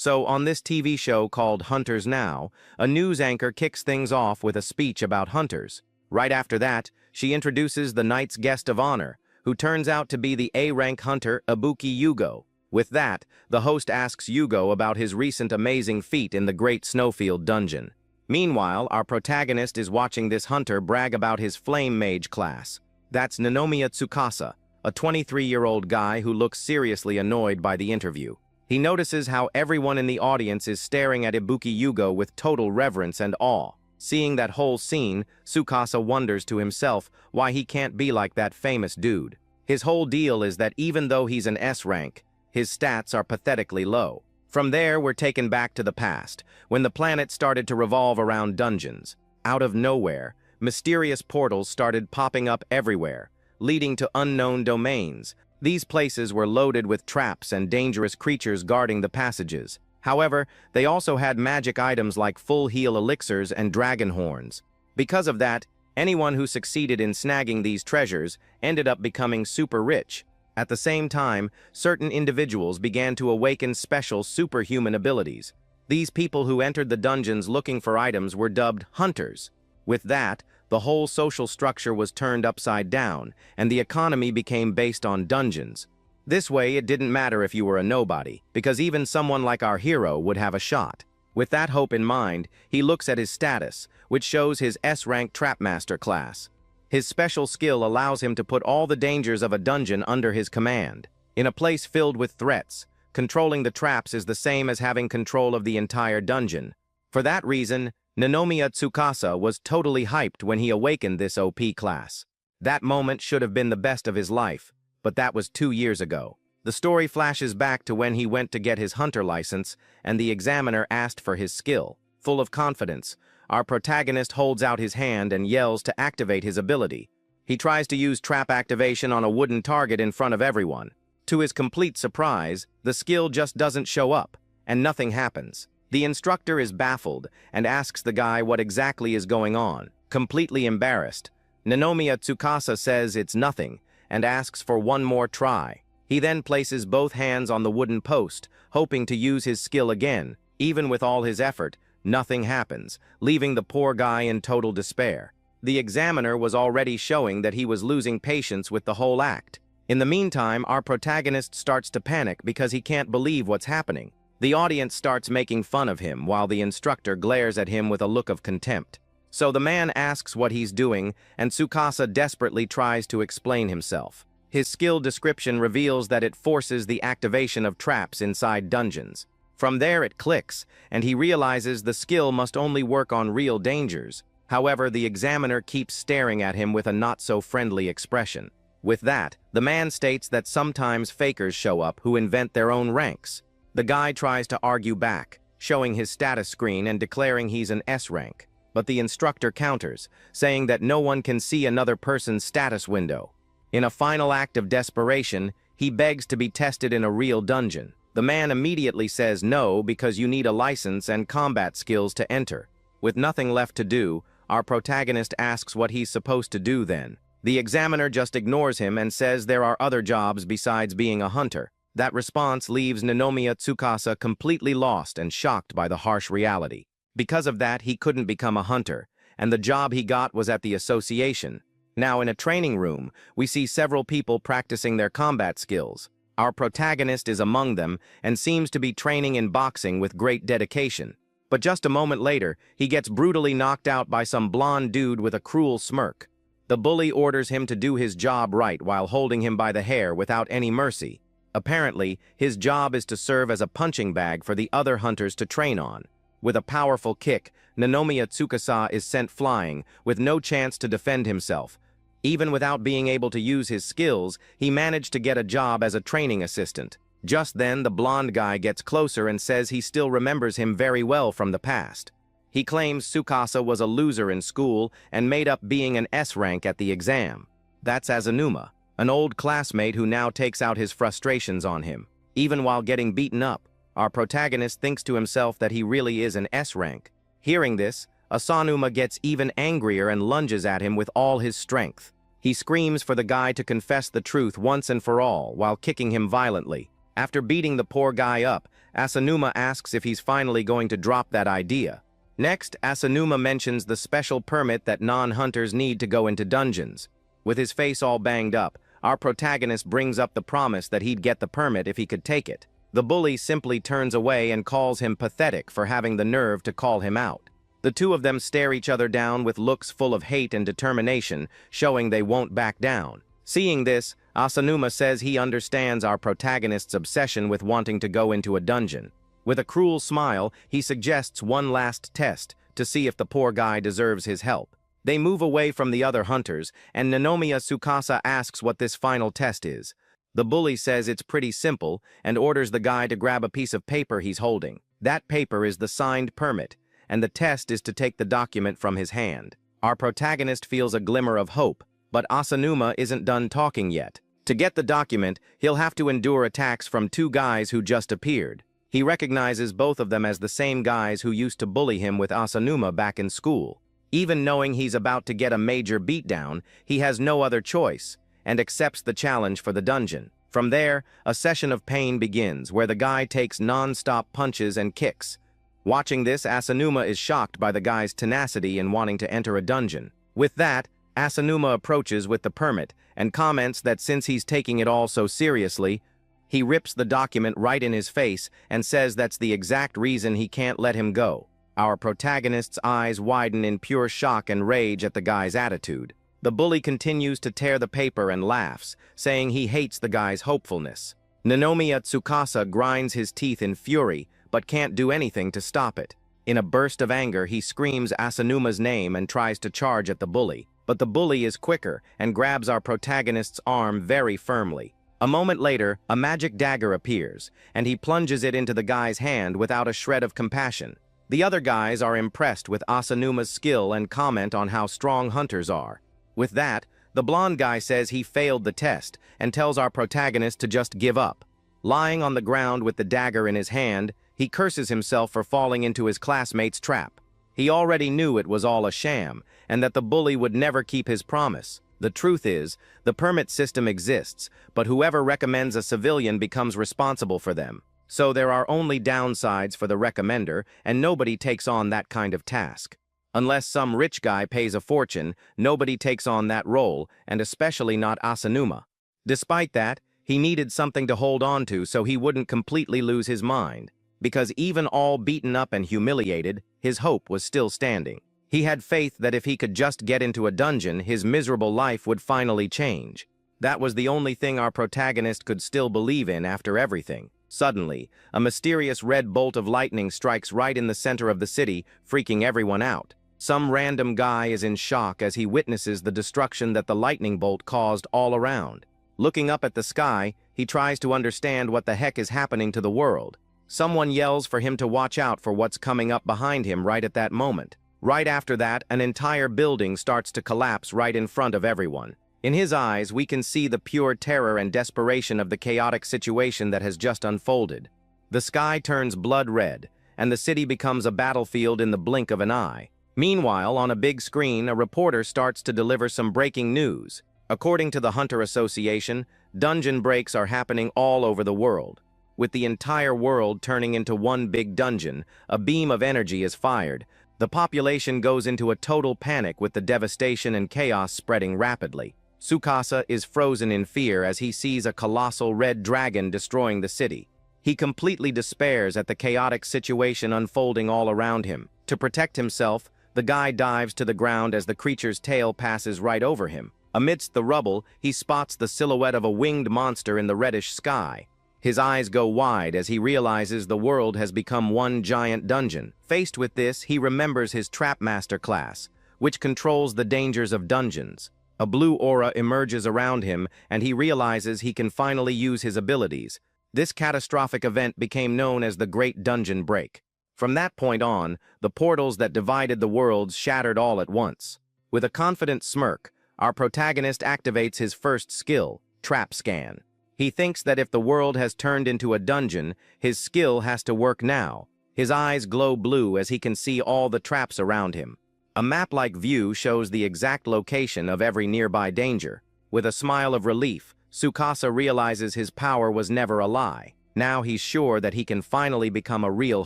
So on this TV show called Hunters Now, a news anchor kicks things off with a speech about hunters. Right after that, she introduces the night's guest of honor, who turns out to be the A-rank hunter Ibuki Yugo. With that, the host asks Yugo about his recent amazing feat in the Great Snowfield Dungeon. Meanwhile, our protagonist is watching this hunter brag about his Flame Mage class. That's Ninomiya Tsukasa, a 23-year-old guy who looks seriously annoyed by the interview. He notices how everyone in the audience is staring at Ibuki Yugo with total reverence and awe. Seeing that whole scene, Tsukasa wonders to himself why he can't be like that famous dude. His whole deal is that even though he's an S rank, his stats are pathetically low. From there, we're taken back to the past, when the planet started to revolve around dungeons. Out of nowhere, mysterious portals started popping up everywhere, leading to unknown domains. These places were loaded with traps and dangerous creatures guarding the passages. However, they also had magic items like full heal elixirs and dragon horns. Because of that, anyone who succeeded in snagging these treasures ended up becoming super rich. At the same time, certain individuals began to awaken special superhuman abilities. These people who entered the dungeons looking for items were dubbed hunters. With that, the whole social structure was turned upside down, and the economy became based on dungeons. This way, it didn't matter if you were a nobody, because even someone like our hero would have a shot. With that hope in mind, he looks at his status, which shows his S-rank Trapmaster class. His special skill allows him to put all the dangers of a dungeon under his command. In a place filled with threats, controlling the traps is the same as having control of the entire dungeon. For that reason, Ninomiya Tsukasa was totally hyped when he awakened this OP class. That moment should have been the best of his life, but that was 2 years ago. The story flashes back to when he went to get his hunter license, and the examiner asked for his skill. Full of confidence, our protagonist holds out his hand and yells to activate his ability. He tries to use trap activation on a wooden target in front of everyone. To his complete surprise, the skill just doesn't show up, and nothing happens. The instructor is baffled and asks the guy what exactly is going on. Completely embarrassed, Ninomiya Tsukasa says it's nothing and asks for one more try. He then places both hands on the wooden post, hoping to use his skill again. Even with all his effort, nothing happens, leaving the poor guy in total despair. The examiner was already showing that he was losing patience with the whole act. In the meantime, our protagonist starts to panic because he can't believe what's happening. The audience starts making fun of him while the instructor glares at him with a look of contempt. So the man asks what he's doing, and Tsukasa desperately tries to explain himself. His skill description reveals that it forces the activation of traps inside dungeons. From there it clicks, and he realizes the skill must only work on real dangers. However, the examiner keeps staring at him with a not-so-friendly expression. With that, the man states that sometimes fakers show up who invent their own ranks. The guy tries to argue back, showing his status screen and declaring he's an S rank. But the instructor counters, saying that no one can see another person's status window. In a final act of desperation, he begs to be tested in a real dungeon. The man immediately says no because you need a license and combat skills to enter. With nothing left to do, our protagonist asks what he's supposed to do then. The examiner just ignores him and says there are other jobs besides being a hunter. That response leaves Ninomiya Tsukasa completely lost and shocked by the harsh reality. Because of that, he couldn't become a hunter, and the job he got was at the association. Now, in a training room, we see several people practicing their combat skills. Our protagonist is among them and seems to be training in boxing with great dedication. But just a moment later, he gets brutally knocked out by some blonde dude with a cruel smirk. The bully orders him to do his job right while holding him by the hair without any mercy. Apparently, his job is to serve as a punching bag for the other hunters to train on. With a powerful kick, Ninomiya Tsukasa is sent flying, with no chance to defend himself. Even without being able to use his skills, he managed to get a job as a training assistant. Just then, the blonde guy gets closer and says he still remembers him very well from the past. He claims Tsukasa was a loser in school and made up being an S rank at the exam. That's Azunuma, an old classmate who now takes out his frustrations on him. Even while getting beaten up, our protagonist thinks to himself that he really is an S rank. Hearing this, Azunuma gets even angrier and lunges at him with all his strength. He screams for the guy to confess the truth once and for all while kicking him violently. After beating the poor guy up, Asanuma asks if he's finally going to drop that idea. Next, Asanuma mentions the special permit that non-hunters need to go into dungeons. With his face all banged up, our protagonist brings up the promise that he'd get the permit if he could take it. The bully simply turns away and calls him pathetic for having the nerve to call him out. The two of them stare each other down with looks full of hate and determination, showing they won't back down. Seeing this, Asanuma says he understands our protagonist's obsession with wanting to go into a dungeon. With a cruel smile, he suggests one last test to see if the poor guy deserves his help. They move away from the other hunters, and Nanomiya Tsukasa asks what this final test is. The bully says it's pretty simple and orders the guy to grab a piece of paper he's holding. That paper is the signed permit, and the test is to take the document from his hand. Our protagonist feels a glimmer of hope, but Asanuma isn't done talking yet. To get the document, he'll have to endure attacks from two guys who just appeared. He recognizes both of them as the same guys who used to bully him with Asanuma back in school. Even knowing he's about to get a major beatdown, he has no other choice, and accepts the challenge for the dungeon. From there, a session of pain begins, where the guy takes non-stop punches and kicks. Watching this, Asanuma is shocked by the guy's tenacity in wanting to enter a dungeon. With that, Asanuma approaches with the permit and comments that since he's taking it all so seriously, he rips the document right in his face and says that's the exact reason he can't let him go. Our protagonist's eyes widen in pure shock and rage at the guy's attitude. The bully continues to tear the paper and laughs, saying he hates the guy's hopefulness. Nanomiya Tsukasa grinds his teeth in fury, but can't do anything to stop it. In a burst of anger, he screams Asanuma's name and tries to charge at the bully. But the bully is quicker and grabs our protagonist's arm very firmly. A moment later, a magic dagger appears, and he plunges it into the guy's hand without a shred of compassion. The other guys are impressed with Asanuma's skill and comment on how strong hunters are. With that, the blonde guy says he failed the test and tells our protagonist to just give up. Lying on the ground with the dagger in his hand, he curses himself for falling into his classmate's trap. He already knew it was all a sham, and that the bully would never keep his promise. The truth is, the permit system exists, but whoever recommends a civilian becomes responsible for them. So there are only downsides for the recommender, and nobody takes on that kind of task. Unless some rich guy pays a fortune, nobody takes on that role, and especially not Asanuma. Despite that, he needed something to hold on to so he wouldn't completely lose his mind. Because even all beaten up and humiliated, his hope was still standing. He had faith that if he could just get into a dungeon, his miserable life would finally change. That was the only thing our protagonist could still believe in after everything. Suddenly, a mysterious red bolt of lightning strikes right in the center of the city, freaking everyone out. Some random guy is in shock as he witnesses the destruction that the lightning bolt caused all around. Looking up at the sky, he tries to understand what the heck is happening to the world. Someone yells for him to watch out for what's coming up behind him right at that moment. Right after that, an entire building starts to collapse right in front of everyone. In his eyes, we can see the pure terror and desperation of the chaotic situation that has just unfolded. The sky turns blood red, and the city becomes a battlefield in the blink of an eye. Meanwhile, on a big screen, a reporter starts to deliver some breaking news. According to the Hunter Association, dungeon breaks are happening all over the world. With the entire world turning into one big dungeon, a beam of energy is fired. The population goes into a total panic with the devastation and chaos spreading rapidly. Tsukasa is frozen in fear as he sees a colossal red dragon destroying the city. He completely despairs at the chaotic situation unfolding all around him. To protect himself, the guy dives to the ground as the creature's tail passes right over him. Amidst the rubble, he spots the silhouette of a winged monster in the reddish sky. His eyes go wide as he realizes the world has become one giant dungeon. Faced with this, he remembers his Trapmaster class, which controls the dangers of dungeons. A blue aura emerges around him, and he realizes he can finally use his abilities. This catastrophic event became known as the Great Dungeon Break. From that point on, the portals that divided the worlds shattered all at once. With a confident smirk, our protagonist activates his first skill, Trap Scan. He thinks that if the world has turned into a dungeon, his skill has to work now. His eyes glow blue as he can see all the traps around him. A map-like view shows the exact location of every nearby danger. With a smile of relief, Tsukasa realizes his power was never a lie. Now he's sure that he can finally become a real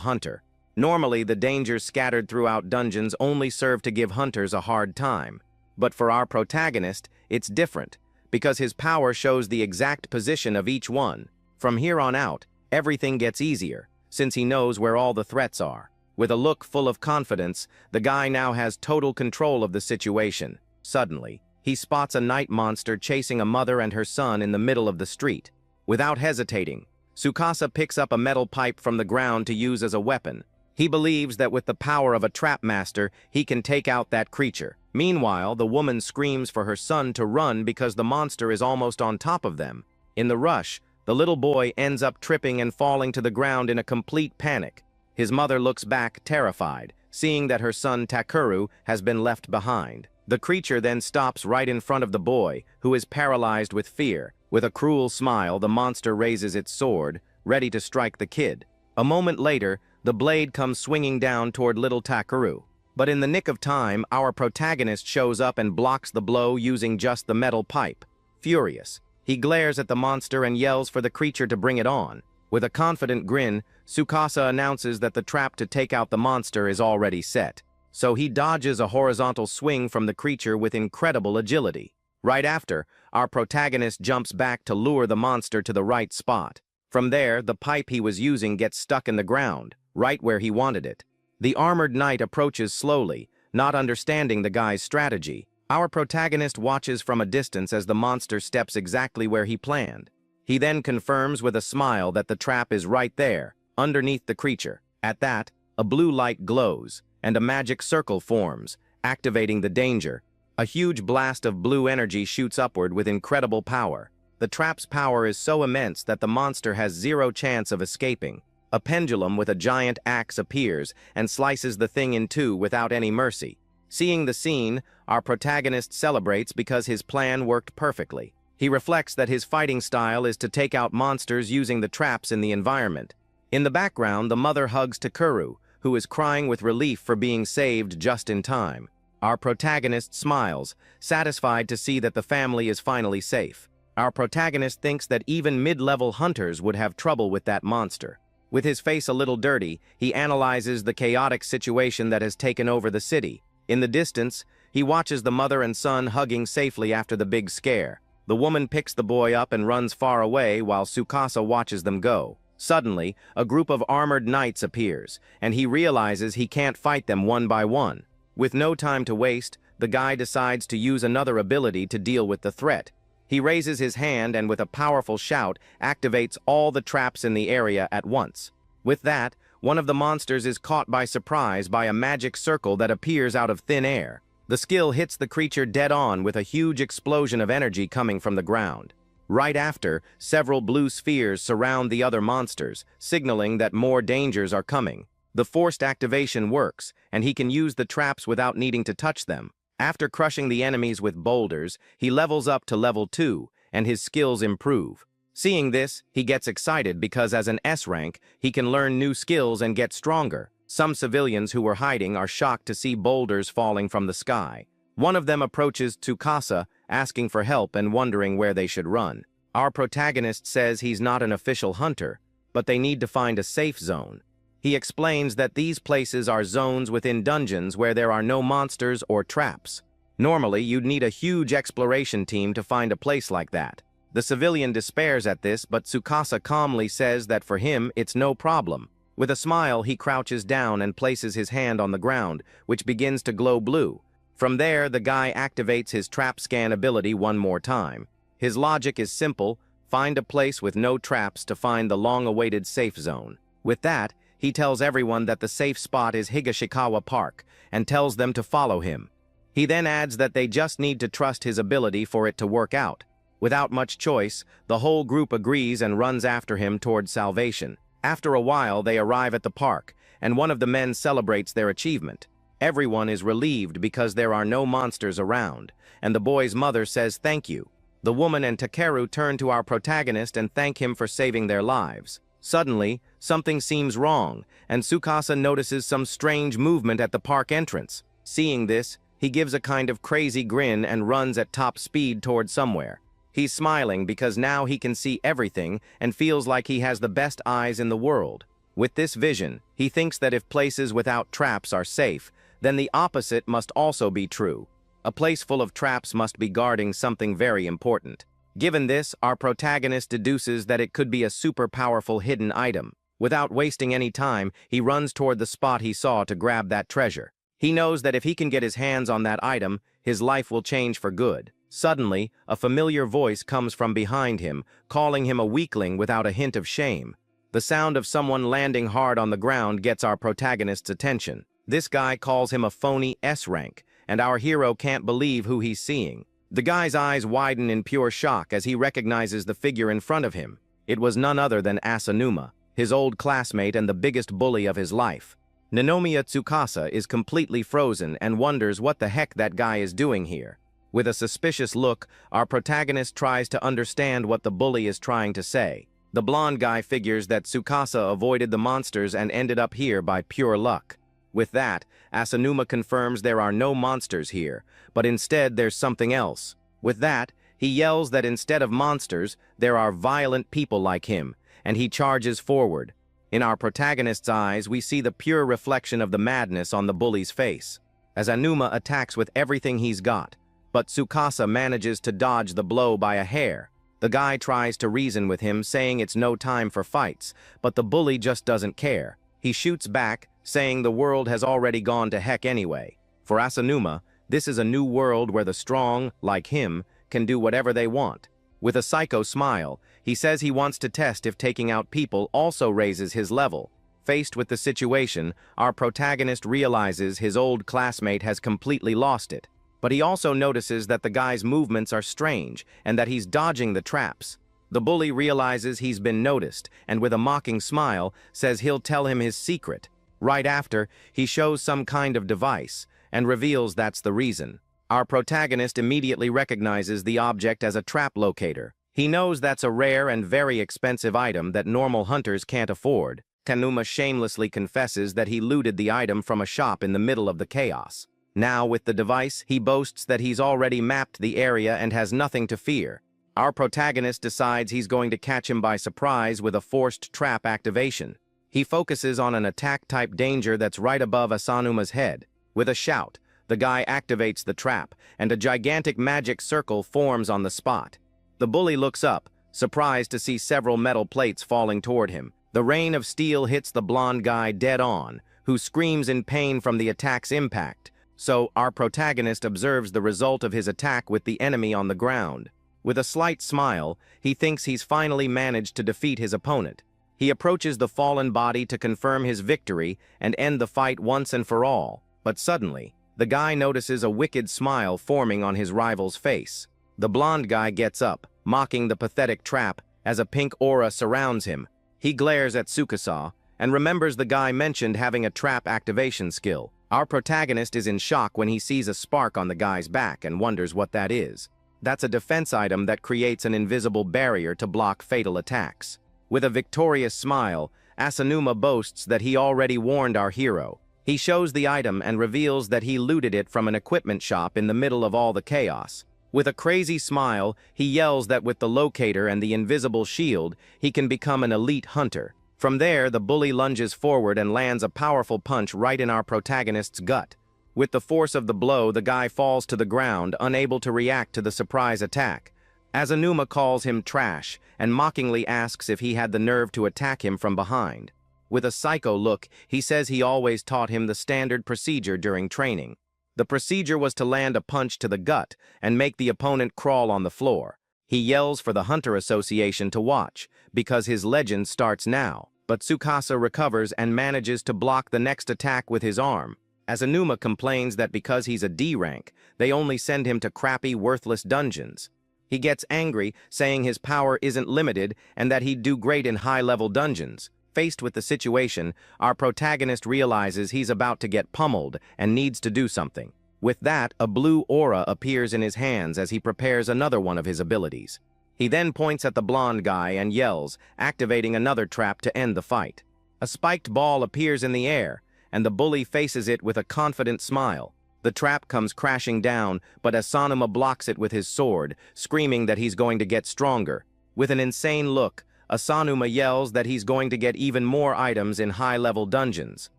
hunter. Normally, the dangers scattered throughout dungeons only serve to give hunters a hard time. But for our protagonist, it's different, because his power shows the exact position of each one. From here on out, everything gets easier, since he knows where all the threats are. With a look full of confidence, the guy now has total control of the situation. Suddenly, he spots a night monster chasing a mother and her son in the middle of the street. Without hesitating, Tsukasa picks up a metal pipe from the ground to use as a weapon. He believes that with the power of a trap master, he can take out that creature. Meanwhile, the woman screams for her son to run because the monster is almost on top of them. In the rush, the little boy ends up tripping and falling to the ground in a complete panic. His mother looks back, terrified, seeing that her son Takeru has been left behind. The creature then stops right in front of the boy, who is paralyzed with fear. With a cruel smile, the monster raises its sword, ready to strike the kid. A moment later, the blade comes swinging down toward little Takeru. But in the nick of time, our protagonist shows up and blocks the blow using just the metal pipe. Furious, he glares at the monster and yells for the creature to bring it on. With a confident grin, Tsukasa announces that the trap to take out the monster is already set. So he dodges a horizontal swing from the creature with incredible agility. Right after, our protagonist jumps back to lure the monster to the right spot. From there, the pipe he was using gets stuck in the ground, right where he wanted it. The armored knight approaches slowly, not understanding the guy's strategy. Our protagonist watches from a distance as the monster steps exactly where he planned. He then confirms with a smile that the trap is right there, underneath the creature. At that, a blue light glows, and a magic circle forms, activating the danger. A huge blast of blue energy shoots upward with incredible power. The trap's power is so immense that the monster has zero chance of escaping. A pendulum with a giant axe appears and slices the thing in two without any mercy. Seeing the scene, our protagonist celebrates because his plan worked perfectly. He reflects that his fighting style is to take out monsters using the traps in the environment. In the background, the mother hugs Takeru, who is crying with relief for being saved just in time. Our protagonist smiles, satisfied to see that the family is finally safe. Our protagonist thinks that even mid-level hunters would have trouble with that monster. With his face a little dirty, he analyzes the chaotic situation that has taken over the city. In the distance, he watches the mother and son hugging safely after the big scare. The woman picks the boy up and runs far away while Tsukasa watches them go. Suddenly, a group of armored knights appears, and he realizes he can't fight them one by one. With no time to waste, the guy decides to use another ability to deal with the threat. He raises his hand and with a powerful shout, activates all the traps in the area at once. With that, one of the monsters is caught by surprise by a magic circle that appears out of thin air. The skill hits the creature dead on with a huge explosion of energy coming from the ground. Right after, several blue spheres surround the other monsters, signaling that more dangers are coming. The forced activation works, and he can use the traps without needing to touch them. After crushing the enemies with boulders, he levels up to level 2, and his skills improve. Seeing this, he gets excited because as an S rank, he can learn new skills and get stronger. Some civilians who were hiding are shocked to see boulders falling from the sky. One of them approaches Tsukasa, asking for help and wondering where they should run. Our protagonist says he's not an official hunter, but they need to find a safe zone. He explains that these places are zones within dungeons where there are no monsters or traps. Normally, you'd need a huge exploration team to find a place like that. The civilian despairs at this, but Tsukasa calmly says that for him, it's no problem. With a smile, he crouches down and places his hand on the ground, which begins to glow blue. From there, the guy activates his trap scan ability one more time. His logic is simple: find a place with no traps to find the long-awaited safe zone. With that, he tells everyone that the safe spot is Higashikawa Park, and tells them to follow him. He then adds that they just need to trust his ability for it to work out. Without much choice, the whole group agrees and runs after him towards salvation. After a while, they arrive at the park, and one of the men celebrates their achievement. Everyone is relieved because there are no monsters around, and the boy's mother says thank you. The woman and Takeru turn to our protagonist and thank him for saving their lives. Suddenly, something seems wrong, and Tsukasa notices some strange movement at the park entrance. Seeing this, he gives a kind of crazy grin and runs at top speed toward somewhere. He's smiling because now he can see everything and feels like he has the best eyes in the world. With this vision, he thinks that if places without traps are safe, then the opposite must also be true. A place full of traps must be guarding something very important. Given this, our protagonist deduces that it could be a super powerful hidden item. Without wasting any time, he runs toward the spot he saw to grab that treasure. He knows that if he can get his hands on that item, his life will change for good. Suddenly, a familiar voice comes from behind him, calling him a weakling without a hint of shame. The sound of someone landing hard on the ground gets our protagonist's attention. This guy calls him a phony S-rank, and our hero can't believe who he's seeing. The guy's eyes widen in pure shock as he recognizes the figure in front of him. It was none other than Asanuma, his old classmate and the biggest bully of his life. Ninomiya Tsukasa is completely frozen and wonders what the heck that guy is doing here. With a suspicious look, our protagonist tries to understand what the bully is trying to say. The blonde guy figures that Tsukasa avoided the monsters and ended up here by pure luck. With that, Asanuma confirms there are no monsters here, but instead there's something else. With that, he yells that instead of monsters, there are violent people like him, and he charges forward. In our protagonist's eyes, we see the pure reflection of the madness on the bully's face. As Asanuma attacks with everything he's got, but Tsukasa manages to dodge the blow by a hair. The guy tries to reason with him, saying it's no time for fights, but the bully just doesn't care. He shoots back, saying the world has already gone to heck anyway. For Asanuma, this is a new world where the strong, like him, can do whatever they want. With a psycho smile, he says he wants to test if taking out people also raises his level. Faced with the situation, our protagonist realizes his old classmate has completely lost it. But he also notices that the guy's movements are strange and that he's dodging the traps. The bully realizes he's been noticed and with a mocking smile says he'll tell him his secret. Right after, he shows some kind of device and reveals that's the reason. Our protagonist immediately recognizes the object as a trap locator. He knows that's a rare and very expensive item that normal hunters can't afford. Asanuma shamelessly confesses that he looted the item from a shop in the middle of the chaos. Now, with the device, he boasts that he's already mapped the area and has nothing to fear. Our protagonist decides he's going to catch him by surprise with a forced trap activation. He focuses on an attack-type danger that's right above Asanuma's head. With a shout, the guy activates the trap, and a gigantic magic circle forms on the spot. The bully looks up, surprised to see several metal plates falling toward him. The rain of steel hits the blonde guy dead on, who screams in pain from the attack's impact. So, our protagonist observes the result of his attack with the enemy on the ground. With a slight smile, he thinks he's finally managed to defeat his opponent. He approaches the fallen body to confirm his victory and end the fight once and for all. But suddenly, the guy notices a wicked smile forming on his rival's face. The blonde guy gets up, mocking the pathetic trap, as a pink aura surrounds him. He glares at Tsukasa and remembers the guy mentioned having a trap activation skill. Our protagonist is in shock when he sees a spark on the guy's back and wonders what that is. That's a defense item that creates an invisible barrier to block fatal attacks. With a victorious smile, Asanuma boasts that he already warned our hero. He shows the item and reveals that he looted it from an equipment shop in the middle of all the chaos. With a crazy smile, he yells that with the locator and the invisible shield, he can become an elite hunter. From there, the bully lunges forward and lands a powerful punch right in our protagonist's gut. With the force of the blow, the guy falls to the ground, unable to react to the surprise attack. Asanuma calls him trash and mockingly asks if he had the nerve to attack him from behind. With a psycho look, he says he always taught him the standard procedure during training. The procedure was to land a punch to the gut and make the opponent crawl on the floor. He yells for the Hunter Association to watch, because his legend starts now. But Tsukasa recovers and manages to block the next attack with his arm. Asanuma complains that because he's a D rank, they only send him to crappy, worthless dungeons. He gets angry, saying his power isn't limited and that he'd do great in high-level dungeons. Faced with the situation, our protagonist realizes he's about to get pummeled and needs to do something. With that, a blue aura appears in his hands as he prepares another one of his abilities. He then points at the blonde guy and yells, activating another trap to end the fight. A spiked ball appears in the air, and the bully faces it with a confident smile. The trap comes crashing down, but Asanuma blocks it with his sword, screaming that he's going to get stronger. With an insane look, Asanuma yells that he's going to get even more items in high-level dungeons.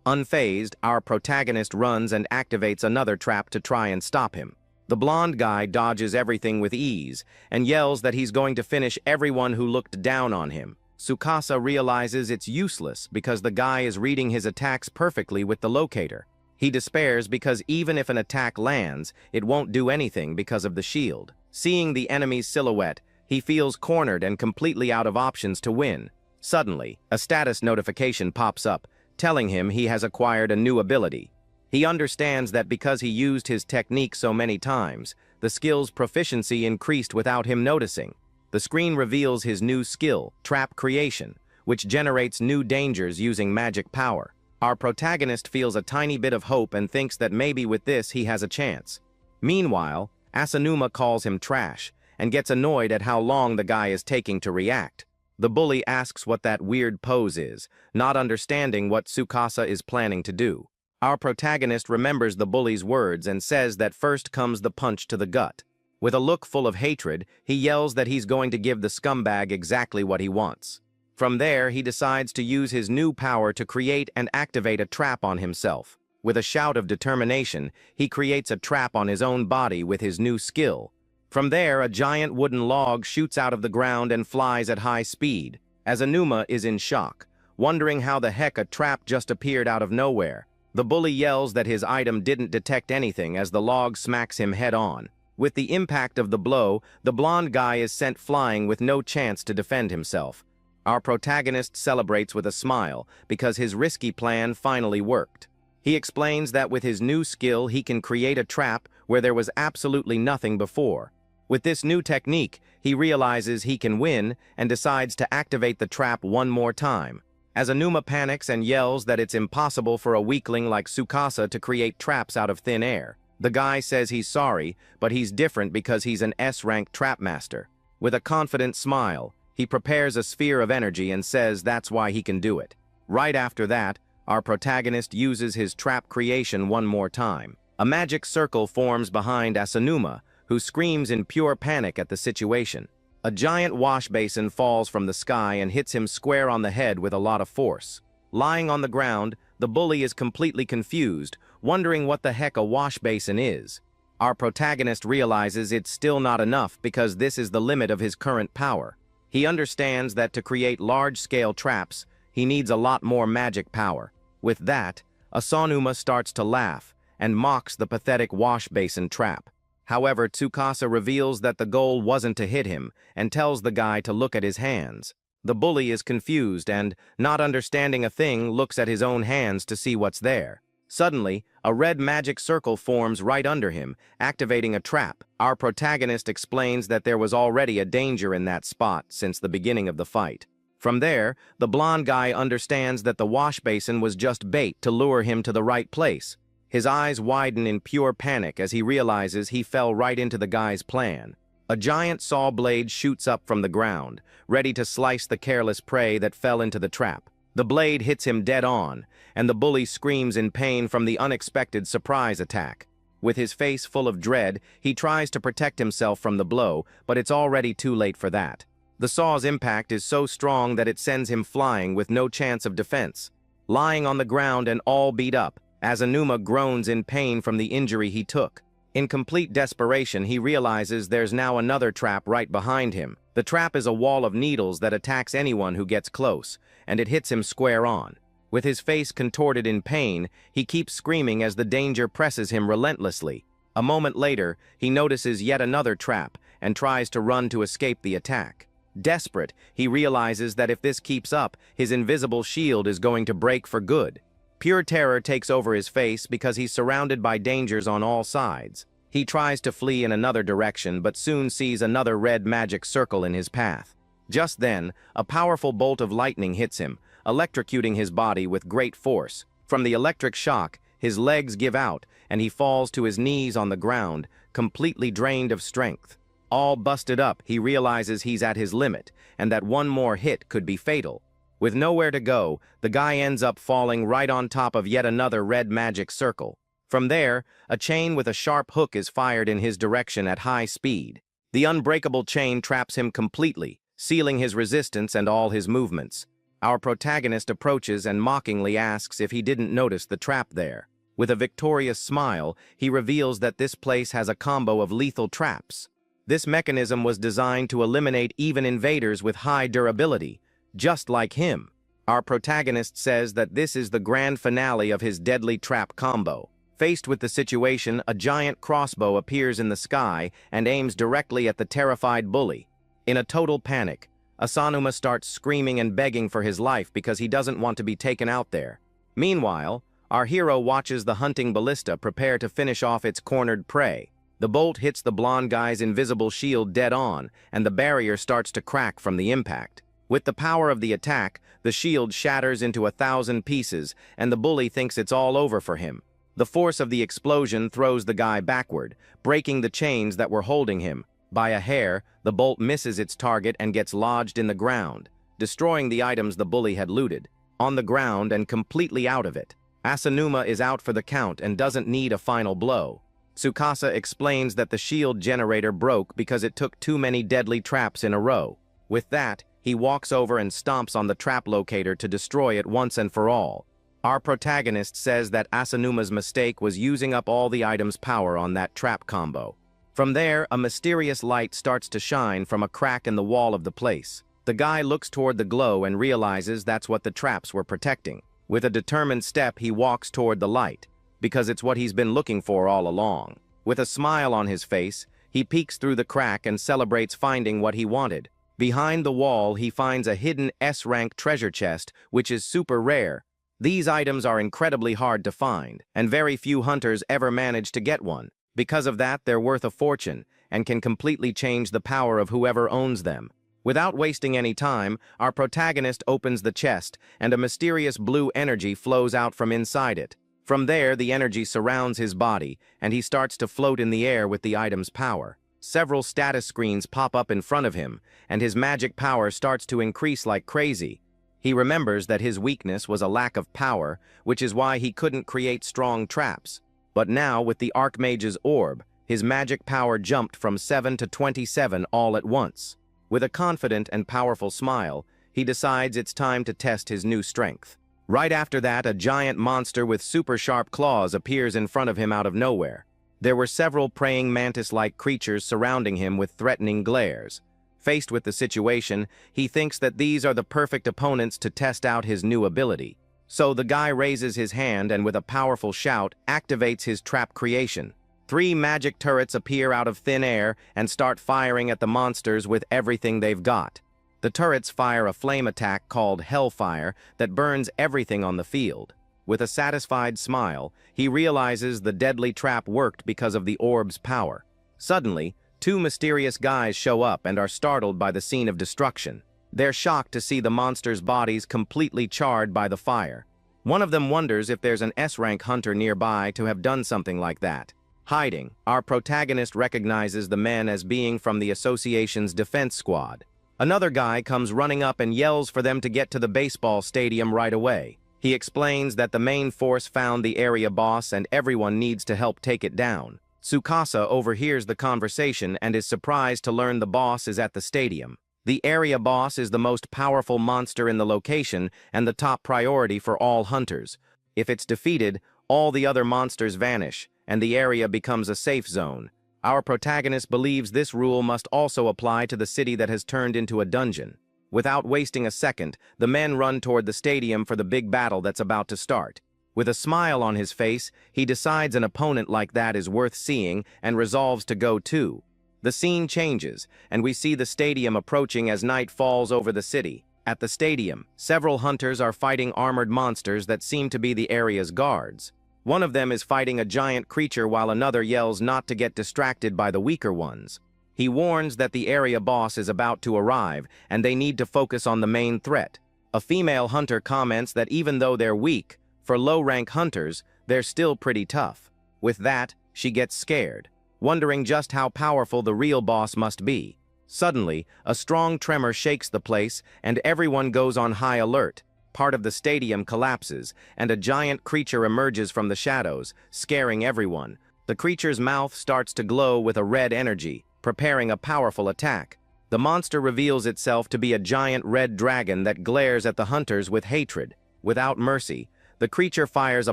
Unfazed, our protagonist runs and activates another trap to try and stop him. The blonde guy dodges everything with ease and yells that he's going to finish everyone who looked down on him. Tsukasa realizes it's useless because the guy is reading his attacks perfectly with the locator. He despairs because even if an attack lands, it won't do anything because of the shield. Seeing the enemy's silhouette, he feels cornered and completely out of options to win. Suddenly, a status notification pops up, telling him he has acquired a new ability. He understands that because he used his technique so many times, the skill's proficiency increased without him noticing. The screen reveals his new skill, Trap Creation, which generates new dangers using magic power. Our protagonist feels a tiny bit of hope and thinks that maybe with this he has a chance. Meanwhile, Asanuma calls him trash and gets annoyed at how long the guy is taking to react. The bully asks what that weird pose is, not understanding what Tsukasa is planning to do. Our protagonist remembers the bully's words and says that first comes the punch to the gut. With a look full of hatred, he yells that he's going to give the scumbag exactly what he wants. From there, he decides to use his new power to create and activate a trap on himself. With a shout of determination, he creates a trap on his own body with his new skill. From there, a giant wooden log shoots out of the ground and flies at high speed. Asanuma is in shock, wondering how the heck a trap just appeared out of nowhere. The bully yells that his item didn't detect anything as the log smacks him head-on. With the impact of the blow, the blonde guy is sent flying with no chance to defend himself. Our protagonist celebrates with a smile because his risky plan finally worked. He explains that with his new skill he can create a trap where there was absolutely nothing before. With this new technique, he realizes he can win and decides to activate the trap one more time. Asanuma panics and yells that it's impossible for a weakling like Tsukasa to create traps out of thin air. The guy says he's sorry, but he's different because he's an S-rank trap master. With a confident smile, he prepares a sphere of energy and says that's why he can do it. Right after that, our protagonist uses his trap creation one more time. A magic circle forms behind Asanuma, who screams in pure panic at the situation. A giant wash basin falls from the sky and hits him square on the head with a lot of force. Lying on the ground, the bully is completely confused, wondering what the heck a wash basin is. Our protagonist realizes it's still not enough because this is the limit of his current power. He understands that to create large-scale traps, he needs a lot more magic power. With that, Asanuma starts to laugh and mocks the pathetic wash basin trap. However, Tsukasa reveals that the goal wasn't to hit him and tells the guy to look at his hands. The bully is confused and, not understanding a thing, looks at his own hands to see what's there. Suddenly, a red magic circle forms right under him, activating a trap. Our protagonist explains that there was already a danger in that spot since the beginning of the fight. From there, the blonde guy understands that the wash basin was just bait to lure him to the right place. His eyes widen in pure panic as he realizes he fell right into the guy's plan. A giant saw blade shoots up from the ground, ready to slice the careless prey that fell into the trap. The blade hits him dead on, and the bully screams in pain from the unexpected surprise attack. With his face full of dread, he tries to protect himself from the blow, but it's already too late for that. The saw's impact is so strong that it sends him flying with no chance of defense. Lying on the ground and all beat up, Asanuma groans in pain from the injury he took. In complete desperation, he realizes there's now another trap right behind him. The trap is a wall of needles that attacks anyone who gets close, and it hits him square on. With his face contorted in pain, he keeps screaming as the danger presses him relentlessly. A moment later, he notices yet another trap and tries to run to escape the attack. Desperate, he realizes that if this keeps up, his invisible shield is going to break for good. Pure terror takes over his face because he's surrounded by dangers on all sides. He tries to flee in another direction but soon sees another red magic circle in his path. Just then, a powerful bolt of lightning hits him, electrocuting his body with great force. From the electric shock, his legs give out and he falls to his knees on the ground, completely drained of strength. All busted up, he realizes he's at his limit and that one more hit could be fatal. With nowhere to go, the guy ends up falling right on top of yet another red magic circle. From there, a chain with a sharp hook is fired in his direction at high speed. The unbreakable chain traps him completely, sealing his resistance and all his movements. Our protagonist approaches and mockingly asks if he didn't notice the trap there. With a victorious smile, he reveals that this place has a combo of lethal traps. This mechanism was designed to eliminate even invaders with high durability, just like him. Our protagonist says that this is the grand finale of his deadly trap combo. Faced with the situation, a giant crossbow appears in the sky and aims directly at the terrified bully. In a total panic, Asanuma starts screaming and begging for his life because he doesn't want to be taken out there. Meanwhile, our hero watches the hunting ballista prepare to finish off its cornered prey. The bolt hits the blonde guy's invisible shield dead on, and the barrier starts to crack from the impact. With the power of the attack, the shield shatters into 1,000 pieces, and the bully thinks it's all over for him. The force of the explosion throws the guy backward, breaking the chains that were holding him. By a hair, the bolt misses its target and gets lodged in the ground, destroying the items the bully had looted. On the ground and completely out of it, Asanuma is out for the count and doesn't need a final blow. Tsukasa explains that the shield generator broke because it took too many deadly traps in a row. With that, he walks over and stomps on the trap locator to destroy it once and for all. Our protagonist says that Asanuma's mistake was using up all the item's power on that trap combo. From there, a mysterious light starts to shine from a crack in the wall of the place. The guy looks toward the glow and realizes that's what the traps were protecting. With a determined step, he walks toward the light, because it's what he's been looking for all along. With a smile on his face, he peeks through the crack and celebrates finding what he wanted. Behind the wall, he finds a hidden S-rank treasure chest, which is super rare. These items are incredibly hard to find, and very few hunters ever manage to get one. Because of that, they're worth a fortune, and can completely change the power of whoever owns them. Without wasting any time, our protagonist opens the chest, and a mysterious blue energy flows out from inside it. From there, the energy surrounds his body, and he starts to float in the air with the item's power. Several status screens pop up in front of him, and his magic power starts to increase like crazy. He remembers that his weakness was a lack of power, which is why he couldn't create strong traps. But now, with the Archmage's orb, his magic power jumped from 7 to 27 all at once. With a confident and powerful smile, he decides it's time to test his new strength. Right after that, a giant monster with super sharp claws appears in front of him out of nowhere. There were several praying mantis-like creatures surrounding him with threatening glares. Faced with the situation, he thinks that these are the perfect opponents to test out his new ability. So the guy raises his hand and with a powerful shout, activates his trap creation. 3 magic turrets appear out of thin air and start firing at the monsters with everything they've got. The turrets fire a flame attack called Hellfire that burns everything on the field. With a satisfied smile, he realizes the deadly trap worked because of the orb's power. Suddenly, 2 mysterious guys show up and are startled by the scene of destruction. They're shocked to see the monsters' bodies completely charred by the fire. One of them wonders if there's an S-rank hunter nearby to have done something like that. Hiding, our protagonist recognizes the men as being from the association's defense squad. Another guy comes running up and yells for them to get to the baseball stadium right away. He explains that the main force found the area boss and everyone needs to help take it down. Tsukasa overhears the conversation and is surprised to learn the boss is at the stadium. The area boss is the most powerful monster in the location and the top priority for all hunters. If it's defeated, all the other monsters vanish, and the area becomes a safe zone. Our protagonist believes this rule must also apply to the city that has turned into a dungeon. Without wasting a second, the men run toward the stadium for the big battle that's about to start. With a smile on his face, he decides an opponent like that is worth seeing and resolves to go too. The scene changes, and we see the stadium approaching as night falls over the city. At the stadium, several hunters are fighting armored monsters that seem to be the area's guards. One of them is fighting a giant creature while another yells not to get distracted by the weaker ones. He warns that the area boss is about to arrive, and they need to focus on the main threat. A female hunter comments that even though they're weak, for low-rank hunters, they're still pretty tough. With that, she gets scared, wondering just how powerful the real boss must be. Suddenly, a strong tremor shakes the place, and everyone goes on high alert. part of the stadium collapses, and a giant creature emerges from the shadows, scaring everyone. The creature's mouth starts to glow with a red energy, preparing a powerful attack. The monster reveals itself to be a giant red dragon that glares at the hunters with hatred. Without mercy, the creature fires a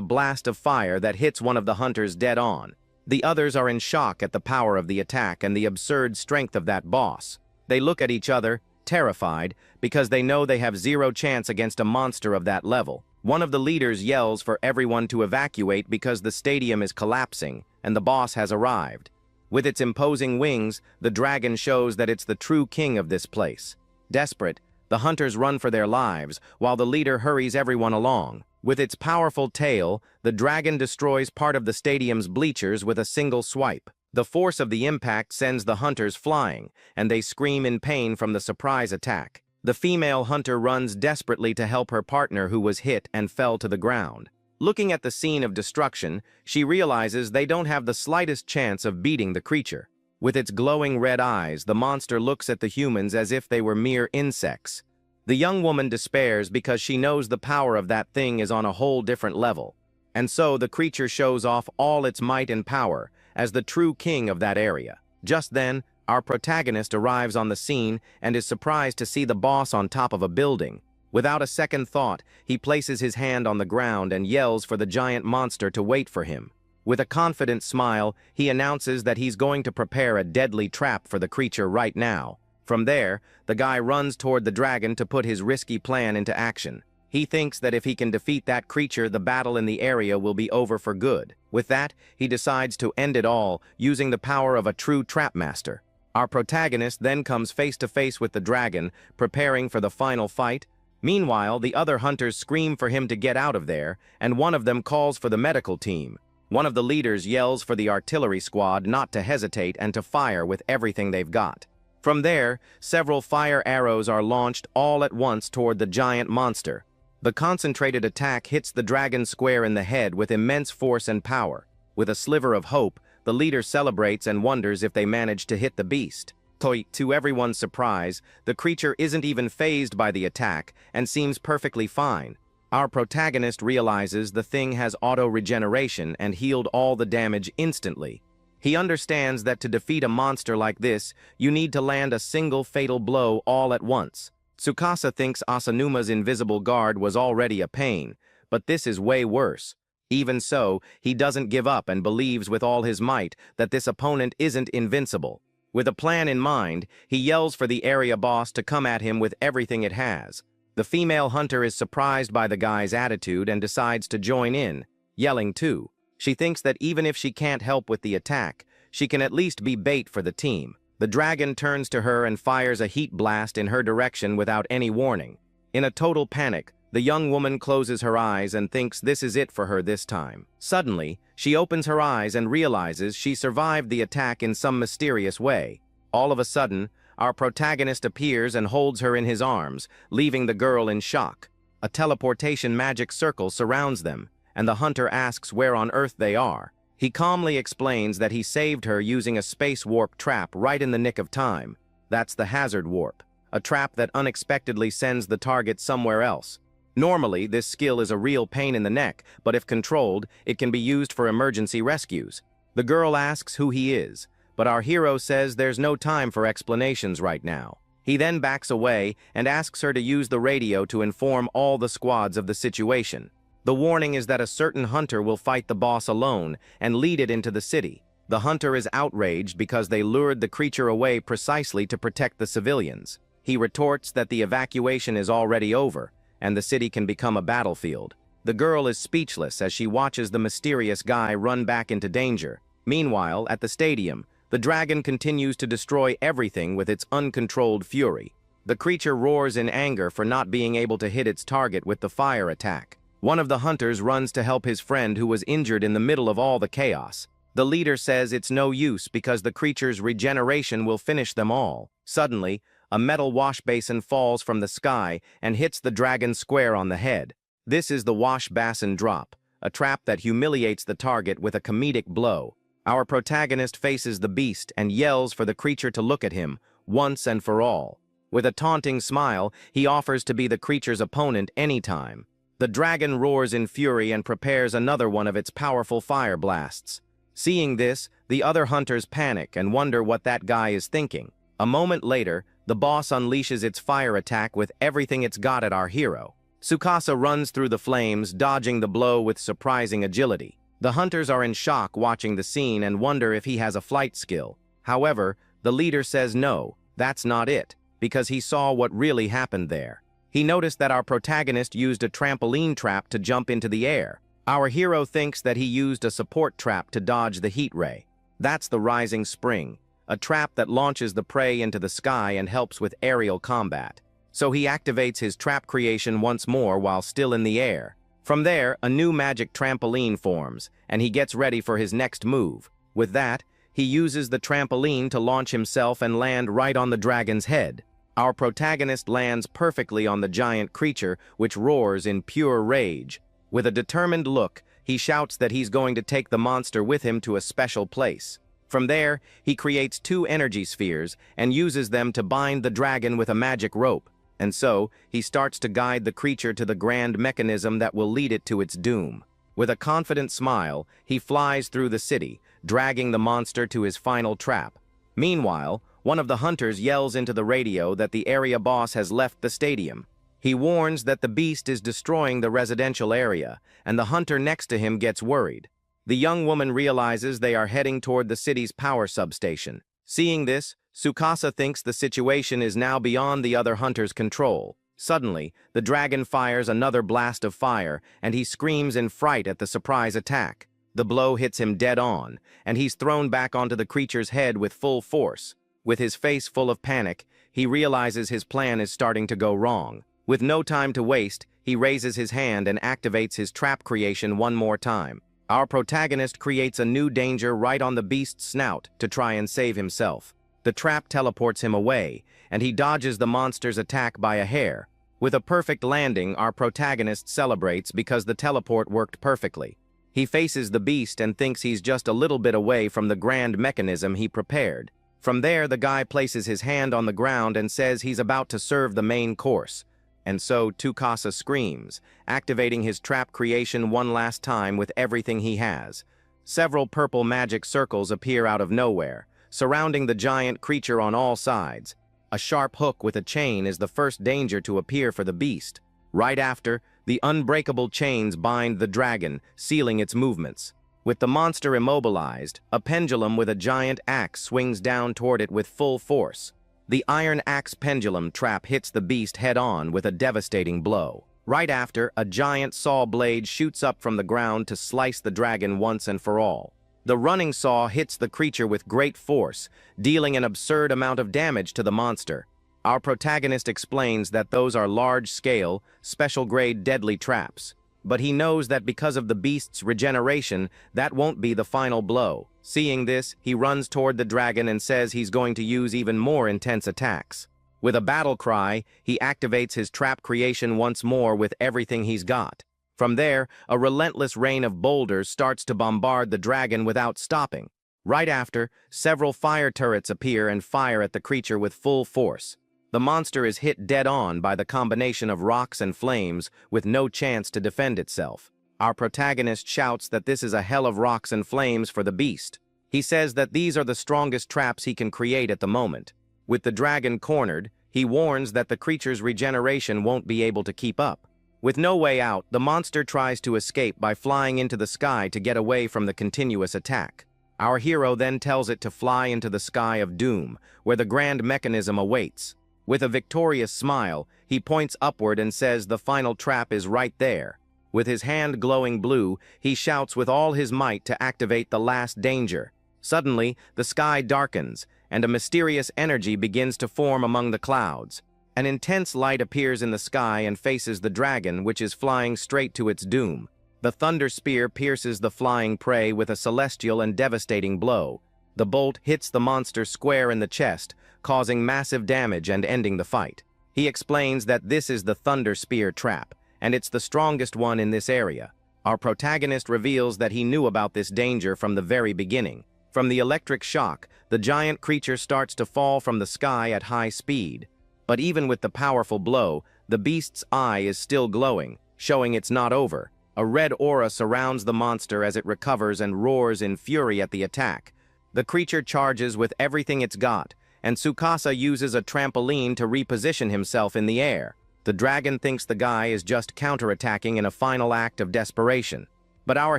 blast of fire that hits one of the hunters dead on. The others are in shock at the power of the attack and the absurd strength of that boss. They look at each other, terrified, because they know they have zero chance against a monster of that level. One of the leaders yells for everyone to evacuate because the stadium is collapsing, and the boss has arrived. With its imposing wings, the dragon shows that it's the true king of this place. Desperate, the hunters run for their lives, while the leader hurries everyone along. With its powerful tail, the dragon destroys part of the stadium's bleachers with a single swipe. The force of the impact sends the hunters flying, and they scream in pain from the surprise attack. The female hunter runs desperately to help her partner who was hit and fell to the ground. Looking at the scene of destruction, she realizes they don't have the slightest chance of beating the creature. With its glowing red eyes, the monster looks at the humans as if they were mere insects. The young woman despairs because she knows the power of that thing is on a whole different level. And so the creature shows off all its might and power as the true king of that area. Just then, our protagonist arrives on the scene and is surprised to see the boss on top of a building. Without a second thought, he places his hand on the ground and yells for the giant monster to wait for him. With a confident smile, he announces that he's going to prepare a deadly trap for the creature right now. From there, the guy runs toward the dragon to put his risky plan into action. He thinks that if he can defeat that creature, the battle in the area will be over for good. With that, he decides to end it all, using the power of a true trap master. Our protagonist then comes face to face with the dragon, preparing for the final fight. Meanwhile, the other hunters scream for him to get out of there, and one of them calls for the medical team. One of the leaders yells for the artillery squad not to hesitate and to fire with everything they've got. From there, several fire arrows are launched all at once toward the giant monster. The concentrated attack hits the dragon square in the head with immense force and power. With a sliver of hope, the leader celebrates and wonders if they manage to hit the beast. To everyone's surprise, the creature isn't even fazed by the attack and seems perfectly fine. Our protagonist realizes the thing has auto-regeneration and healed all the damage instantly. He understands that to defeat a monster like this, you need to land a single fatal blow all at once. Tsukasa thinks Asanuma's invisible guard was already a pain, but this is way worse. Even so, he doesn't give up and believes with all his might that this opponent isn't invincible. With a plan in mind, he yells for the area boss to come at him with everything it has. The female hunter is surprised by the guy's attitude and decides to join in, yelling too. She thinks that even if she can't help with the attack, she can at least be bait for the team. The dragon turns to her and fires a heat blast in her direction without any warning. In a total panic, the young woman closes her eyes and thinks this is it for her this time. Suddenly, she opens her eyes and realizes she survived the attack in some mysterious way. All of a sudden, our protagonist appears and holds her in his arms, leaving the girl in shock. A teleportation magic circle surrounds them, and the hunter asks where on earth they are. He calmly explains that he saved her using a space warp trap right in the nick of time. That's the hazard warp, a trap that unexpectedly sends the target somewhere else. Normally, this skill is a real pain in the neck, but if controlled, it can be used for emergency rescues. The girl asks who he is, but our hero says there's no time for explanations right now. He then backs away and asks her to use the radio to inform all the squads of the situation. The warning is that a certain hunter will fight the boss alone and lead it into the city. The hunter is outraged because they lured the creature away precisely to protect the civilians. He retorts that the evacuation is already over, and the city can become a battlefield. The girl is speechless as she watches the mysterious guy run back into danger. Meanwhile, at the stadium, the dragon continues to destroy everything with its uncontrolled fury. The creature roars in anger for not being able to hit its target with the fire attack. One of the hunters runs to help his friend who was injured in the middle of all the chaos. The leader says it's no use because the creature's regeneration will finish them all. Suddenly, a metal wash basin falls from the sky and hits the dragon square on the head. This is the wash basin drop, a trap that humiliates the target with a comedic blow. Our protagonist faces the beast and yells for the creature to look at him, once and for all. With a taunting smile, he offers to be the creature's opponent anytime. The dragon roars in fury and prepares another one of its powerful fire blasts. Seeing this, the other hunters panic and wonder what that guy is thinking. A moment later, the boss unleashes its fire attack with everything it's got at our hero. Tsukasa runs through the flames, dodging the blow with surprising agility. The hunters are in shock watching the scene and wonder if he has a flight skill. However, the leader says no, that's not it, because he saw what really happened there. He noticed that our protagonist used a trampoline trap to jump into the air. Our hero thinks that he used a support trap to dodge the heat ray. That's the Rising Spring, a trap that launches the prey into the sky and helps with aerial combat. So he activates his trap creation once more while still in the air. From there, a new magic trampoline forms, and he gets ready for his next move. With that, he uses the trampoline to launch himself and land right on the dragon's head. Our protagonist lands perfectly on the giant creature, which roars in pure rage. With a determined look, he shouts that he's going to take the monster with him to a special place. From there, he creates 2 energy spheres and uses them to bind the dragon with a magic rope. And so, he starts to guide the creature to the grand mechanism that will lead it to its doom. With a confident smile, he flies through the city, dragging the monster to his final trap. Meanwhile, one of the hunters yells into the radio that the area boss has left the stadium. He warns that the beast is destroying the residential area, and the hunter next to him gets worried. The young woman realizes they are heading toward the city's power substation. Seeing this, Tsukasa thinks the situation is now beyond the other hunter's control. Suddenly, the dragon fires another blast of fire, and he screams in fright at the surprise attack. The blow hits him dead on, and he's thrown back onto the creature's head with full force. With his face full of panic, he realizes his plan is starting to go wrong. With no time to waste, he raises his hand and activates his trap creation one more time. Our protagonist creates a new danger right on the beast's snout to try and save himself. The trap teleports him away, and he dodges the monster's attack by a hair. With a perfect landing, our protagonist celebrates because the teleport worked perfectly. He faces the beast and thinks he's just a little bit away from the grand mechanism he prepared. From there, the guy places his hand on the ground and says he's about to serve the main course. And so Tsukasa screams, activating his trap creation one last time with everything he has. Several purple magic circles appear out of nowhere, surrounding the giant creature on all sides. A sharp hook with a chain is the first danger to appear for the beast. Right after, the unbreakable chains bind the dragon, sealing its movements. With the monster immobilized, a pendulum with a giant axe swings down toward it with full force. The iron axe pendulum trap hits the beast head-on with a devastating blow. Right after, a giant saw blade shoots up from the ground to slice the dragon once and for all. The running saw hits the creature with great force, dealing an absurd amount of damage to the monster. Our protagonist explains that those are large-scale, special-grade deadly traps. But he knows that because of the beast's regeneration, that won't be the final blow. Seeing this, he runs toward the dragon and says he's going to use even more intense attacks. With a battle cry, he activates his trap creation once more with everything he's got. From there, a relentless rain of boulders starts to bombard the dragon without stopping. Right after, several fire turrets appear and fire at the creature with full force. The monster is hit dead on by the combination of rocks and flames with no chance to defend itself. Our protagonist shouts that this is a hell of rocks and flames for the beast. He says that these are the strongest traps he can create at the moment. With the dragon cornered, he warns that the creature's regeneration won't be able to keep up. With no way out, the monster tries to escape by flying into the sky to get away from the continuous attack. Our hero then tells it to fly into the sky of doom, where the grand mechanism awaits. With a victorious smile, he points upward and says the final trap is right there. With his hand glowing blue, he shouts with all his might to activate the last danger. Suddenly, the sky darkens, and a mysterious energy begins to form among the clouds. An intense light appears in the sky and faces the dragon, which is flying straight to its doom. The thunder spear pierces the flying prey with a celestial and devastating blow. The bolt hits the monster square in the chest, causing massive damage and ending the fight. He explains that this is the thunder spear trap, and it's the strongest one in this area. Our protagonist reveals that he knew about this danger from the very beginning. From the electric shock, the giant creature starts to fall from the sky at high speed. But even with the powerful blow, the beast's eye is still glowing, showing it's not over. A red aura surrounds the monster as it recovers and roars in fury at the attack. The creature charges with everything it's got, and Tsukasa uses a trampoline to reposition himself in the air. The dragon thinks the guy is just counterattacking in a final act of desperation. But our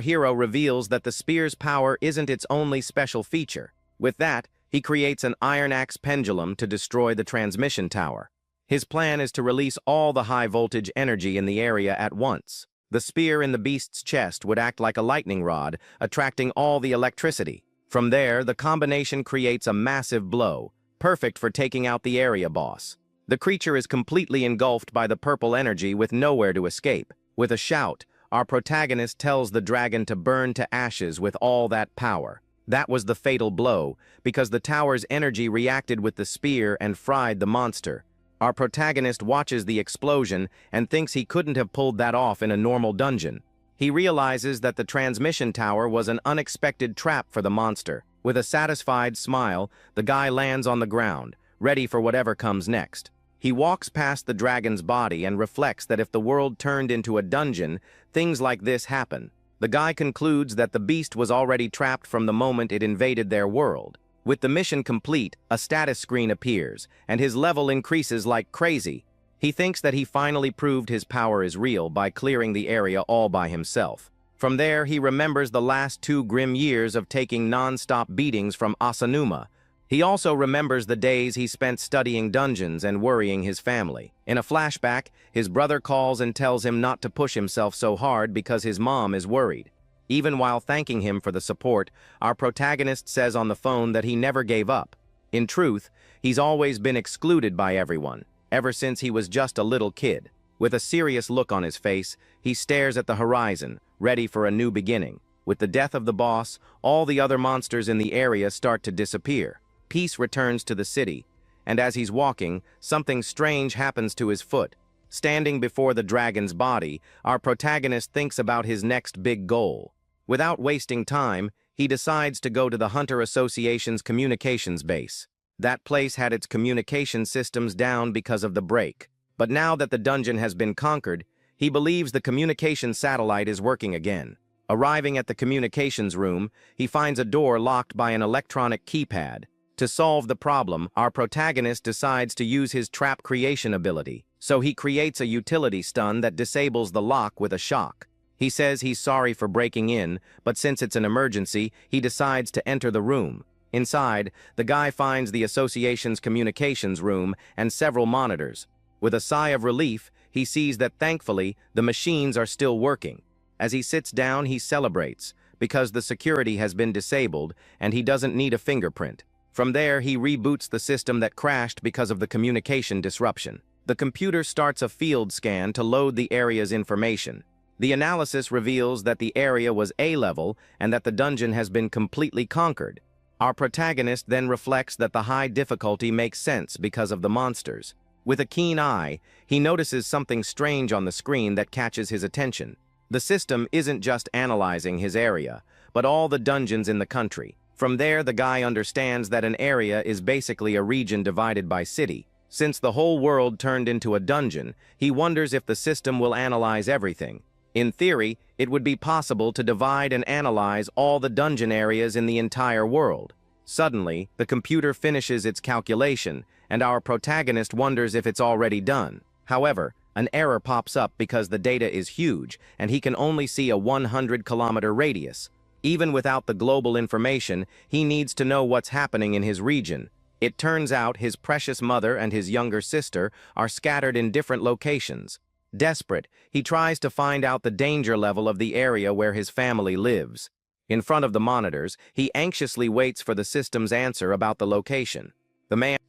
hero reveals that the spear's power isn't its only special feature. With that, he creates an iron axe pendulum to destroy the transmission tower. His plan is to release all the high-voltage energy in the area at once. The spear in the beast's chest would act like a lightning rod, attracting all the electricity. From there, the combination creates a massive blow, perfect for taking out the area boss. The creature is completely engulfed by the purple energy with nowhere to escape. With a shout, our protagonist tells the dragon to burn to ashes with all that power. That was the fatal blow, because the tower's energy reacted with the spear and fried the monster. Our protagonist watches the explosion and thinks he couldn't have pulled that off in a normal dungeon. He realizes that the transmission tower was an unexpected trap for the monster. With a satisfied smile, the guy lands on the ground, ready for whatever comes next. He walks past the dragon's body and reflects that if the world turned into a dungeon, things like this happen. The guy concludes that the beast was already trapped from the moment it invaded their world. With the mission complete, a status screen appears, and his level increases like crazy. He thinks that he finally proved his power is real by clearing the area all by himself. From there, he remembers the last 2 grim years of taking non-stop beatings from Asanuma. He also remembers the days he spent studying dungeons and worrying his family. In a flashback, his brother calls and tells him not to push himself so hard because his mom is worried. Even while thanking him for the support, our protagonist says on the phone that he never gave up. In truth, he's always been excluded by everyone, ever since he was just a little kid. With a serious look on his face, he stares at the horizon, ready for a new beginning. With the death of the boss, all the other monsters in the area start to disappear. Peace returns to the city, and as he's walking, something strange happens to his foot. Standing before the dragon's body, our protagonist thinks about his next big goal. Without wasting time, he decides to go to the Hunter Association's communications base. That place had its communication systems down because of the break. But now that the dungeon has been conquered, he believes the communication satellite is working again. Arriving at the communications room, he finds a door locked by an electronic keypad. To solve the problem, our protagonist decides to use his trap creation ability, so he creates a utility stun that disables the lock with a shock. He says he's sorry for breaking in, but since it's an emergency, he decides to enter the room. Inside, the guy finds the association's communications room and several monitors. With a sigh of relief, he sees that thankfully, the machines are still working. As he sits down, he celebrates, because the security has been disabled and he doesn't need a fingerprint. From there, he reboots the system that crashed because of the communication disruption. The computer starts a field scan to load the area's information. The analysis reveals that the area was A-level and that the dungeon has been completely conquered. Our protagonist then reflects that the high difficulty makes sense because of the monsters. With a keen eye, he notices something strange on the screen that catches his attention. The system isn't just analyzing his area, but all the dungeons in the country. From there, the guy understands that an area is basically a region divided by city. Since the whole world turned into a dungeon, he wonders if the system will analyze everything. In theory, it would be possible to divide and analyze all the dungeon areas in the entire world. Suddenly, the computer finishes its calculation, and our protagonist wonders if it's already done. However, an error pops up because the data is huge, and he can only see a 100-kilometer radius. Even without the global information, he needs to know what's happening in his region. It turns out his precious mother and his younger sister are scattered in different locations. Desperate, he tries to find out the danger level of the area where his family lives. In front of the monitors, he anxiously waits for the system's answer about the location.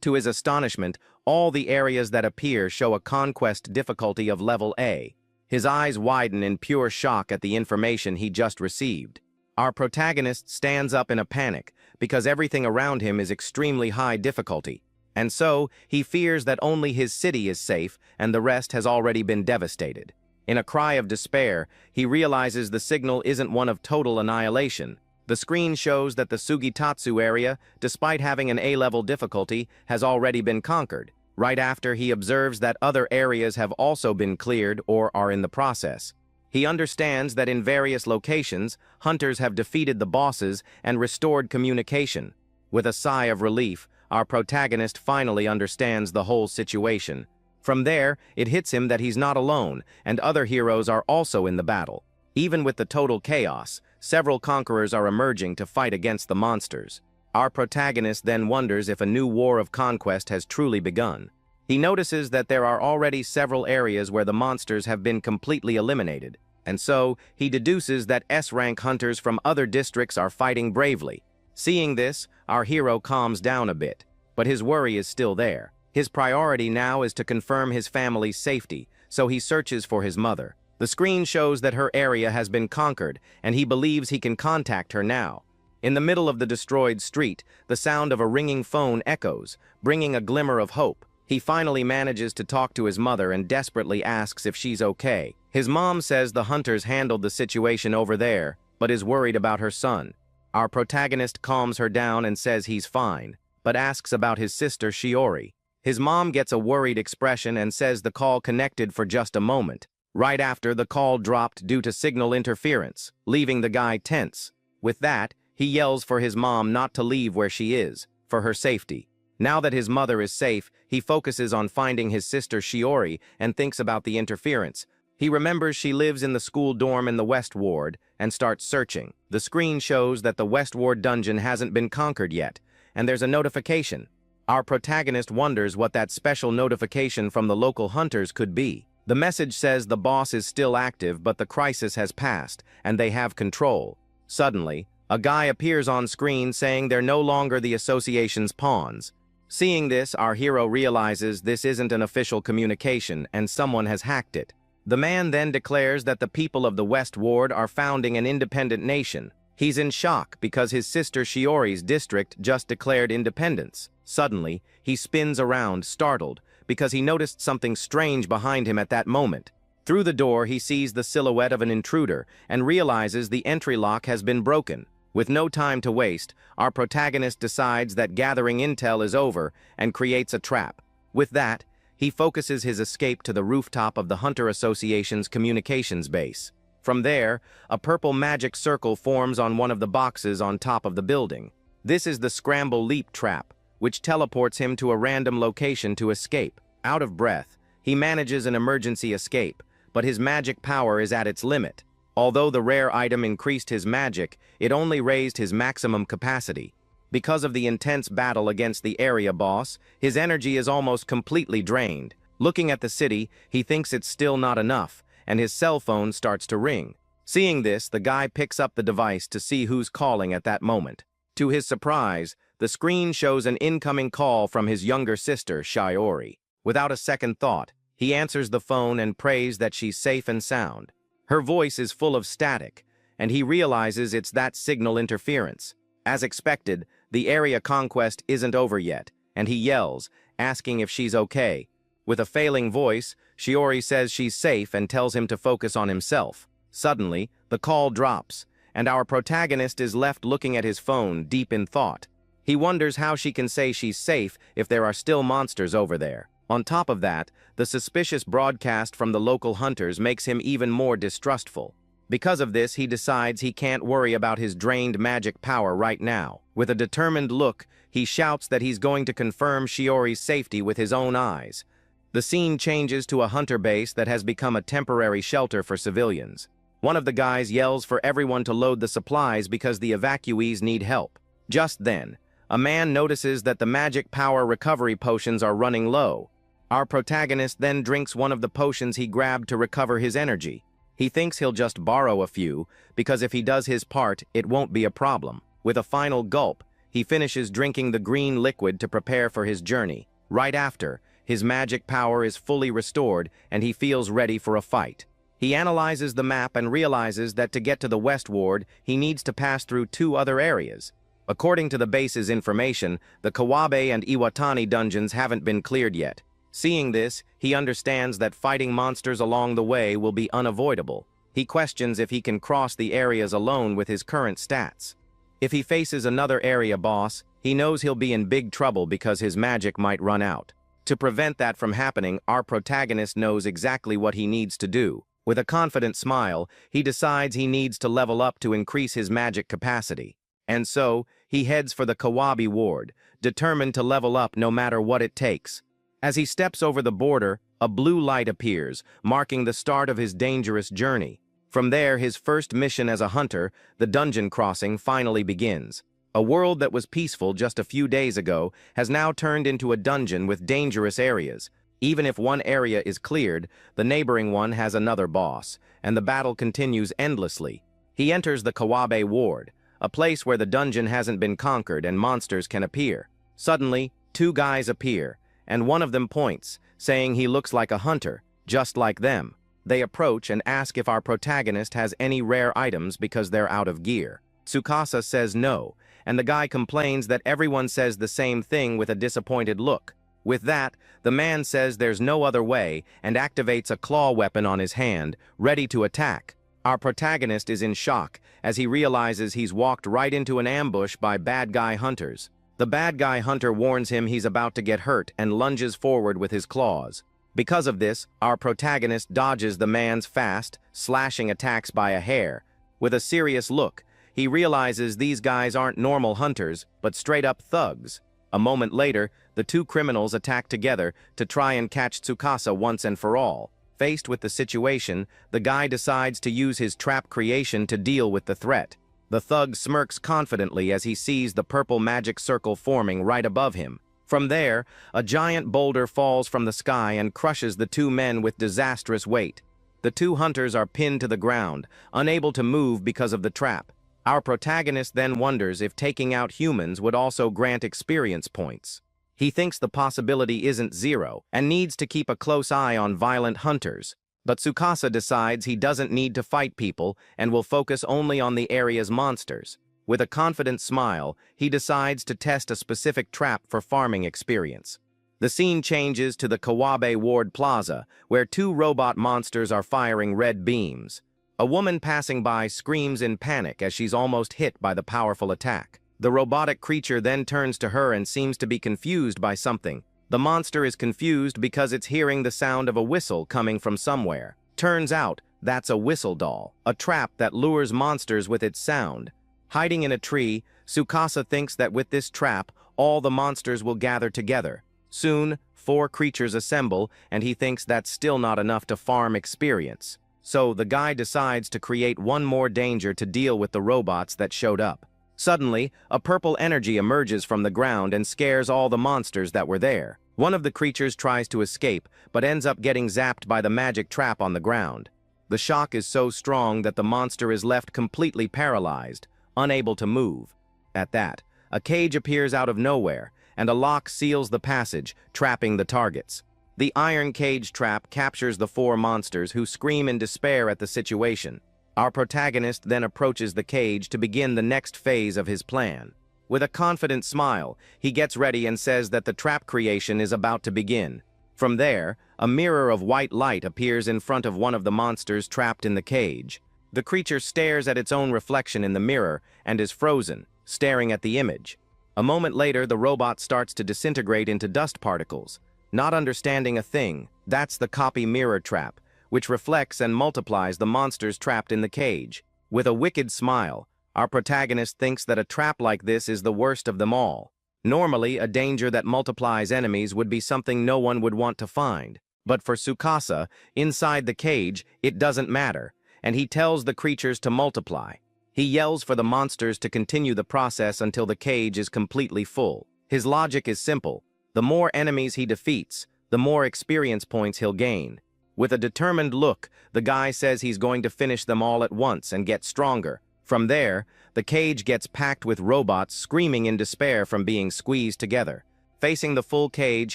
To his astonishment, all the areas that appear show a conquest difficulty of level A. His eyes widen in pure shock at the information he just received. Our protagonist stands up in a panic because everything around him is extremely high difficulty, and so he fears that only his city is safe and the rest has already been devastated. In a cry of despair, he realizes the signal isn't one of total annihilation. The screen shows that the Sugitatsu area, despite having an A-level difficulty, has already been conquered. Right after, he observes that other areas have also been cleared or are in the process. He understands that in various locations, hunters have defeated the bosses and restored communication. With a sigh of relief, our protagonist finally understands the whole situation. From there, it hits him that he's not alone, and other heroes are also in the battle. Even with the total chaos, several conquerors are emerging to fight against the monsters. Our protagonist then wonders if a new war of conquest has truly begun. He notices that there are already several areas where the monsters have been completely eliminated, and so he deduces that S-rank hunters from other districts are fighting bravely. Seeing this, our hero calms down a bit, but his worry is still there. His priority now is to confirm his family's safety, so he searches for his mother. The screen shows that her area has been conquered, and he believes he can contact her now. In the middle of the destroyed street, the sound of a ringing phone echoes, bringing a glimmer of hope. He finally manages to talk to his mother and desperately asks if she's okay. His mom says the hunters handled the situation over there, but is worried about her son. Our protagonist calms her down and says he's fine, but asks about his sister Shiori. His mom gets a worried expression and says the call connected for just a moment. Right after, the call dropped due to signal interference, leaving the guy tense. With that, he yells for his mom not to leave where she is, for her safety. Now that his mother is safe, he focuses on finding his sister Shiori and thinks about the interference. He remembers she lives in the school dorm in the West Ward and starts searching. The screen shows that the West Ward dungeon hasn't been conquered yet, and there's a notification. Our protagonist wonders what that special notification from the local hunters could be. The message says the boss is still active, but the crisis has passed, and they have control. Suddenly, a guy appears on screen saying they're no longer the association's pawns. Seeing this, our hero realizes this isn't an official communication and someone has hacked it. The man then declares that the people of the West Ward are founding an independent nation. He's in shock because his sister Shiori's district just declared independence. Suddenly, he spins around, startled, because he noticed something strange behind him at that moment. Through the door, he sees the silhouette of an intruder and realizes the entry lock has been broken. With no time to waste, our protagonist decides that gathering intel is over and creates a trap. With that, he focuses his escape to the rooftop of the Hunter Association's communications base. From there, a purple magic circle forms on one of the boxes on top of the building. This is the Scramble Leap trap, which teleports him to a random location to escape. Out of breath, he manages an emergency escape, but his magic power is at its limit. Although the rare item increased his magic, it only raised his maximum capacity. Because of the intense battle against the area boss, his energy is almost completely drained. Looking at the city, he thinks it's still not enough, and his cell phone starts to ring. Seeing this, the guy picks up the device to see who's calling at that moment. To his surprise, the screen shows an incoming call from his younger sister, Shiori. Without a second thought, he answers the phone and prays that she's safe and sound. Her voice is full of static, and he realizes it's that signal interference. As expected, the area conquest isn't over yet, and he yells, asking if she's okay. With a failing voice, Shiori says she's safe and tells him to focus on himself. Suddenly, the call drops, and our protagonist is left looking at his phone, deep in thought. He wonders how she can say she's safe if there are still monsters over there. On top of that, the suspicious broadcast from the local hunters makes him even more distrustful. Because of this, he decides he can't worry about his drained magic power right now. With a determined look, he shouts that he's going to confirm Shiori's safety with his own eyes. The scene changes to a hunter base that has become a temporary shelter for civilians. One of the guys yells for everyone to load the supplies because the evacuees need help. Just then, a man notices that the magic power recovery potions are running low. Our protagonist then drinks one of the potions he grabbed to recover his energy. He thinks he'll just borrow a few, because if he does his part, it won't be a problem. With a final gulp, he finishes drinking the green liquid to prepare for his journey. Right after, his magic power is fully restored, and he feels ready for a fight. He analyzes the map and realizes that to get to the West Ward, he needs to pass through 2 other areas. According to the base's information, the Kawabe and Iwatani dungeons haven't been cleared yet. Seeing this, he understands that fighting monsters along the way will be unavoidable. He questions if he can cross the areas alone with his current stats. If he faces another area boss, he knows he'll be in big trouble because his magic might run out. To prevent that from happening, our protagonist knows exactly what he needs to do. With a confident smile, he decides he needs to level up to increase his magic capacity. And so, he heads for the Kawabe ward, determined to level up no matter what it takes. As he steps over the border, a blue light appears, marking the start of his dangerous journey. From there, his first mission as a hunter, the dungeon crossing, finally begins. A world that was peaceful just a few days ago has now turned into a dungeon with dangerous areas. Even if one area is cleared, the neighboring one has another boss, and the battle continues endlessly. He enters the Kawabe ward, a place where the dungeon hasn't been conquered and monsters can appear. Suddenly, two guys appear, and one of them points, saying he looks like a hunter, just like them. They approach and ask if our protagonist has any rare items because they're out of gear. Tsukasa says no, and the guy complains that everyone says the same thing with a disappointed look. With that, the man says there's no other way and activates a claw weapon on his hand, ready to attack. Our protagonist is in shock as he realizes he's walked right into an ambush by bad guy hunters. The bad guy hunter warns him he's about to get hurt and lunges forward with his claws. Because of this, our protagonist dodges the man's fast, slashing attacks by a hair. With a serious look, he realizes these guys aren't normal hunters, but straight-up thugs. A moment later, the two criminals attack together to try and catch Tsukasa once and for all. Faced with the situation, the guy decides to use his trap creation to deal with the threat. The thug smirks confidently as he sees the purple magic circle forming right above him. From there, a giant boulder falls from the sky and crushes the two men with disastrous weight. The two hunters are pinned to the ground, unable to move because of the trap. Our protagonist then wonders if taking out humans would also grant experience points. He thinks the possibility isn't zero and needs to keep a close eye on violent hunters. But Tsukasa decides he doesn't need to fight people and will focus only on the area's monsters. With a confident smile, he decides to test a specific trap for farming experience. The scene changes to the Kawabe Ward Plaza, where two robot monsters are firing red beams. A woman passing by screams in panic as she's almost hit by the powerful attack. The robotic creature then turns to her and seems to be confused by something. The monster is confused because it's hearing the sound of a whistle coming from somewhere. Turns out, that's a whistle doll, a trap that lures monsters with its sound. Hiding in a tree, Tsukasa thinks that with this trap, all the monsters will gather together. Soon, 4 creatures assemble, and he thinks that's still not enough to farm experience. So the guy decides to create one more danger to deal with the robots that showed up. Suddenly, a purple energy emerges from the ground and scares all the monsters that were there. One of the creatures tries to escape, but ends up getting zapped by the magic trap on the ground. The shock is so strong that the monster is left completely paralyzed, unable to move. At that, a cage appears out of nowhere, and a lock seals the passage, trapping the targets. The iron cage trap captures the 4 monsters, who scream in despair at the situation. Our protagonist then approaches the cage to begin the next phase of his plan. With a confident smile, he gets ready and says that the trap creation is about to begin. From there, a mirror of white light appears in front of one of the monsters trapped in the cage. The creature stares at its own reflection in the mirror and is frozen, staring at the image. A moment later, the robot starts to disintegrate into dust particles. Not understanding a thing, that's the copy mirror trap, which reflects and multiplies the monsters trapped in the cage. With a wicked smile, our protagonist thinks that a trap like this is the worst of them all. Normally, a danger that multiplies enemies would be something no one would want to find. But for Tsukasa, inside the cage, it doesn't matter, and he tells the creatures to multiply. He yells for the monsters to continue the process until the cage is completely full. His logic is simple. The more enemies he defeats, the more experience points he'll gain. With a determined look, the guy says he's going to finish them all at once and get stronger. From there, the cage gets packed with robots screaming in despair from being squeezed together. Facing the full cage,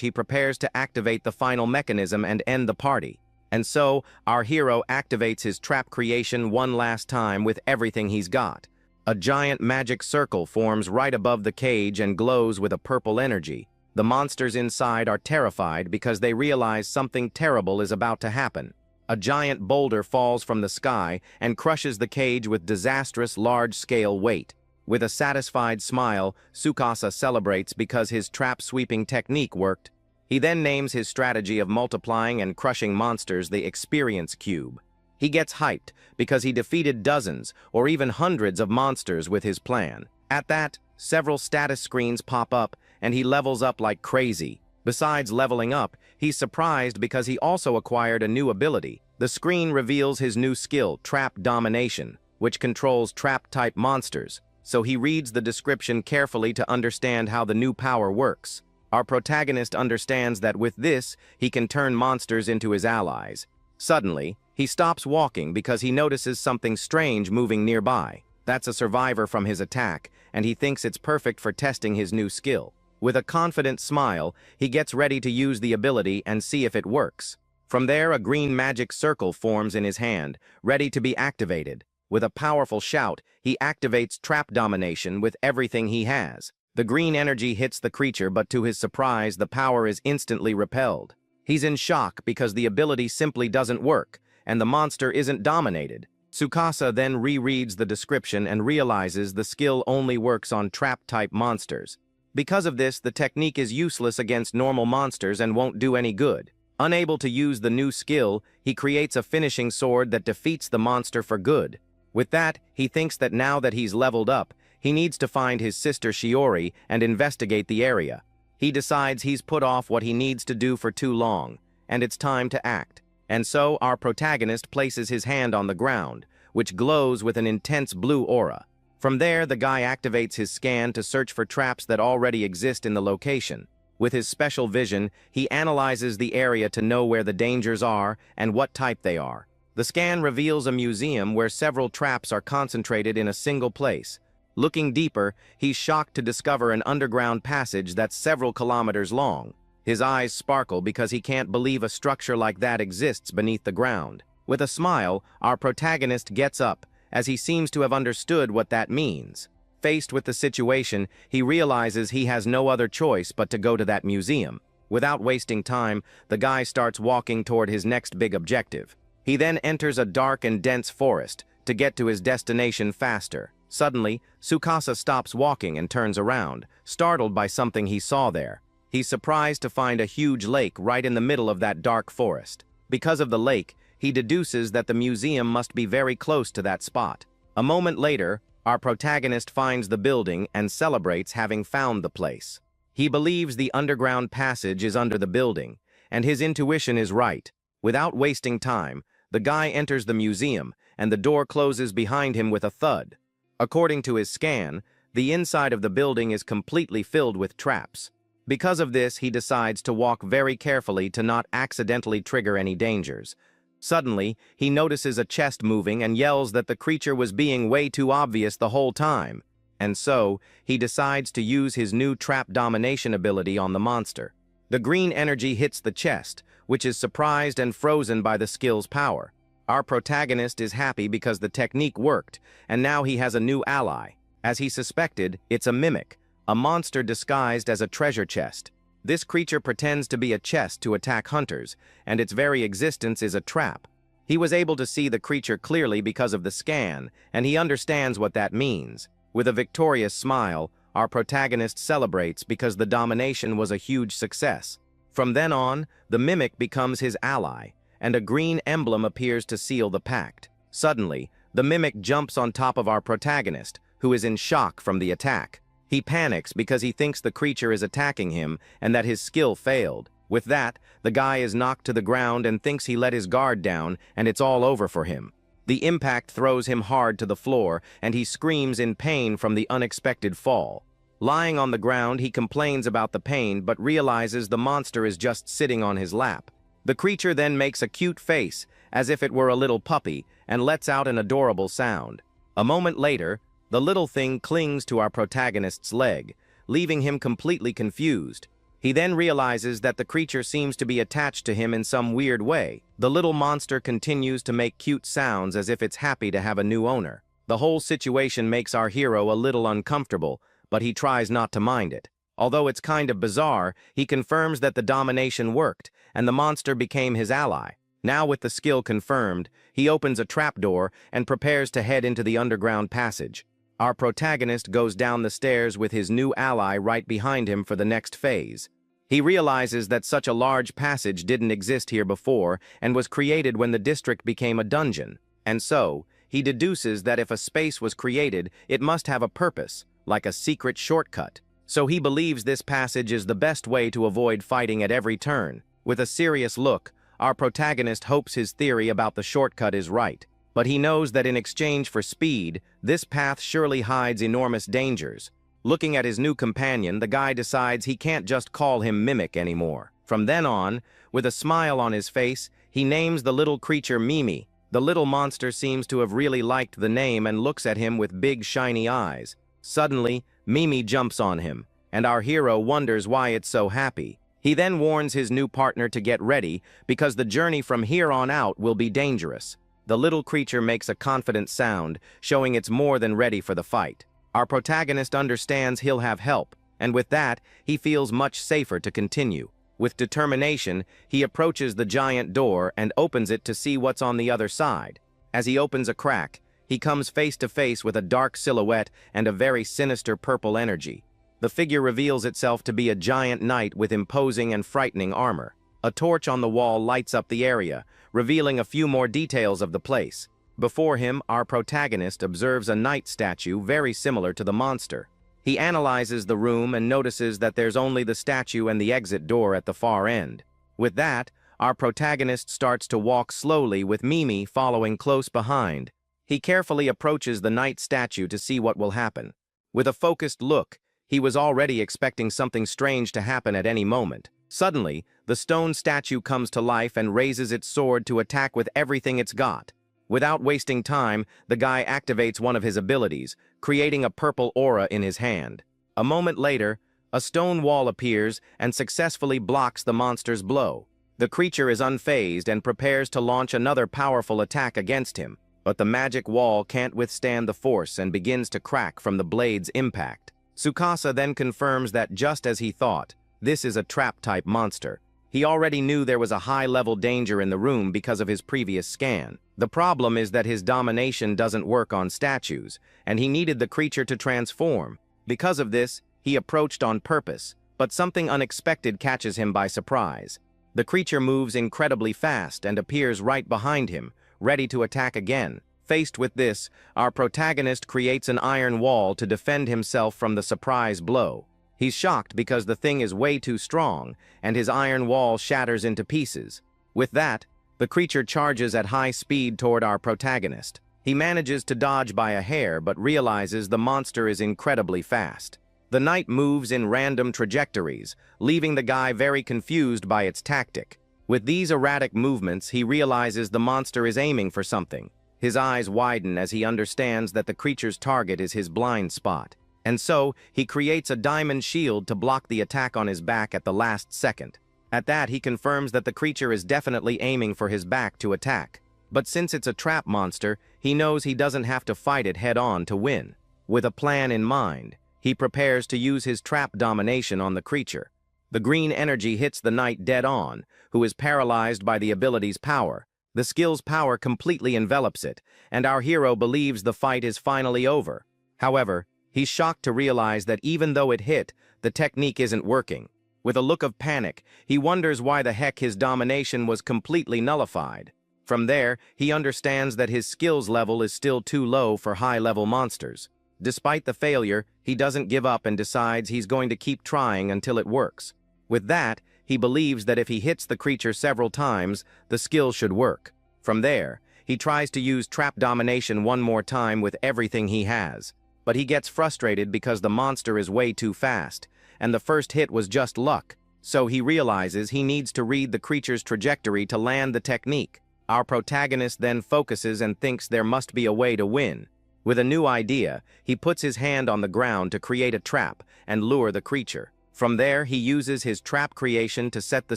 he prepares to activate the final mechanism and end the party. And so, our hero activates his trap creation one last time with everything he's got. A giant magic circle forms right above the cage and glows with a purple energy. The monsters inside are terrified because they realize something terrible is about to happen. A giant boulder falls from the sky and crushes the cage with disastrous large-scale weight. With a satisfied smile, Tsukasa celebrates because his trap-sweeping technique worked. He then names his strategy of multiplying and crushing monsters the Experience Cube. He gets hyped because he defeated dozens or even hundreds of monsters with his plan. At that, several status screens pop up and he levels up like crazy. Besides leveling up, he's surprised because he also acquired a new ability. The screen reveals his new skill, Trap Domination, which controls trap-type monsters, so he reads the description carefully to understand how the new power works. Our protagonist understands that with this, he can turn monsters into his allies. Suddenly, he stops walking because he notices something strange moving nearby. That's a survivor from his attack, and he thinks it's perfect for testing his new skill. With a confident smile, he gets ready to use the ability and see if it works. From there, a green magic circle forms in his hand, ready to be activated. With a powerful shout, he activates Trap Domination with everything he has. The green energy hits the creature, but to his surprise, the power is instantly repelled. He's in shock because the ability simply doesn't work, and the monster isn't dominated. Tsukasa then rereads the description and realizes the skill only works on trap-type monsters. Because of this, the technique is useless against normal monsters and won't do any good. Unable to use the new skill, he creates a finishing sword that defeats the monster for good. With that, he thinks that now that he's leveled up, he needs to find his sister Shiori and investigate the area. He decides he's put off what he needs to do for too long, and it's time to act. And so our protagonist places his hand on the ground, which glows with an intense blue aura. From there, the guy activates his scan to search for traps that already exist in the location. With his special vision, he analyzes the area to know where the dangers are and what type they are. The scan reveals a museum where several traps are concentrated in a single place. Looking deeper, he's shocked to discover an underground passage that's several kilometers long. His eyes sparkle because he can't believe a structure like that exists beneath the ground. With a smile, our protagonist gets up, as he seems to have understood what that means. Faced with the situation, he realizes he has no other choice but to go to that museum. Without wasting time, the guy starts walking toward his next big objective. He then enters a dark and dense forest to get to his destination faster. Suddenly, Tsukasa stops walking and turns around, startled by something he saw there. He's surprised to find a huge lake right in the middle of that dark forest. Because of the lake, he deduces that the museum must be very close to that spot. A moment later, our protagonist finds the building and celebrates having found the place. He believes the underground passage is under the building, and his intuition is right. Without wasting time, the guy enters the museum, and the door closes behind him with a thud. According to his scan, the inside of the building is completely filled with traps. Because of this, he decides to walk very carefully to not accidentally trigger any dangers. Suddenly, he notices a chest moving and yells that the creature was being way too obvious the whole time. And so, he decides to use his new Trap Domination ability on the monster. The green energy hits the chest, which is surprised and frozen by the skill's power. Our protagonist is happy because the technique worked, and now he has a new ally. As he suspected, it's a mimic, a monster disguised as a treasure chest. This creature pretends to be a chest to attack hunters, and its very existence is a trap. He was able to see the creature clearly because of the scan, and he understands what that means. With a victorious smile, our protagonist celebrates because the domination was a huge success. From then on, the mimic becomes his ally, and a green emblem appears to seal the pact. Suddenly, the mimic jumps on top of our protagonist, who is in shock from the attack. He panics because he thinks the creature is attacking him and that his skill failed. With that, the guy is knocked to the ground and thinks he let his guard down and it's all over for him. The impact throws him hard to the floor and he screams in pain from the unexpected fall. Lying on the ground, he complains about the pain but realizes the monster is just sitting on his lap. The creature then makes a cute face, as if it were a little puppy, and lets out an adorable sound. A moment later, the little thing clings to our protagonist's leg, leaving him completely confused. He then realizes that the creature seems to be attached to him in some weird way. The little monster continues to make cute sounds as if it's happy to have a new owner. The whole situation makes our hero a little uncomfortable, but he tries not to mind it. Although it's kind of bizarre, he confirms that the domination worked, and the monster became his ally. Now with the skill confirmed, he opens a trapdoor and prepares to head into the underground passage. Our protagonist goes down the stairs with his new ally right behind him for the next phase. He realizes that such a large passage didn't exist here before and was created when the district became a dungeon. And so, he deduces that if a space was created, it must have a purpose, like a secret shortcut. So he believes this passage is the best way to avoid fighting at every turn. With a serious look, our protagonist hopes his theory about the shortcut is right. But he knows that in exchange for speed, this path surely hides enormous dangers. Looking at his new companion, the guy decides he can't just call him Mimic anymore. From then on, with a smile on his face, he names the little creature Mimi. The little monster seems to have really liked the name and looks at him with big shiny eyes. Suddenly, Mimi jumps on him, and our hero wonders why it's so happy. He then warns his new partner to get ready because the journey from here on out will be dangerous. The little creature makes a confident sound, showing it's more than ready for the fight. Our protagonist understands he'll have help, and with that, he feels much safer to continue. With determination, he approaches the giant door and opens it to see what's on the other side. As he opens a crack, he comes face to face with a dark silhouette and a very sinister purple energy. The figure reveals itself to be a giant knight with imposing and frightening armor. A torch on the wall lights up the area, revealing a few more details of the place. Before him, our protagonist observes a knight statue very similar to the monster. He analyzes the room and notices that there's only the statue and the exit door at the far end. With that, our protagonist starts to walk slowly with Mimi following close behind. He carefully approaches the knight statue to see what will happen. With a focused look, he was already expecting something strange to happen at any moment. Suddenly, the stone statue comes to life and raises its sword to attack with everything it's got. Without wasting time, the guy activates one of his abilities, creating a purple aura in his hand. A moment later, a stone wall appears and successfully blocks the monster's blow. The creature is unfazed and prepares to launch another powerful attack against him, but the magic wall can't withstand the force and begins to crack from the blade's impact. Tsukasa then confirms that just as he thought, this is a trap-type monster. He already knew there was a high-level danger in the room because of his previous scan. The problem is that his domination doesn't work on statues, and he needed the creature to transform. Because of this, he approached on purpose, but something unexpected catches him by surprise. The creature moves incredibly fast and appears right behind him, ready to attack again. Faced with this, our protagonist creates an iron wall to defend himself from the surprise blow. He's shocked because the thing is way too strong, and his iron wall shatters into pieces. With that, the creature charges at high speed toward our protagonist. He manages to dodge by a hair but realizes the monster is incredibly fast. The knight moves in random trajectories, leaving the guy very confused by its tactic. With these erratic movements, he realizes the monster is aiming for something. His eyes widen as he understands that the creature's target is his blind spot. And so, he creates a diamond shield to block the attack on his back at the last second. At that, he confirms that the creature is definitely aiming for his back to attack. But since it's a trap monster, he knows he doesn't have to fight it head-on to win. With a plan in mind, he prepares to use his trap domination on the creature. The green energy hits the knight dead-on, who is paralyzed by the ability's power. The skill's power completely envelops it, and our hero believes the fight is finally over. However, he's shocked to realize that even though it hit, the technique isn't working. With a look of panic, he wonders why the heck his domination was completely nullified. From there, he understands that his skills level is still too low for high-level monsters. Despite the failure, he doesn't give up and decides he's going to keep trying until it works. With that, he believes that if he hits the creature several times, the skill should work. From there, he tries to use trap domination one more time with everything he has. But he gets frustrated because the monster is way too fast, and the first hit was just luck. So he realizes he needs to read the creature's trajectory to land the technique. Our protagonist then focuses and thinks there must be a way to win. With a new idea, he puts his hand on the ground to create a trap and lure the creature. From there, he uses his trap creation to set the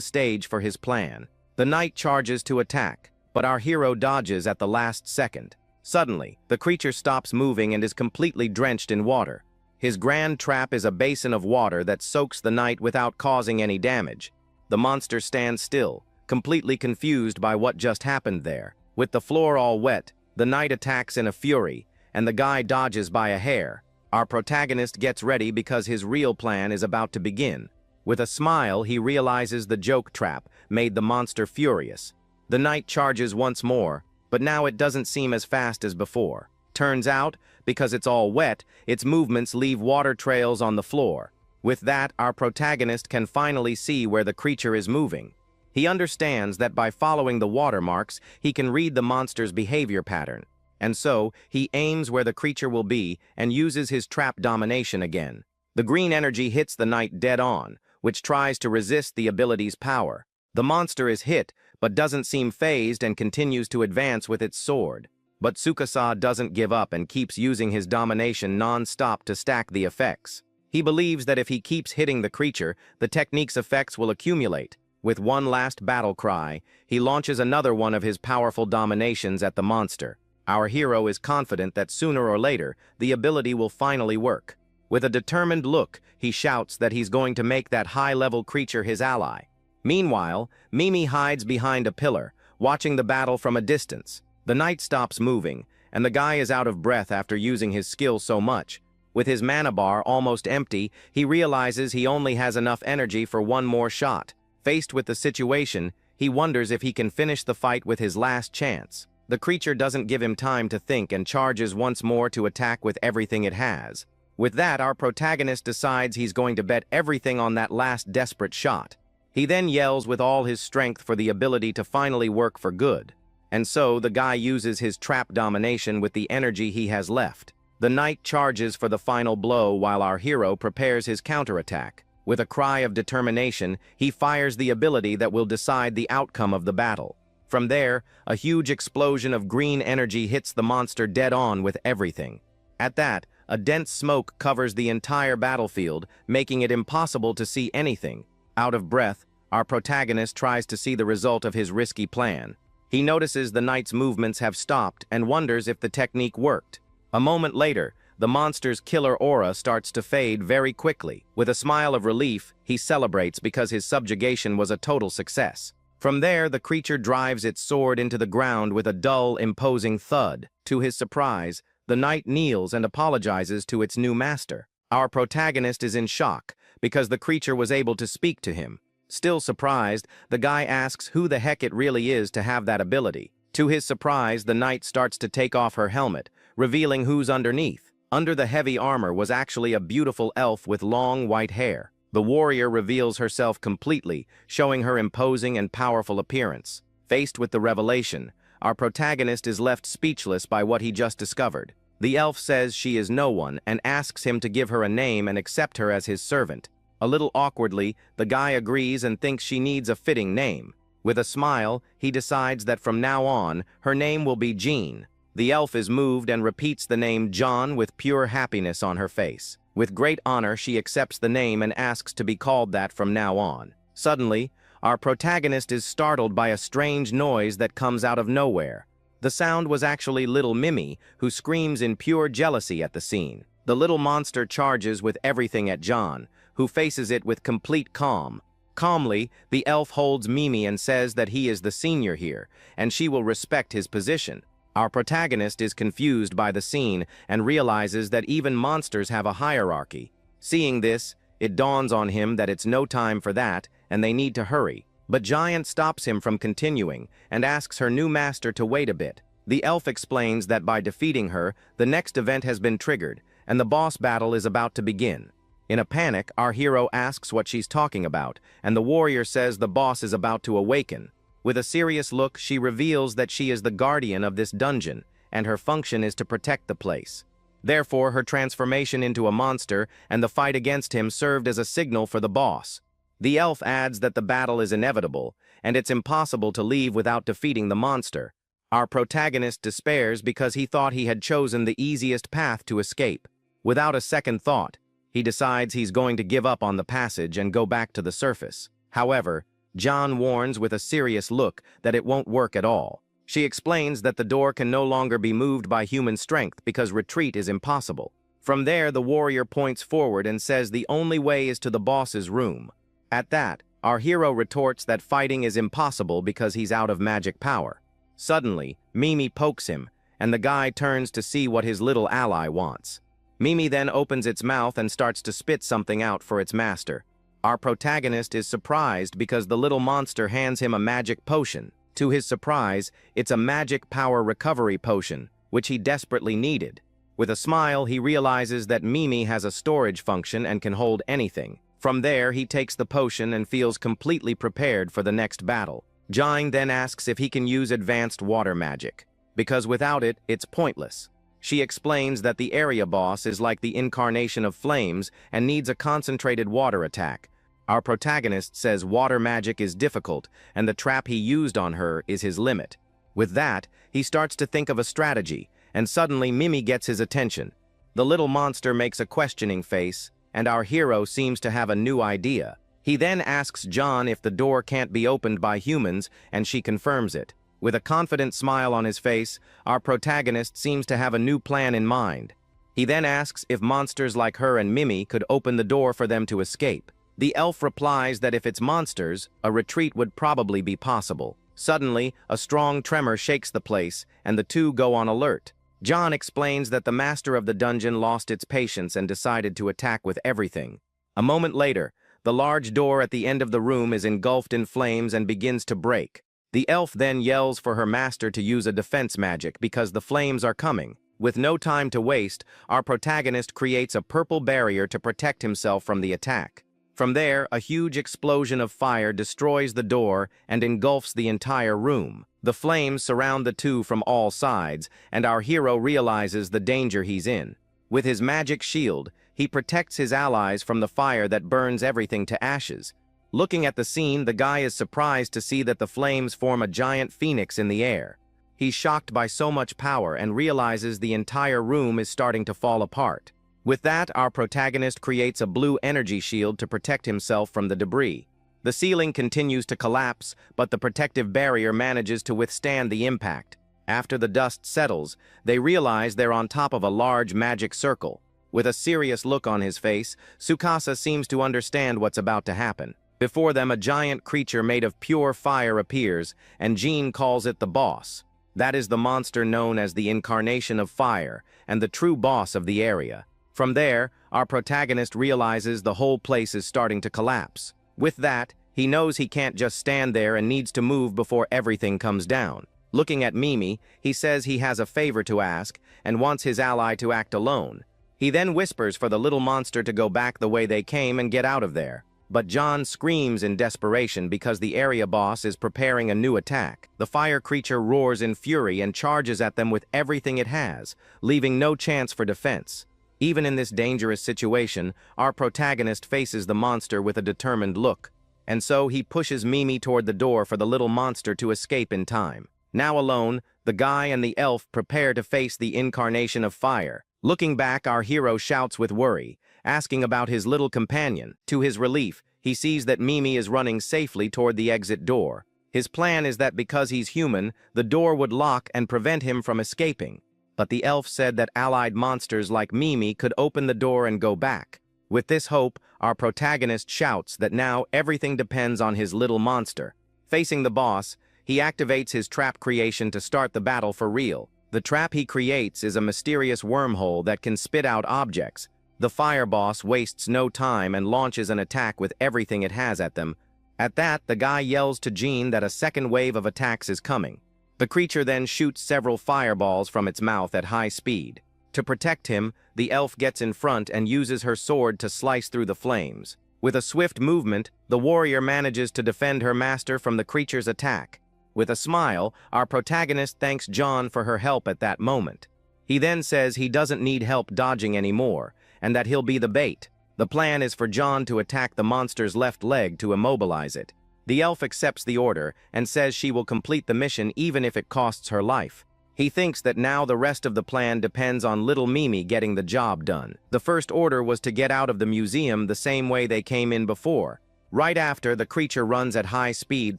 stage for his plan. The knight charges to attack, but our hero dodges at the last second. Suddenly, the creature stops moving and is completely drenched in water. His grand trap is a basin of water that soaks the knight without causing any damage. The monster stands still, completely confused by what just happened there. With the floor all wet, the knight attacks in a fury, and the guy dodges by a hair. Our protagonist gets ready because his real plan is about to begin. With a smile, he realizes the joke trap made the monster furious. The knight charges once more, but now it doesn't seem as fast as before. Turns out, because it's all wet, its movements leave water trails on the floor. With that, our protagonist can finally see where the creature is moving. He understands that by following the watermarks, he can read the monster's behavior pattern. And so, he aims where the creature will be and uses his trap domination again. The green energy hits the knight dead on, which tries to resist the ability's power. The monster is hit, but doesn't seem fazed and continues to advance with its sword. But Tsukasa doesn't give up and keeps using his domination non-stop to stack the effects. He believes that if he keeps hitting the creature, the technique's effects will accumulate. With one last battle cry, he launches another one of his powerful dominations at the monster. Our hero is confident that sooner or later, the ability will finally work. With a determined look, he shouts that he's going to make that high-level creature his ally. Meanwhile, Mimi hides behind a pillar, watching the battle from a distance. The knight stops moving, and the guy is out of breath after using his skill so much. With his mana bar almost empty, he realizes he only has enough energy for one more shot. Faced with the situation, he wonders if he can finish the fight with his last chance. The creature doesn't give him time to think and charges once more to attack with everything it has. With that, our protagonist decides he's going to bet everything on that last desperate shot. He then yells with all his strength for the ability to finally work for good. And so, the guy uses his trap domination with the energy he has left. The knight charges for the final blow while our hero prepares his counterattack. With a cry of determination, he fires the ability that will decide the outcome of the battle. From there, a huge explosion of green energy hits the monster dead on with everything. At that, a dense smoke covers the entire battlefield, making it impossible to see anything. Out of breath, our protagonist tries to see the result of his risky plan. He notices the knight's movements have stopped and wonders if the technique worked. A moment later, the monster's killer aura starts to fade very quickly. With a smile of relief, he celebrates because his subjugation was a total success. From there, the creature drives its sword into the ground with a dull, imposing thud. To his surprise, the knight kneels and apologizes to its new master. Our protagonist is in shock because the creature was able to speak to him. Still surprised, the guy asks who the heck it really is to have that ability. To his surprise, the knight starts to take off her helmet, revealing who's underneath. Under the heavy armor was actually a beautiful elf with long white hair. The warrior reveals herself completely, showing her imposing and powerful appearance. Faced with the revelation, our protagonist is left speechless by what he just discovered. The elf says she is no one and asks him to give her a name and accept her as his servant. A little awkwardly, the guy agrees and thinks she needs a fitting name. With a smile, he decides that from now on, her name will be Jean. The elf is moved and repeats the name John with pure happiness on her face. With great honor, she accepts the name and asks to be called that from now on. Suddenly, our protagonist is startled by a strange noise that comes out of nowhere. The sound was actually little Mimi, who screams in pure jealousy at the scene. The little monster charges with everything at John, who faces it with complete calm. Calmly, the elf holds Mimi and says that he is the senior here, and she will respect his position. Our protagonist is confused by the scene and realizes that even monsters have a hierarchy. Seeing this, it dawns on him that it's no time for that, and they need to hurry. But Giant stops him from continuing and asks her new master to wait a bit. The elf explains that by defeating her, the next event has been triggered, and the boss battle is about to begin. In a panic, our hero asks what she's talking about, and the warrior says the boss is about to awaken. With a serious look, she reveals that she is the guardian of this dungeon, and her function is to protect the place. Therefore, her transformation into a monster and the fight against him served as a signal for the boss. The elf adds that the battle is inevitable, and it's impossible to leave without defeating the monster. Our protagonist despairs because he thought he had chosen the easiest path to escape. Without a second thought, he decides he's going to give up on the passage and go back to the surface. However, John warns with a serious look that it won't work at all. She explains that the door can no longer be moved by human strength because retreat is impossible. From there, the warrior points forward and says the only way is to the boss's room. At that, our hero retorts that fighting is impossible because he's out of magic power. Suddenly, Mimi pokes him, and the guy turns to see what his little ally wants. Mimi then opens its mouth and starts to spit something out for its master. Our protagonist is surprised because the little monster hands him a magic potion. To his surprise, it's a magic power recovery potion, which he desperately needed. With a smile, he realizes that Mimi has a storage function and can hold anything. From there, he takes the potion and feels completely prepared for the next battle. Jane then asks if he can use advanced water magic, because without it, it's pointless. She explains that the area boss is like the incarnation of flames and needs a concentrated water attack. Our protagonist says water magic is difficult, and the trap he used on her is his limit. With that, he starts to think of a strategy, and suddenly Mimi gets his attention. The little monster makes a questioning face, and our hero seems to have a new idea. He then asks John if the door can't be opened by humans, and she confirms it. With a confident smile on his face, our protagonist seems to have a new plan in mind. He then asks if monsters like her and Mimi could open the door for them to escape. The elf replies that if it's monsters, a retreat would probably be possible. Suddenly, a strong tremor shakes the place, and the two go on alert. John explains that the master of the dungeon lost its patience and decided to attack with everything. A moment later, the large door at the end of the room is engulfed in flames and begins to break. The elf then yells for her master to use a defense magic because the flames are coming. With no time to waste, our protagonist creates a purple barrier to protect himself from the attack. From there, a huge explosion of fire destroys the door and engulfs the entire room. The flames surround the two from all sides, and our hero realizes the danger he's in. With his magic shield, he protects his allies from the fire that burns everything to ashes. Looking at the scene, the guy is surprised to see that the flames form a giant phoenix in the air. He's shocked by so much power and realizes the entire room is starting to fall apart. With that, our protagonist creates a blue energy shield to protect himself from the debris. The ceiling continues to collapse, but the protective barrier manages to withstand the impact. After the dust settles, they realize they're on top of a large magic circle. With a serious look on his face, Tsukasa seems to understand what's about to happen. Before them, a giant creature made of pure fire appears, and Jean calls it the boss. That is the monster known as the incarnation of fire, and the true boss of the area. From there, our protagonist realizes the whole place is starting to collapse. With that, he knows he can't just stand there and needs to move before everything comes down. Looking at Mimi, he says he has a favor to ask and wants his ally to act alone. He then whispers for the little monster to go back the way they came and get out of there. But John screams in desperation because the area boss is preparing a new attack. The fire creature roars in fury and charges at them with everything it has, leaving no chance for defense. Even in this dangerous situation, our protagonist faces the monster with a determined look, and so he pushes Mimi toward the door for the little monster to escape in time. Now alone, the guy and the elf prepare to face the incarnation of fire. Looking back, our hero shouts with worry, asking about his little companion. To his relief, he sees that Mimi is running safely toward the exit door. His plan is that because he's human, the door would lock and prevent him from escaping. But the elf said that allied monsters like Mimi could open the door and go back. With this hope, our protagonist shouts that now everything depends on his little monster. Facing the boss, he activates his trap creation to start the battle for real. The trap he creates is a mysterious wormhole that can spit out objects. The fire boss wastes no time and launches an attack with everything it has at them. At that, the guy yells to Jean that a second wave of attacks is coming. The creature then shoots several fireballs from its mouth at high speed. To protect him, the elf gets in front and uses her sword to slice through the flames. With a swift movement, the warrior manages to defend her master from the creature's attack. With a smile, our protagonist thanks John for her help at that moment. He then says he doesn't need help dodging anymore, and that he'll be the bait. The plan is for John to attack the monster's left leg to immobilize it. The elf accepts the order and says she will complete the mission even if it costs her life. He thinks that now the rest of the plan depends on little Mimi getting the job done. The first order was to get out of the museum the same way they came in before. Right after, the creature runs at high speed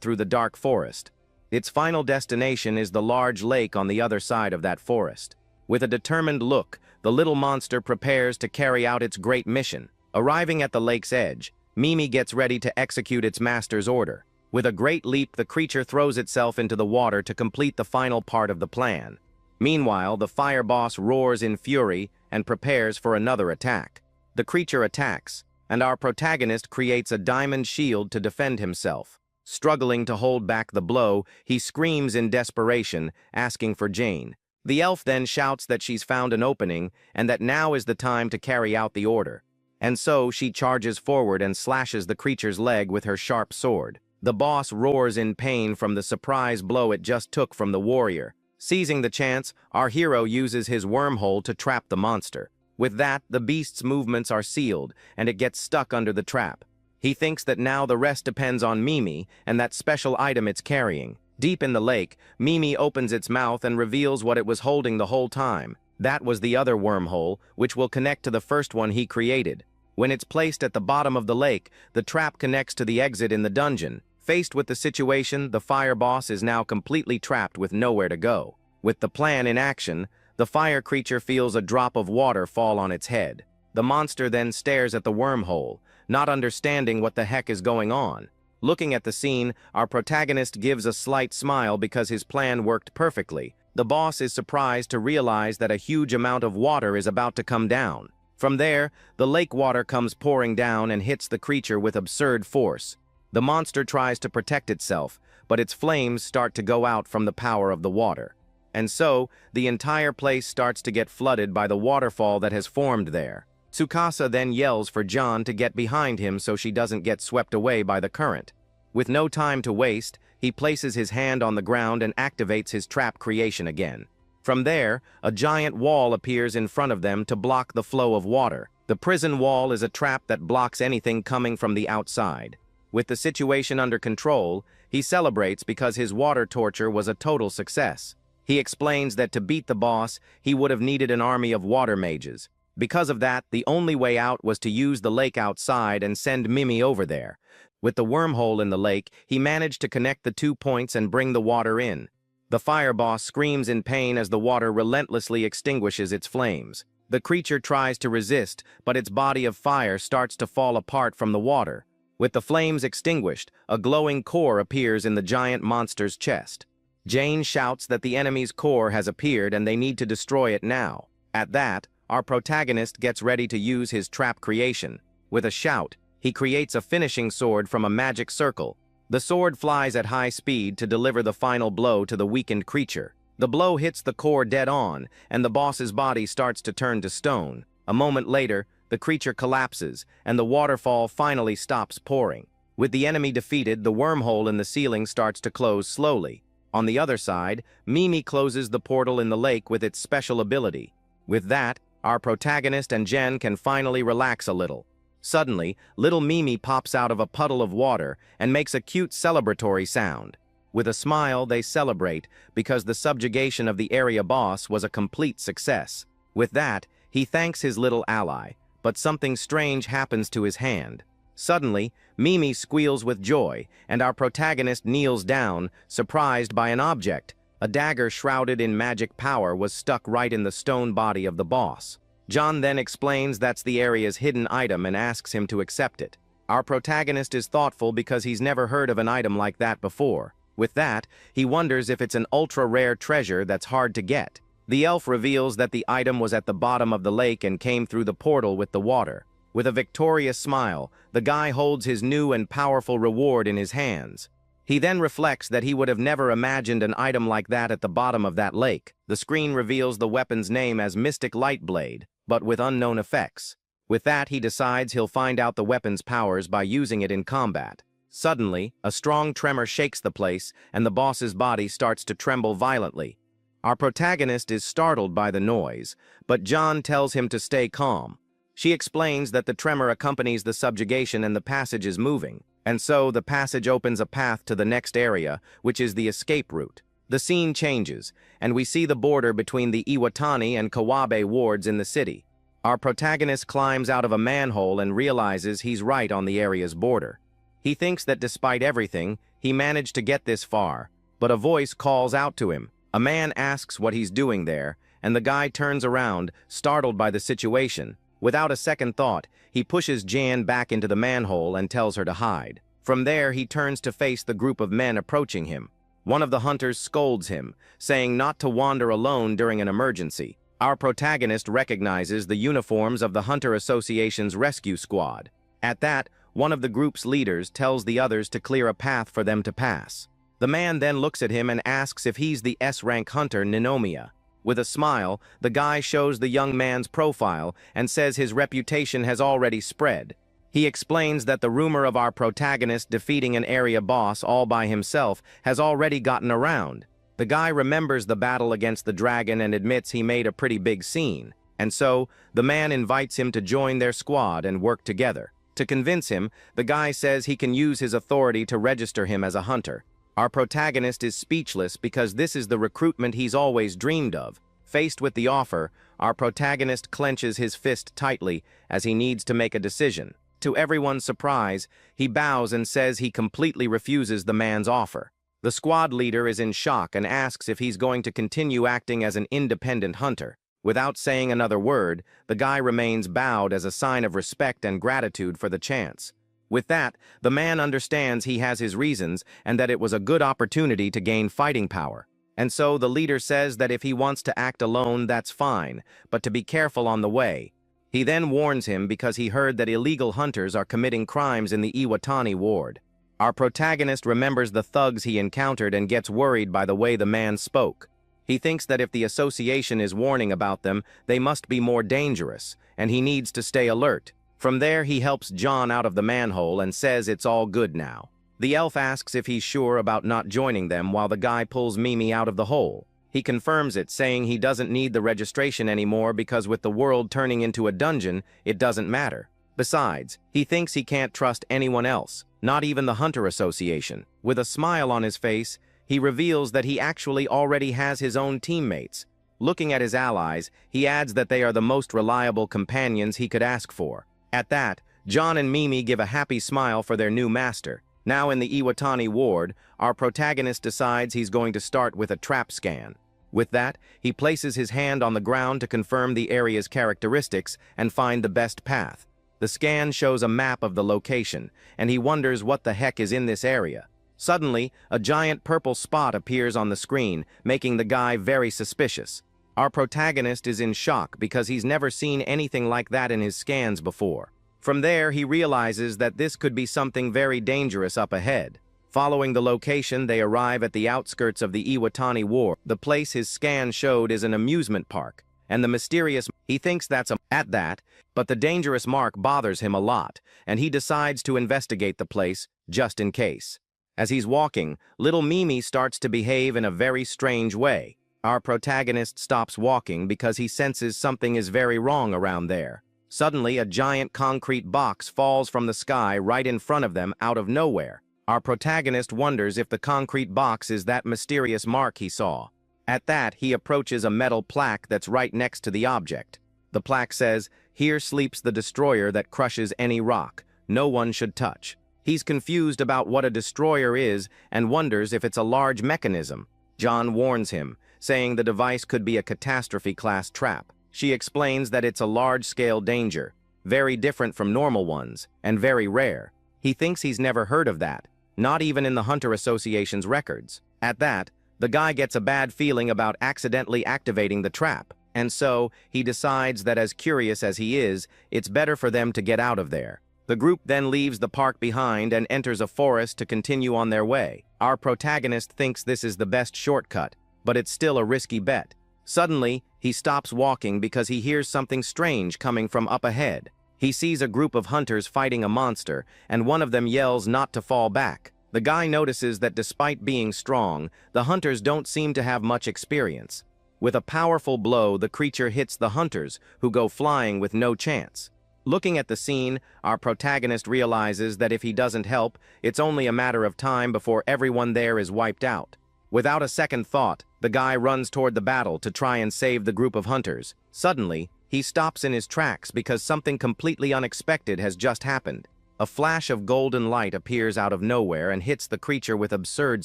through the dark forest. Its final destination is the large lake on the other side of that forest. With a determined look, the little monster prepares to carry out its great mission. Arriving at the lake's edge, Mimi gets ready to execute its master's order. With a great leap, the creature throws itself into the water to complete the final part of the plan. Meanwhile, the fire boss roars in fury and prepares for another attack. The creature attacks, and our protagonist creates a diamond shield to defend himself. Struggling to hold back the blow, he screams in desperation, asking for Jane. The elf then shouts that she's found an opening and that now is the time to carry out the order. And so she charges forward and slashes the creature's leg with her sharp sword. The boss roars in pain from the surprise blow it just took from the warrior. Seizing the chance, our hero uses his wormhole to trap the monster. With that, the beast's movements are sealed, and it gets stuck under the trap. He thinks that now the rest depends on Mimi and that special item it's carrying. Deep in the lake, Mimi opens its mouth and reveals what it was holding the whole time. That was the other wormhole, which will connect to the first one he created. When it's placed at the bottom of the lake, the trap connects to the exit in the dungeon. Faced with the situation, the fire boss is now completely trapped with nowhere to go. With the plan in action, the fire creature feels a drop of water fall on its head. The monster then stares at the wormhole, not understanding what the heck is going on. Looking at the scene, our protagonist gives a slight smile because his plan worked perfectly. The boss is surprised to realize that a huge amount of water is about to come down. From there, the lake water comes pouring down and hits the creature with absurd force. The monster tries to protect itself, but its flames start to go out from the power of the water. And so, the entire place starts to get flooded by the waterfall that has formed there. Tsukasa then yells for John to get behind him so she doesn't get swept away by the current. With no time to waste, he places his hand on the ground and activates his trap creation again. From there, a giant wall appears in front of them to block the flow of water. The prison wall is a trap that blocks anything coming from the outside. With the situation under control, he celebrates because his water torture was a total success. He explains that to beat the boss, he would have needed an army of water mages. Because of that, the only way out was to use the lake outside and send Mimi over there. With the wormhole in the lake, he managed to connect the 2 points and bring the water in. The fire boss screams in pain as the water relentlessly extinguishes its flames. The creature tries to resist, but its body of fire starts to fall apart from the water. With the flames extinguished, a glowing core appears in the giant monster's chest. Jane shouts that the enemy's core has appeared and they need to destroy it now. At that, our protagonist gets ready to use his trap creation. With a shout, he creates a finishing sword from a magic circle. The sword flies at high speed to deliver the final blow to the weakened creature. The blow hits the core dead on, and the boss's body starts to turn to stone. A moment later, the creature collapses, and the waterfall finally stops pouring. With the enemy defeated, the wormhole in the ceiling starts to close slowly. On the other side, Mimi closes the portal in the lake with its special ability. With that, our protagonist and Jen can finally relax a little. Suddenly, little Mimi pops out of a puddle of water and makes a cute celebratory sound. With a smile, they celebrate because the subjugation of the area boss was a complete success. With that, he thanks his little ally, but something strange happens to his hand. Suddenly, Mimi squeals with joy, and our protagonist kneels down, surprised by an object. A dagger shrouded in magic power was stuck right in the stone body of the boss. John then explains that's the area's hidden item and asks him to accept it. Our protagonist is thoughtful because he's never heard of an item like that before. With that, he wonders if it's an ultra-rare treasure that's hard to get. The elf reveals that the item was at the bottom of the lake and came through the portal with the water. With a victorious smile, the guy holds his new and powerful reward in his hands. He then reflects that he would have never imagined an item like that at the bottom of that lake. The screen reveals the weapon's name as Mystic Light Blade, but with unknown effects. With that, he decides he'll find out the weapon's powers by using it in combat. Suddenly, a strong tremor shakes the place, and the boss's body starts to tremble violently. Our protagonist is startled by the noise, but John tells him to stay calm. She explains that the tremor accompanies the subjugation and the passage is moving, and so the passage opens a path to the next area, which is the escape route. The scene changes, and we see the border between the Iwatani and Kawabe wards in the city. Our protagonist climbs out of a manhole and realizes he's right on the area's border. He thinks that despite everything, he managed to get this far, but a voice calls out to him. A man asks what he's doing there, and the guy turns around, startled by the situation. Without a second thought, he pushes Jan back into the manhole and tells her to hide. From there, he turns to face the group of men approaching him. One of the hunters scolds him, saying not to wander alone during an emergency. Our protagonist recognizes the uniforms of the Hunter Association's rescue squad. At that, one of the group's leaders tells the others to clear a path for them to pass. The man then looks at him and asks if he's the S-rank hunter Ninomiya. With a smile, the guy shows the young man's profile and says his reputation has already spread. He explains that the rumor of our protagonist defeating an area boss all by himself has already gotten around. The guy remembers the battle against the dragon and admits he made a pretty big scene, and so the man invites him to join their squad and work together. To convince him, the guy says he can use his authority to register him as a hunter. Our protagonist is speechless because this is the recruitment he's always dreamed of. Faced with the offer, our protagonist clenches his fist tightly as he needs to make a decision. To everyone's surprise, he bows and says he completely refuses the man's offer. The squad leader is in shock and asks if he's going to continue acting as an independent hunter. Without saying another word, the guy remains bowed as a sign of respect and gratitude for the chance. With that, the man understands he has his reasons and that it was a good opportunity to gain fighting power. And so the leader says that if he wants to act alone, that's fine, but to be careful on the way. He then warns him because he heard that illegal hunters are committing crimes in the Iwatani ward. Our protagonist remembers the thugs he encountered and gets worried by the way the man spoke. He thinks that if the association is warning about them, they must be more dangerous, and he needs to stay alert. From there, he helps John out of the manhole and says it's all good now. The elf asks if he's sure about not joining them while the guy pulls Mimi out of the hole. He confirms it, saying he doesn't need the registration anymore because with the world turning into a dungeon, it doesn't matter. Besides, he thinks he can't trust anyone else, not even the Hunter Association. With a smile on his face, he reveals that he actually already has his own teammates. Looking at his allies, he adds that they are the most reliable companions he could ask for. At that, John and Mimi give a happy smile for their new master. Now in the Iwatani ward, our protagonist decides he's going to start with a trap scan. With that, he places his hand on the ground to confirm the area's characteristics and find the best path. The scan shows a map of the location, and he wonders what the heck is in this area. Suddenly, a giant purple spot appears on the screen, making the guy very suspicious. Our protagonist is in shock because he's never seen anything like that in his scans before. From there, he realizes that this could be something very dangerous up ahead. Following the location, they arrive at the outskirts of the Iwatani ward. The place his scan showed is an amusement park, and the mysterious... He thinks that's at that, but the dangerous mark bothers him a lot, and he decides to investigate the place, just in case. As he's walking, little Mimi starts to behave in a very strange way. Our protagonist stops walking because he senses something is very wrong around there. Suddenly, a giant concrete box falls from the sky right in front of them out of nowhere. Our protagonist wonders if the concrete box is that mysterious mark he saw. At that, he approaches a metal plaque that's right next to the object. The plaque says, "Here sleeps the destroyer that crushes any rock. No one should touch." He's confused about what a destroyer is and wonders if it's a large mechanism. John warns him, saying the device could be a catastrophe-class trap. She explains that it's a large-scale danger, very different from normal ones, and very rare. He thinks he's never heard of that, not even in the Hunter Association's records. At that, the guy gets a bad feeling about accidentally activating the trap, and so he decides that as curious as he is, it's better for them to get out of there. The group then leaves the park behind and enters a forest to continue on their way. Our protagonist thinks this is the best shortcut, but it's still a risky bet. Suddenly, he stops walking because he hears something strange coming from up ahead. He sees a group of hunters fighting a monster, and one of them yells not to fall back. The guy notices that despite being strong, the hunters don't seem to have much experience. With a powerful blow, the creature hits the hunters, who go flying with no chance. Looking at the scene, our protagonist realizes that if he doesn't help, it's only a matter of time before everyone there is wiped out. Without a second thought, the guy runs toward the battle to try and save the group of hunters. Suddenly, he stops in his tracks because something completely unexpected has just happened. A flash of golden light appears out of nowhere and hits the creature with absurd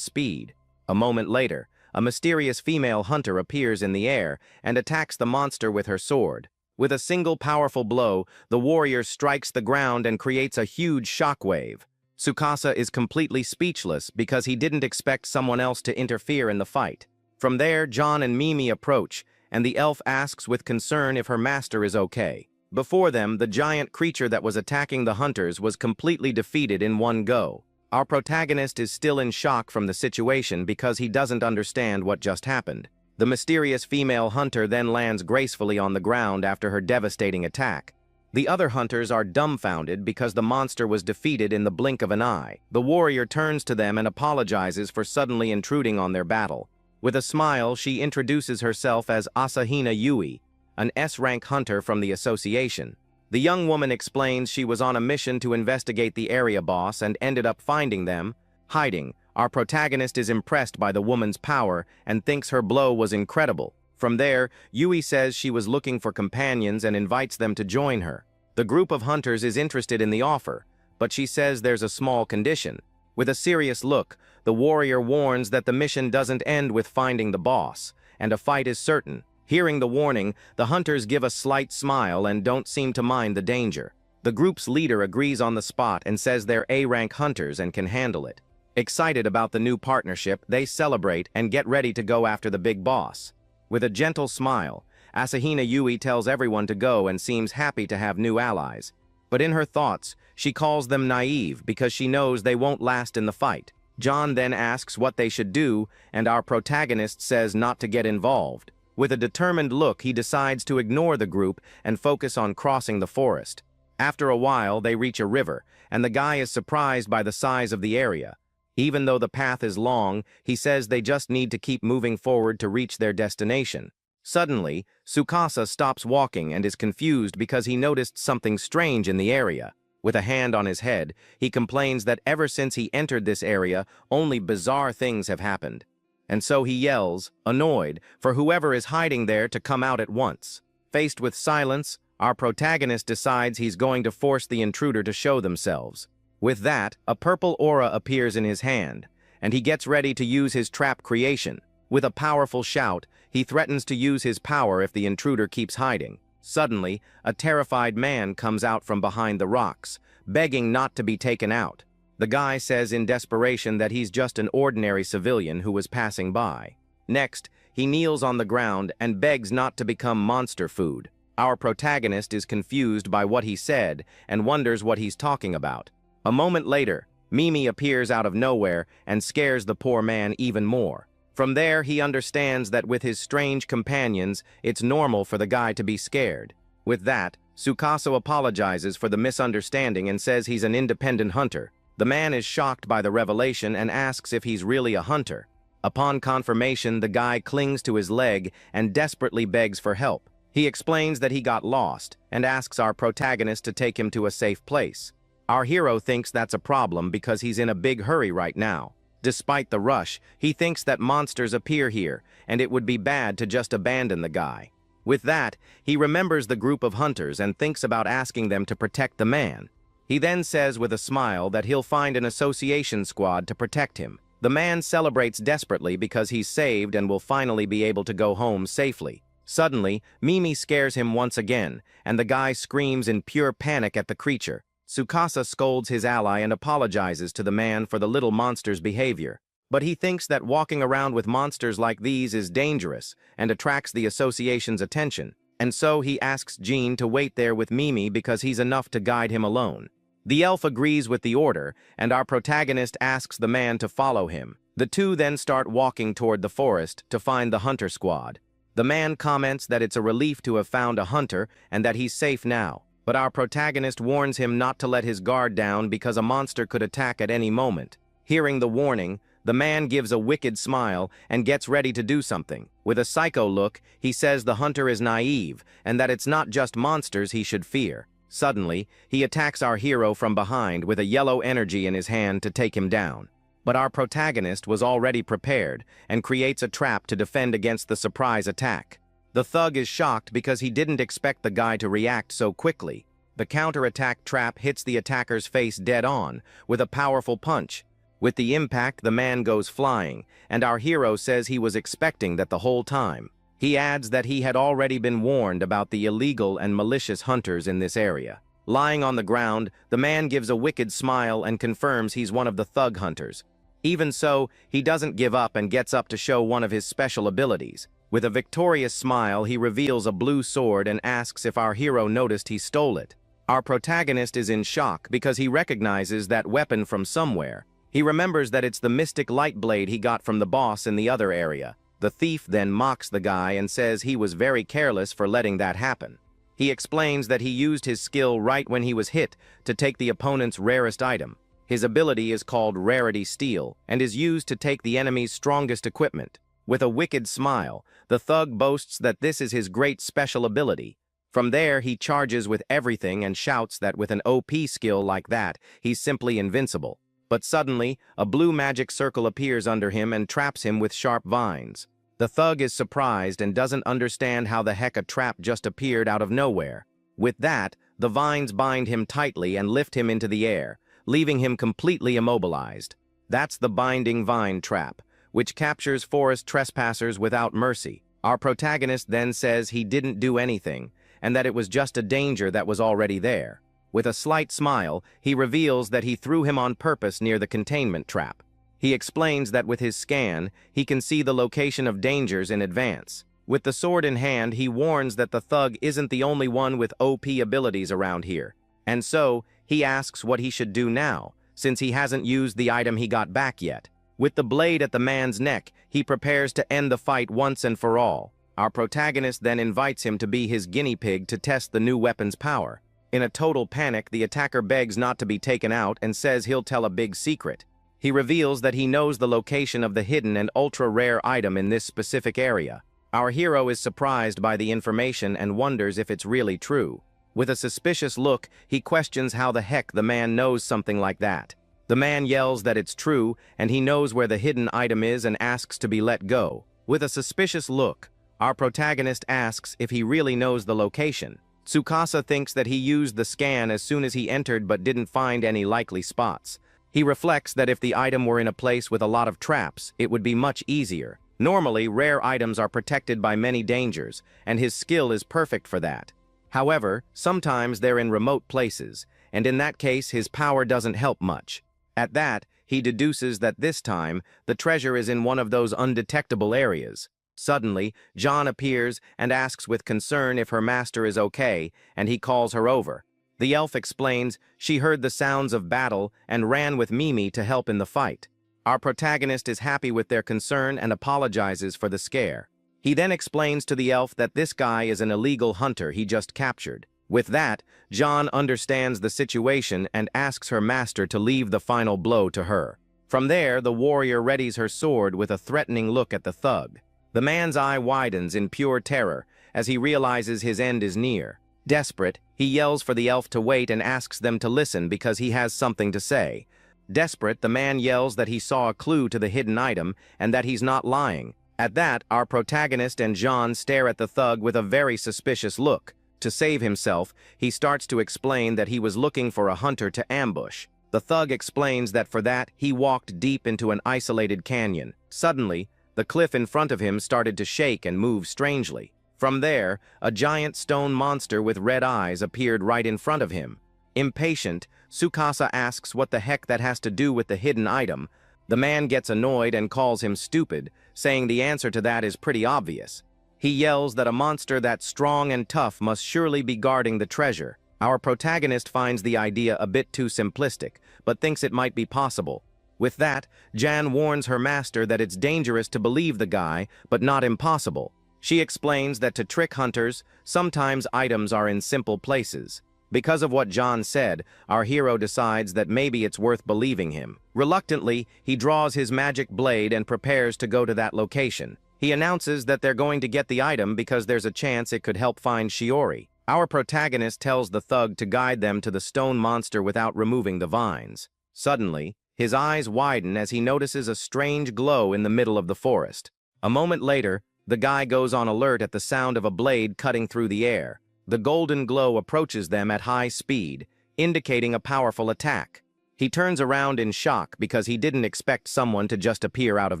speed. A moment later, a mysterious female hunter appears in the air and attacks the monster with her sword. With a single powerful blow, the warrior strikes the ground and creates a huge shockwave. Tsukasa is completely speechless because he didn't expect someone else to interfere in the fight. From there, John and Mimi approach, and the elf asks with concern if her master is okay. Before them, the giant creature that was attacking the hunters was completely defeated in one go. Our protagonist is still in shock from the situation because he doesn't understand what just happened. The mysterious female hunter then lands gracefully on the ground after her devastating attack. The other hunters are dumbfounded because the monster was defeated in the blink of an eye. The warrior turns to them and apologizes for suddenly intruding on their battle. With a smile, she introduces herself as Asahina Yui, an S-rank hunter from the association. The young woman explains she was on a mission to investigate the area boss and ended up finding them, hiding. Our protagonist is impressed by the woman's power and thinks her blow was incredible. From there, Yui says she was looking for companions and invites them to join her. The group of hunters is interested in the offer, but she says there's a small condition. With a serious look, the warrior warns that the mission doesn't end with finding the boss, and a fight is certain. Hearing the warning, the hunters give a slight smile and don't seem to mind the danger. The group's leader agrees on the spot and says they're A-rank hunters and can handle it. Excited about the new partnership, they celebrate and get ready to go after the big boss. With a gentle smile, Asahina Yui tells everyone to go and seems happy to have new allies. But in her thoughts, she calls them naive because she knows they won't last in the fight. John then asks what they should do, and our protagonist says not to get involved. With a determined look, he decides to ignore the group and focus on crossing the forest. After a while, they reach a river, and the guy is surprised by the size of the area. Even though the path is long, he says they just need to keep moving forward to reach their destination. Suddenly, Tsukasa stops walking and is confused because he noticed something strange in the area. With a hand on his head, he complains that ever since he entered this area, only bizarre things have happened. And so he yells, annoyed, for whoever is hiding there to come out at once. Faced with silence, our protagonist decides he's going to force the intruder to show themselves. With that, a purple aura appears in his hand, and he gets ready to use his trap creation. With a powerful shout, he threatens to use his power if the intruder keeps hiding. Suddenly, a terrified man comes out from behind the rocks, begging not to be taken out. The guy says in desperation that he's just an ordinary civilian who was passing by. Next, he kneels on the ground and begs not to become monster food. Our protagonist is confused by what he said and wonders what he's talking about. A moment later, Mimi appears out of nowhere and scares the poor man even more. From there, he understands that with his strange companions, it's normal for the guy to be scared. With that, Tsukasa apologizes for the misunderstanding and says he's an independent hunter. The man is shocked by the revelation and asks if he's really a hunter. Upon confirmation, the guy clings to his leg and desperately begs for help. He explains that he got lost and asks our protagonist to take him to a safe place. Our hero thinks that's a problem because he's in a big hurry right now. Despite the rush, he thinks that monsters appear here, and it would be bad to just abandon the guy. With that, he remembers the group of hunters and thinks about asking them to protect the man. He then says with a smile that he'll find an association squad to protect him. The man celebrates desperately because he's saved and will finally be able to go home safely. Suddenly, Mimi scares him once again, and the guy screams in pure panic at the creature. Tsukasa scolds his ally and apologizes to the man for the little monster's behavior. But he thinks that walking around with monsters like these is dangerous and attracts the association's attention, and so he asks Jean to wait there with Mimi because he's enough to guide him alone. The elf agrees with the order, and our protagonist asks the man to follow him. The two then start walking toward the forest to find the hunter squad. The man comments that it's a relief to have found a hunter and that he's safe now. But our protagonist warns him not to let his guard down because a monster could attack at any moment. Hearing the warning, the man gives a wicked smile and gets ready to do something. With a psycho look, he says the hunter is naive and that it's not just monsters he should fear. Suddenly, he attacks our hero from behind with a yellow energy in his hand to take him down. But our protagonist was already prepared and creates a trap to defend against the surprise attack. The thug is shocked because he didn't expect the guy to react so quickly. The counterattack trap hits the attacker's face dead on, with a powerful punch. With the impact, the man goes flying, and our hero says he was expecting that the whole time. He adds that he had already been warned about the illegal and malicious hunters in this area. Lying on the ground, the man gives a wicked smile and confirms he's one of the thug hunters. Even so, he doesn't give up and gets up to show one of his special abilities. With a victorious smile, he reveals a blue sword and asks if our hero noticed he stole it. Our protagonist is in shock because he recognizes that weapon from somewhere. He remembers that it's the mystic light blade he got from the boss in the other area. The thief then mocks the guy and says he was very careless for letting that happen. He explains that he used his skill right when he was hit to take the opponent's rarest item. His ability is called Rarity Steel and is used to take the enemy's strongest equipment. With a wicked smile, the thug boasts that this is his great special ability. From there, he charges with everything and shouts that with an OP skill like that, he's simply invincible. But suddenly, a blue magic circle appears under him and traps him with sharp vines. The thug is surprised and doesn't understand how the heck a trap just appeared out of nowhere. With that, the vines bind him tightly and lift him into the air, leaving him completely immobilized. That's the binding vine trap, which captures forest trespassers without mercy. Our protagonist then says he didn't do anything, and that it was just a danger that was already there. With a slight smile, he reveals that he threw him on purpose near the containment trap. He explains that with his scan, he can see the location of dangers in advance. With the sword in hand, he warns that the thug isn't the only one with OP abilities around here. And so, he asks what he should do now, since he hasn't used the item he got back yet. With the blade at the man's neck, he prepares to end the fight once and for all. Our protagonist then invites him to be his guinea pig to test the new weapon's power. In a total panic, the attacker begs not to be taken out and says he'll tell a big secret. He reveals that he knows the location of the hidden and ultra-rare item in this specific area. Our hero is surprised by the information and wonders if it's really true. With a suspicious look, he questions how the heck the man knows something like that. The man yells that it's true, and he knows where the hidden item is and asks to be let go. With a suspicious look, our protagonist asks if he really knows the location. Tsukasa thinks that he used the scan as soon as he entered but didn't find any likely spots. He reflects that if the item were in a place with a lot of traps, it would be much easier. Normally, rare items are protected by many dangers, and his skill is perfect for that. However, sometimes they're in remote places, and in that case his power doesn't help much. At that, he deduces that this time, the treasure is in one of those undetectable areas. Suddenly, John appears and asks with concern if her master is okay, and he calls her over. The elf explains she heard the sounds of battle and ran with Mimi to help in the fight. Our protagonist is happy with their concern and apologizes for the scare. He then explains to the elf that this guy is an illegal hunter he just captured. With that, John understands the situation and asks her master to leave the final blow to her. From there, the warrior readies her sword with a threatening look at the thug. The man's eye widens in pure terror as he realizes his end is near. Desperate, he yells for the elf to wait and asks them to listen because he has something to say. Desperate, the man yells that he saw a clue to the hidden item and that he's not lying. At that, our protagonist and Jean stare at the thug with a very suspicious look. To save himself, he starts to explain that he was looking for a hunter to ambush. The thug explains that for that, he walked deep into an isolated canyon. Suddenly, the cliff in front of him started to shake and move strangely. From there, a giant stone monster with red eyes appeared right in front of him. Impatient, Tsukasa asks what the heck that has to do with the hidden item. The man gets annoyed and calls him stupid, saying the answer to that is pretty obvious. He yells that a monster that's strong and tough must surely be guarding the treasure. Our protagonist finds the idea a bit too simplistic, but thinks it might be possible. With that, Jan warns her master that it's dangerous to believe the guy, but not impossible. She explains that to trick hunters, sometimes items are in simple places. Because of what John said, our hero decides that maybe it's worth believing him. Reluctantly, he draws his magic blade and prepares to go to that location. He announces that they're going to get the item because there's a chance it could help find Shiori. Our protagonist tells the thug to guide them to the stone monster without removing the vines. Suddenly, his eyes widen as he notices a strange glow in the middle of the forest. A moment later, the guy goes on alert at the sound of a blade cutting through the air. The golden glow approaches them at high speed, indicating a powerful attack. He turns around in shock because he didn't expect someone to just appear out of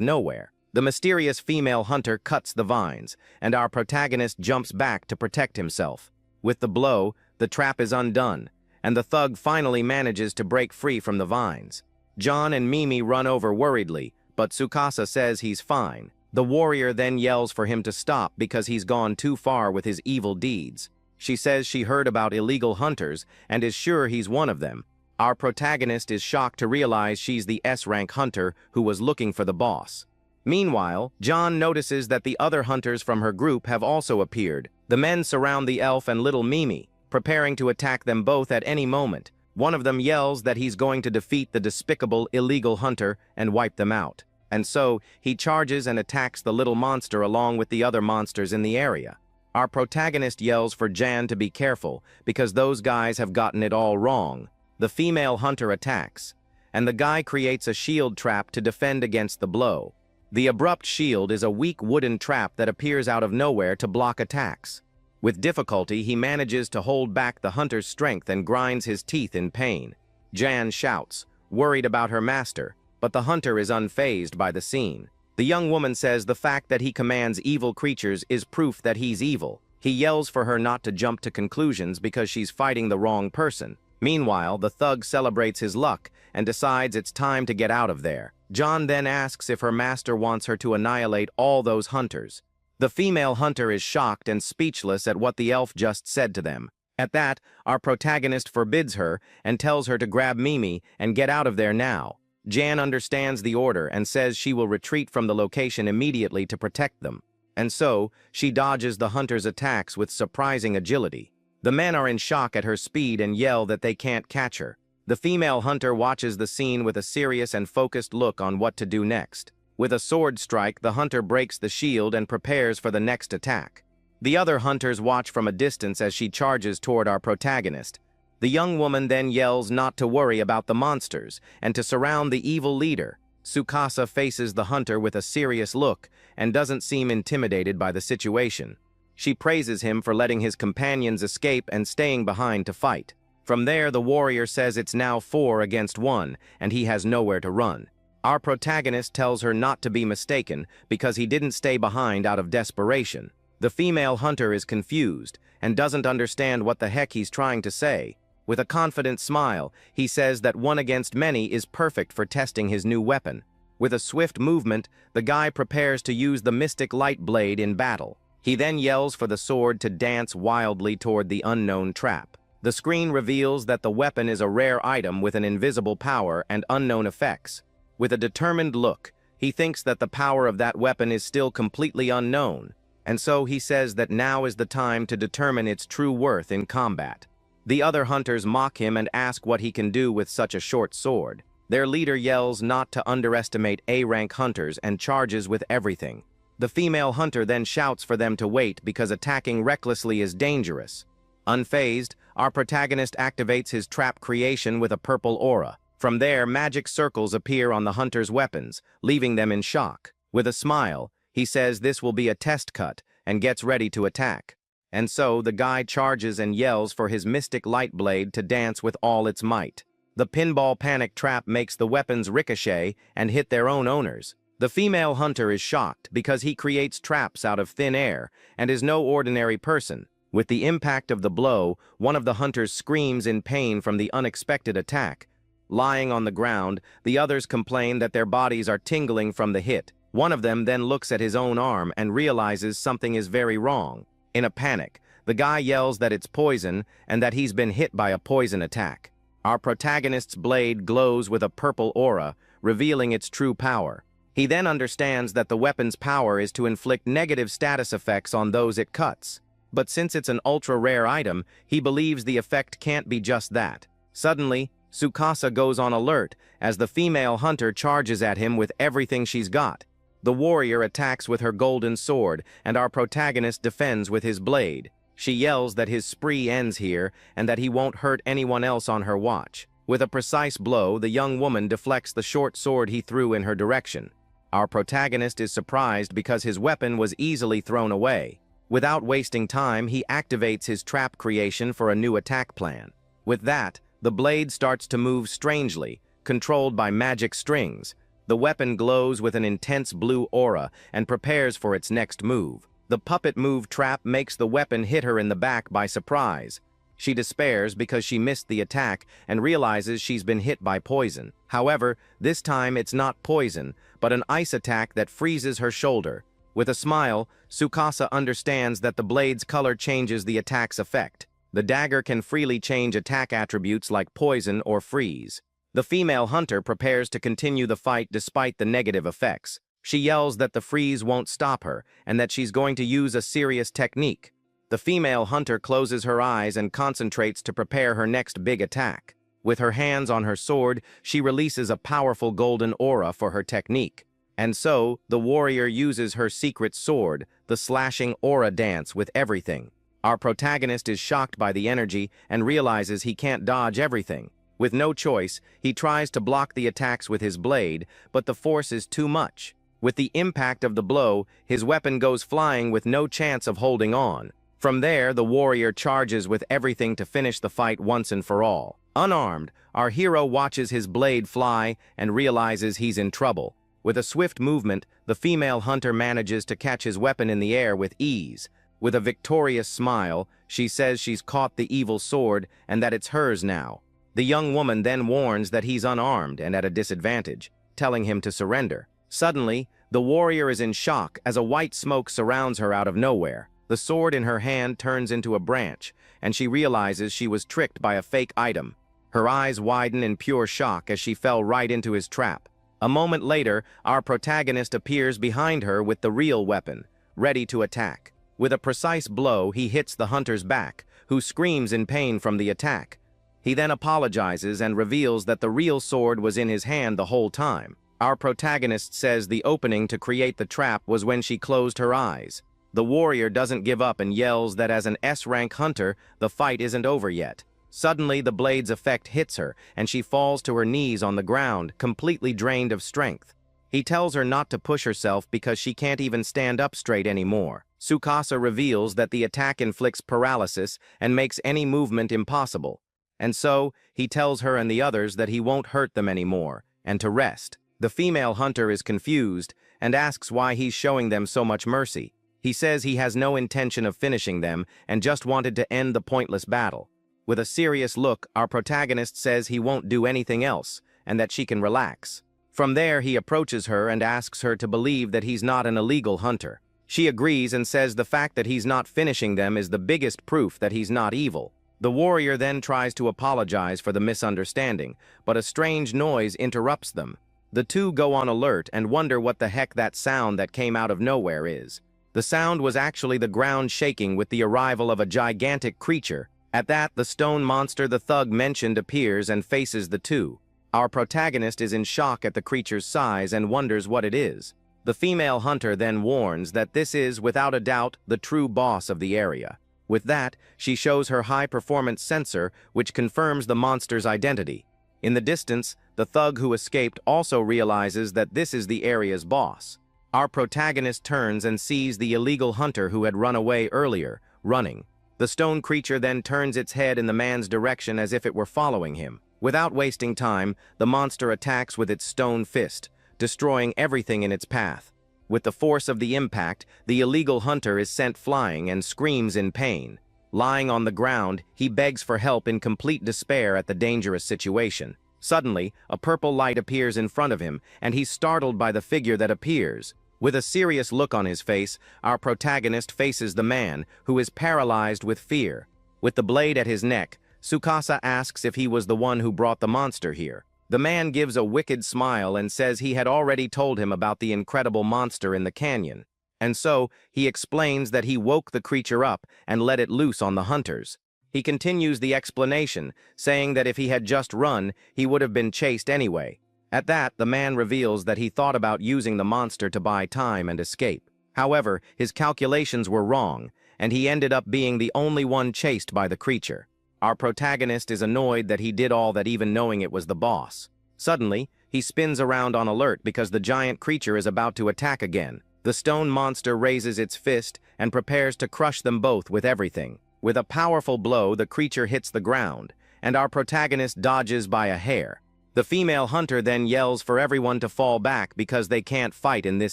nowhere. The mysterious female hunter cuts the vines, and our protagonist jumps back to protect himself. With the blow, the trap is undone, and the thug finally manages to break free from the vines. John and Mimi run over worriedly, but Tsukasa says he's fine. The warrior then yells for him to stop because he's gone too far with his evil deeds. She says she heard about illegal hunters and is sure he's one of them. Our protagonist is shocked to realize she's the S-rank hunter who was looking for the boss. Meanwhile, John notices that the other hunters from her group have also appeared. The men surround the elf and little Mimi, preparing to attack them both at any moment. One of them yells that he's going to defeat the despicable illegal hunter and wipe them out. And so, he charges and attacks the little monster along with the other monsters in the area. Our protagonist yells for Jan to be careful, because those guys have gotten it all wrong. The female hunter attacks, and the guy creates a shield trap to defend against the blow. The abrupt shield is a weak wooden trap that appears out of nowhere to block attacks. With difficulty, he manages to hold back the hunter's strength and grinds his teeth in pain. Jan shouts, worried about her master, but the hunter is unfazed by the scene. The young woman says the fact that he commands evil creatures is proof that he's evil. He yells for her not to jump to conclusions because she's fighting the wrong person. Meanwhile, the thug celebrates his luck and decides it's time to get out of there. John then asks if her master wants her to annihilate all those hunters. The female hunter is shocked and speechless at what the elf just said to them. At that, our protagonist forbids her and tells her to grab Mimi and get out of there now. Jan understands the order and says she will retreat from the location immediately to protect them. And so, she dodges the hunter's attacks with surprising agility. The men are in shock at her speed and yell that they can't catch her. The female hunter watches the scene with a serious and focused look on what to do next. With a sword strike, the hunter breaks the shield and prepares for the next attack. The other hunters watch from a distance as she charges toward our protagonist. The young woman then yells not to worry about the monsters and to surround the evil leader. Tsukasa faces the hunter with a serious look and doesn't seem intimidated by the situation. She praises him for letting his companions escape and staying behind to fight. From there, the warrior says it's now 4 against 1, and he has nowhere to run. Our protagonist tells her not to be mistaken because he didn't stay behind out of desperation. The female hunter is confused and doesn't understand what the heck he's trying to say. With a confident smile, he says that 1 against many is perfect for testing his new weapon. With a swift movement, the guy prepares to use the mystic light blade in battle. He then yells for the sword to dance wildly toward the unknown trap. The screen reveals that the weapon is a rare item with an invisible power and unknown effects. With a determined look, he thinks that the power of that weapon is still completely unknown, and so he says that now is the time to determine its true worth in combat. The other hunters mock him and ask what he can do with such a short sword. Their leader yells not to underestimate A-rank hunters and charges with everything. The female hunter then shouts for them to wait because attacking recklessly is dangerous. Unfazed, our protagonist activates his trap creation with a purple aura. From there, magic circles appear on the hunter's weapons, leaving them in shock. With a smile, he says this will be a test cut and gets ready to attack. And so, the guy charges and yells for his mystic light blade to dance with all its might. The pinball panic trap makes the weapons ricochet and hit their own owners. The female hunter is shocked because he creates traps out of thin air and is no ordinary person. With the impact of the blow, one of the hunters screams in pain from the unexpected attack. Lying on the ground, the others complain that their bodies are tingling from the hit. One of them then looks at his own arm and realizes something is very wrong. In a panic, the guy yells that it's poison and that he's been hit by a poison attack. Our protagonist's blade glows with a purple aura, revealing its true power. He then understands that the weapon's power is to inflict negative status effects on those it cuts. But since it's an ultra-rare item, he believes the effect can't be just that. Suddenly, Tsukasa goes on alert as the female hunter charges at him with everything she's got. The warrior attacks with her golden sword, and our protagonist defends with his blade. She yells that his spree ends here and that he won't hurt anyone else on her watch. With a precise blow, the young woman deflects the short sword he threw in her direction. Our protagonist is surprised because his weapon was easily thrown away. Without wasting time, he activates his trap creation for a new attack plan. With that, the blade starts to move strangely, controlled by magic strings. The weapon glows with an intense blue aura and prepares for its next move. The puppet move trap makes the weapon hit her in the back by surprise. She despairs because she missed the attack and realizes she's been hit by poison. However, this time it's not poison, but an ice attack that freezes her shoulder. With a smile, Tsukasa understands that the blade's color changes the attack's effect. The dagger can freely change attack attributes like poison or freeze. The female hunter prepares to continue the fight despite the negative effects. She yells that the freeze won't stop her and that she's going to use a serious technique. The female hunter closes her eyes and concentrates to prepare her next big attack. With her hands on her sword, she releases a powerful golden aura for her technique. And so, the warrior uses her secret sword, the slashing aura dance with everything. Our protagonist is shocked by the energy and realizes he can't dodge everything. With no choice, he tries to block the attacks with his blade, but the force is too much. With the impact of the blow, his weapon goes flying with no chance of holding on. From there, the warrior charges with everything to finish the fight once and for all. Unarmed, our hero watches his blade fly and realizes he's in trouble. With a swift movement, the female hunter manages to catch his weapon in the air with ease. With a victorious smile, she says she's caught the evil sword and that it's hers now. The young woman then warns that he's unarmed and at a disadvantage, telling him to surrender. Suddenly, the warrior is in shock as a white smoke surrounds her out of nowhere. The sword in her hand turns into a branch, and she realizes she was tricked by a fake item. Her eyes widen in pure shock as she fell right into his trap. A moment later, our protagonist appears behind her with the real weapon, ready to attack. With a precise blow, he hits the hunter's back, who screams in pain from the attack. He then apologizes and reveals that the real sword was in his hand the whole time. Our protagonist says the opening to create the trap was when she closed her eyes. The warrior doesn't give up and yells that as an S-rank hunter, the fight isn't over yet. Suddenly, the blade's effect hits her, and she falls to her knees on the ground, completely drained of strength. He tells her not to push herself because she can't even stand up straight anymore. Tsukasa reveals that the attack inflicts paralysis and makes any movement impossible. And so, he tells her and the others that he won't hurt them anymore, and to rest. The female hunter is confused and asks why he's showing them so much mercy. He says he has no intention of finishing them and just wanted to end the pointless battle. With a serious look, our protagonist says he won't do anything else and that she can relax. From there, he approaches her and asks her to believe that he's not an illegal hunter. She agrees and says the fact that he's not finishing them is the biggest proof that he's not evil. The warrior then tries to apologize for the misunderstanding, but a strange noise interrupts them. The two go on alert and wonder what the heck that sound that came out of nowhere is. The sound was actually the ground shaking with the arrival of a gigantic creature. At that, the stone monster the thug mentioned appears and faces the two. Our protagonist is in shock at the creature's size and wonders what it is. The female hunter then warns that this is, without a doubt, the true boss of the area. With that, she shows her high-performance sensor, which confirms the monster's identity. In the distance, the thug who escaped also realizes that this is the area's boss. Our protagonist turns and sees the illegal hunter who had run away earlier, running. The stone creature then turns its head in the man's direction as if it were following him. Without wasting time, the monster attacks with its stone fist, destroying everything in its path. With the force of the impact, the illegal hunter is sent flying and screams in pain. Lying on the ground, he begs for help in complete despair at the dangerous situation. Suddenly, a purple light appears in front of him, and he's startled by the figure that appears. With a serious look on his face, our protagonist faces the man, who is paralyzed with fear. With the blade at his neck, Tsukasa asks if he was the one who brought the monster here. The man gives a wicked smile and says he had already told him about the incredible monster in the canyon. And so, he explains that he woke the creature up and let it loose on the hunters. He continues the explanation, saying that if he had just run, he would have been chased anyway. At that, the man reveals that he thought about using the monster to buy time and escape. However, his calculations were wrong, and he ended up being the only one chased by the creature. Our protagonist is annoyed that he did all that even knowing it was the boss. Suddenly, he spins around on alert because the giant creature is about to attack again. The stone monster raises its fist and prepares to crush them both with everything. With a powerful blow, the creature hits the ground, and our protagonist dodges by a hair. The female hunter then yells for everyone to fall back because they can't fight in this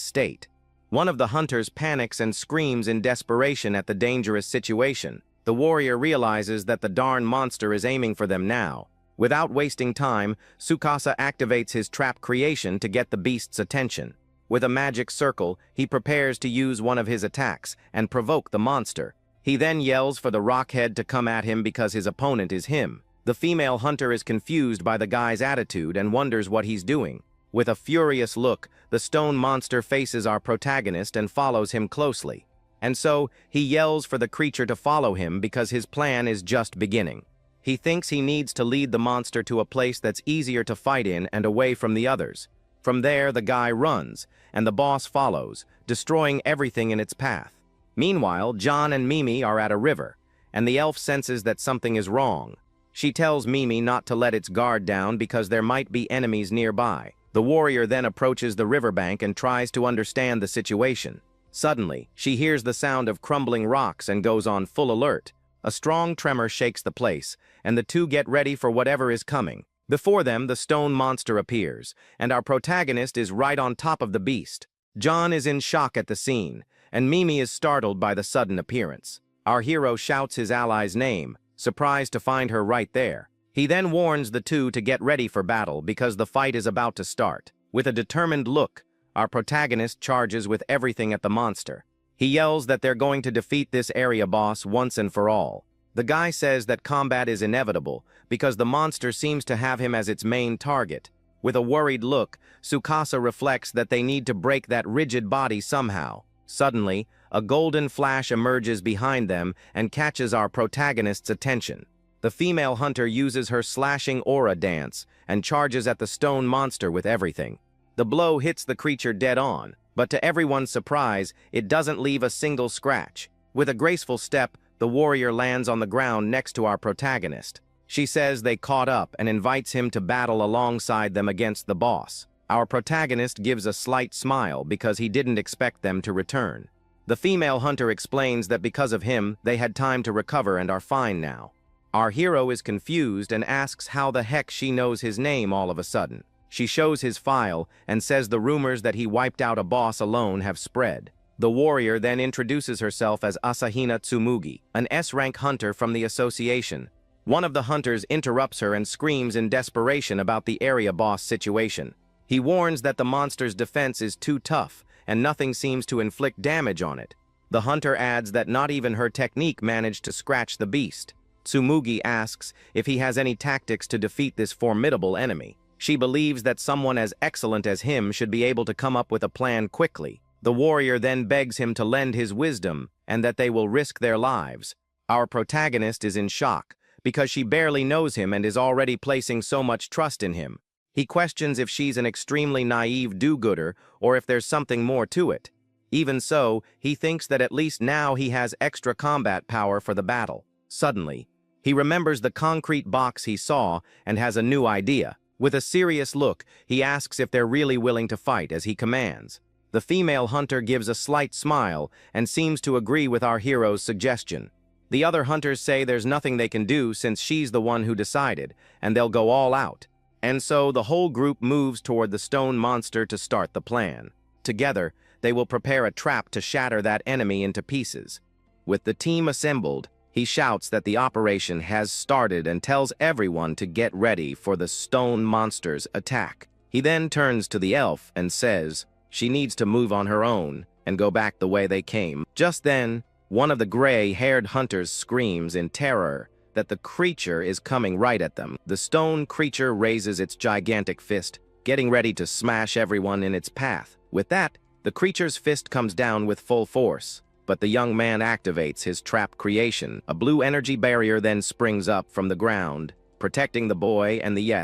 state. One of the hunters panics and screams in desperation at the dangerous situation. The warrior realizes that the darn monster is aiming for them now. Without wasting time, Tsukasa activates his trap creation to get the beast's attention. With a magic circle, he prepares to use one of his attacks and provoke the monster. He then yells for the rockhead to come at him because his opponent is him. The female hunter is confused by the guy's attitude and wonders what he's doing. With a furious look, the stone monster faces our protagonist and follows him closely. And so, he yells for the creature to follow him because his plan is just beginning. He thinks he needs to lead the monster to a place that's easier to fight in and away from the others. From there, the guy runs, and the boss follows, destroying everything in its path. Meanwhile, John and Mimi are at a river, and the elf senses that something is wrong. She tells Mimi not to let its guard down because there might be enemies nearby. The warrior then approaches the riverbank and tries to understand the situation. Suddenly, she hears the sound of crumbling rocks and goes on full alert. A strong tremor shakes the place, and the two get ready for whatever is coming. Before them, the stone monster appears, and our protagonist is right on top of the beast. John is in shock at the scene, and Mimi is startled by the sudden appearance. Our hero shouts his ally's name, surprised to find her right there. He then warns the two to get ready for battle because the fight is about to start. With a determined look, our protagonist charges with everything at the monster. He yells that they're going to defeat this area boss once and for all. The guy says that combat is inevitable because the monster seems to have him as its main target. With a worried look, Tsukasa reflects that they need to break that rigid body somehow. Suddenly, a golden flash emerges behind them and catches our protagonist's attention. The female hunter uses her slashing aura dance and charges at the stone monster with everything. The blow hits the creature dead on, but to everyone's surprise, it doesn't leave a single scratch. With a graceful step, the warrior lands on the ground next to our protagonist. She says they caught up and invites him to battle alongside them against the boss. Our protagonist gives a slight smile because he didn't expect them to return. The female hunter explains that because of him, they had time to recover and are fine now. Our hero is confused and asks how the heck she knows his name all of a sudden. She shows his file and says the rumors that he wiped out a boss alone have spread. The warrior then introduces herself as Asahina Tsumugi, an S-rank hunter from the association. One of the hunters interrupts her and screams in desperation about the area boss situation. He warns that the monster's defense is too tough and nothing seems to inflict damage on it. The hunter adds that not even her technique managed to scratch the beast. Tsumugi asks if he has any tactics to defeat this formidable enemy. She believes that someone as excellent as him should be able to come up with a plan quickly. The warrior then begs him to lend his wisdom and that they will risk their lives. Our protagonist is in shock because she barely knows him and is already placing so much trust in him. He questions if she's an extremely naive do-gooder or if there's something more to it. Even so, he thinks that at least now he has extra combat power for the battle. Suddenly, he remembers the concrete box he saw and has a new idea. With a serious look, he asks if they're really willing to fight as he commands. The female hunter gives a slight smile and seems to agree with our hero's suggestion. The other hunters say there's nothing they can do since she's the one who decided, and they'll go all out. And so the whole group moves toward the stone monster to start the plan. Together, they will prepare a trap to shatter that enemy into pieces. With the team assembled, he shouts that the operation has started and tells everyone to get ready for the stone monster's attack. He then turns to the elf and says she needs to move on her own and go back the way they came. Just then, one of the gray-haired hunters screams in terror that the creature is coming right at them. The stone creature raises its gigantic fist, getting ready to smash everyone in its path. With that, the creature's fist comes down with full force. But the young man activates his trap creation. A blue energy barrier then springs up from the ground, protecting the boy and the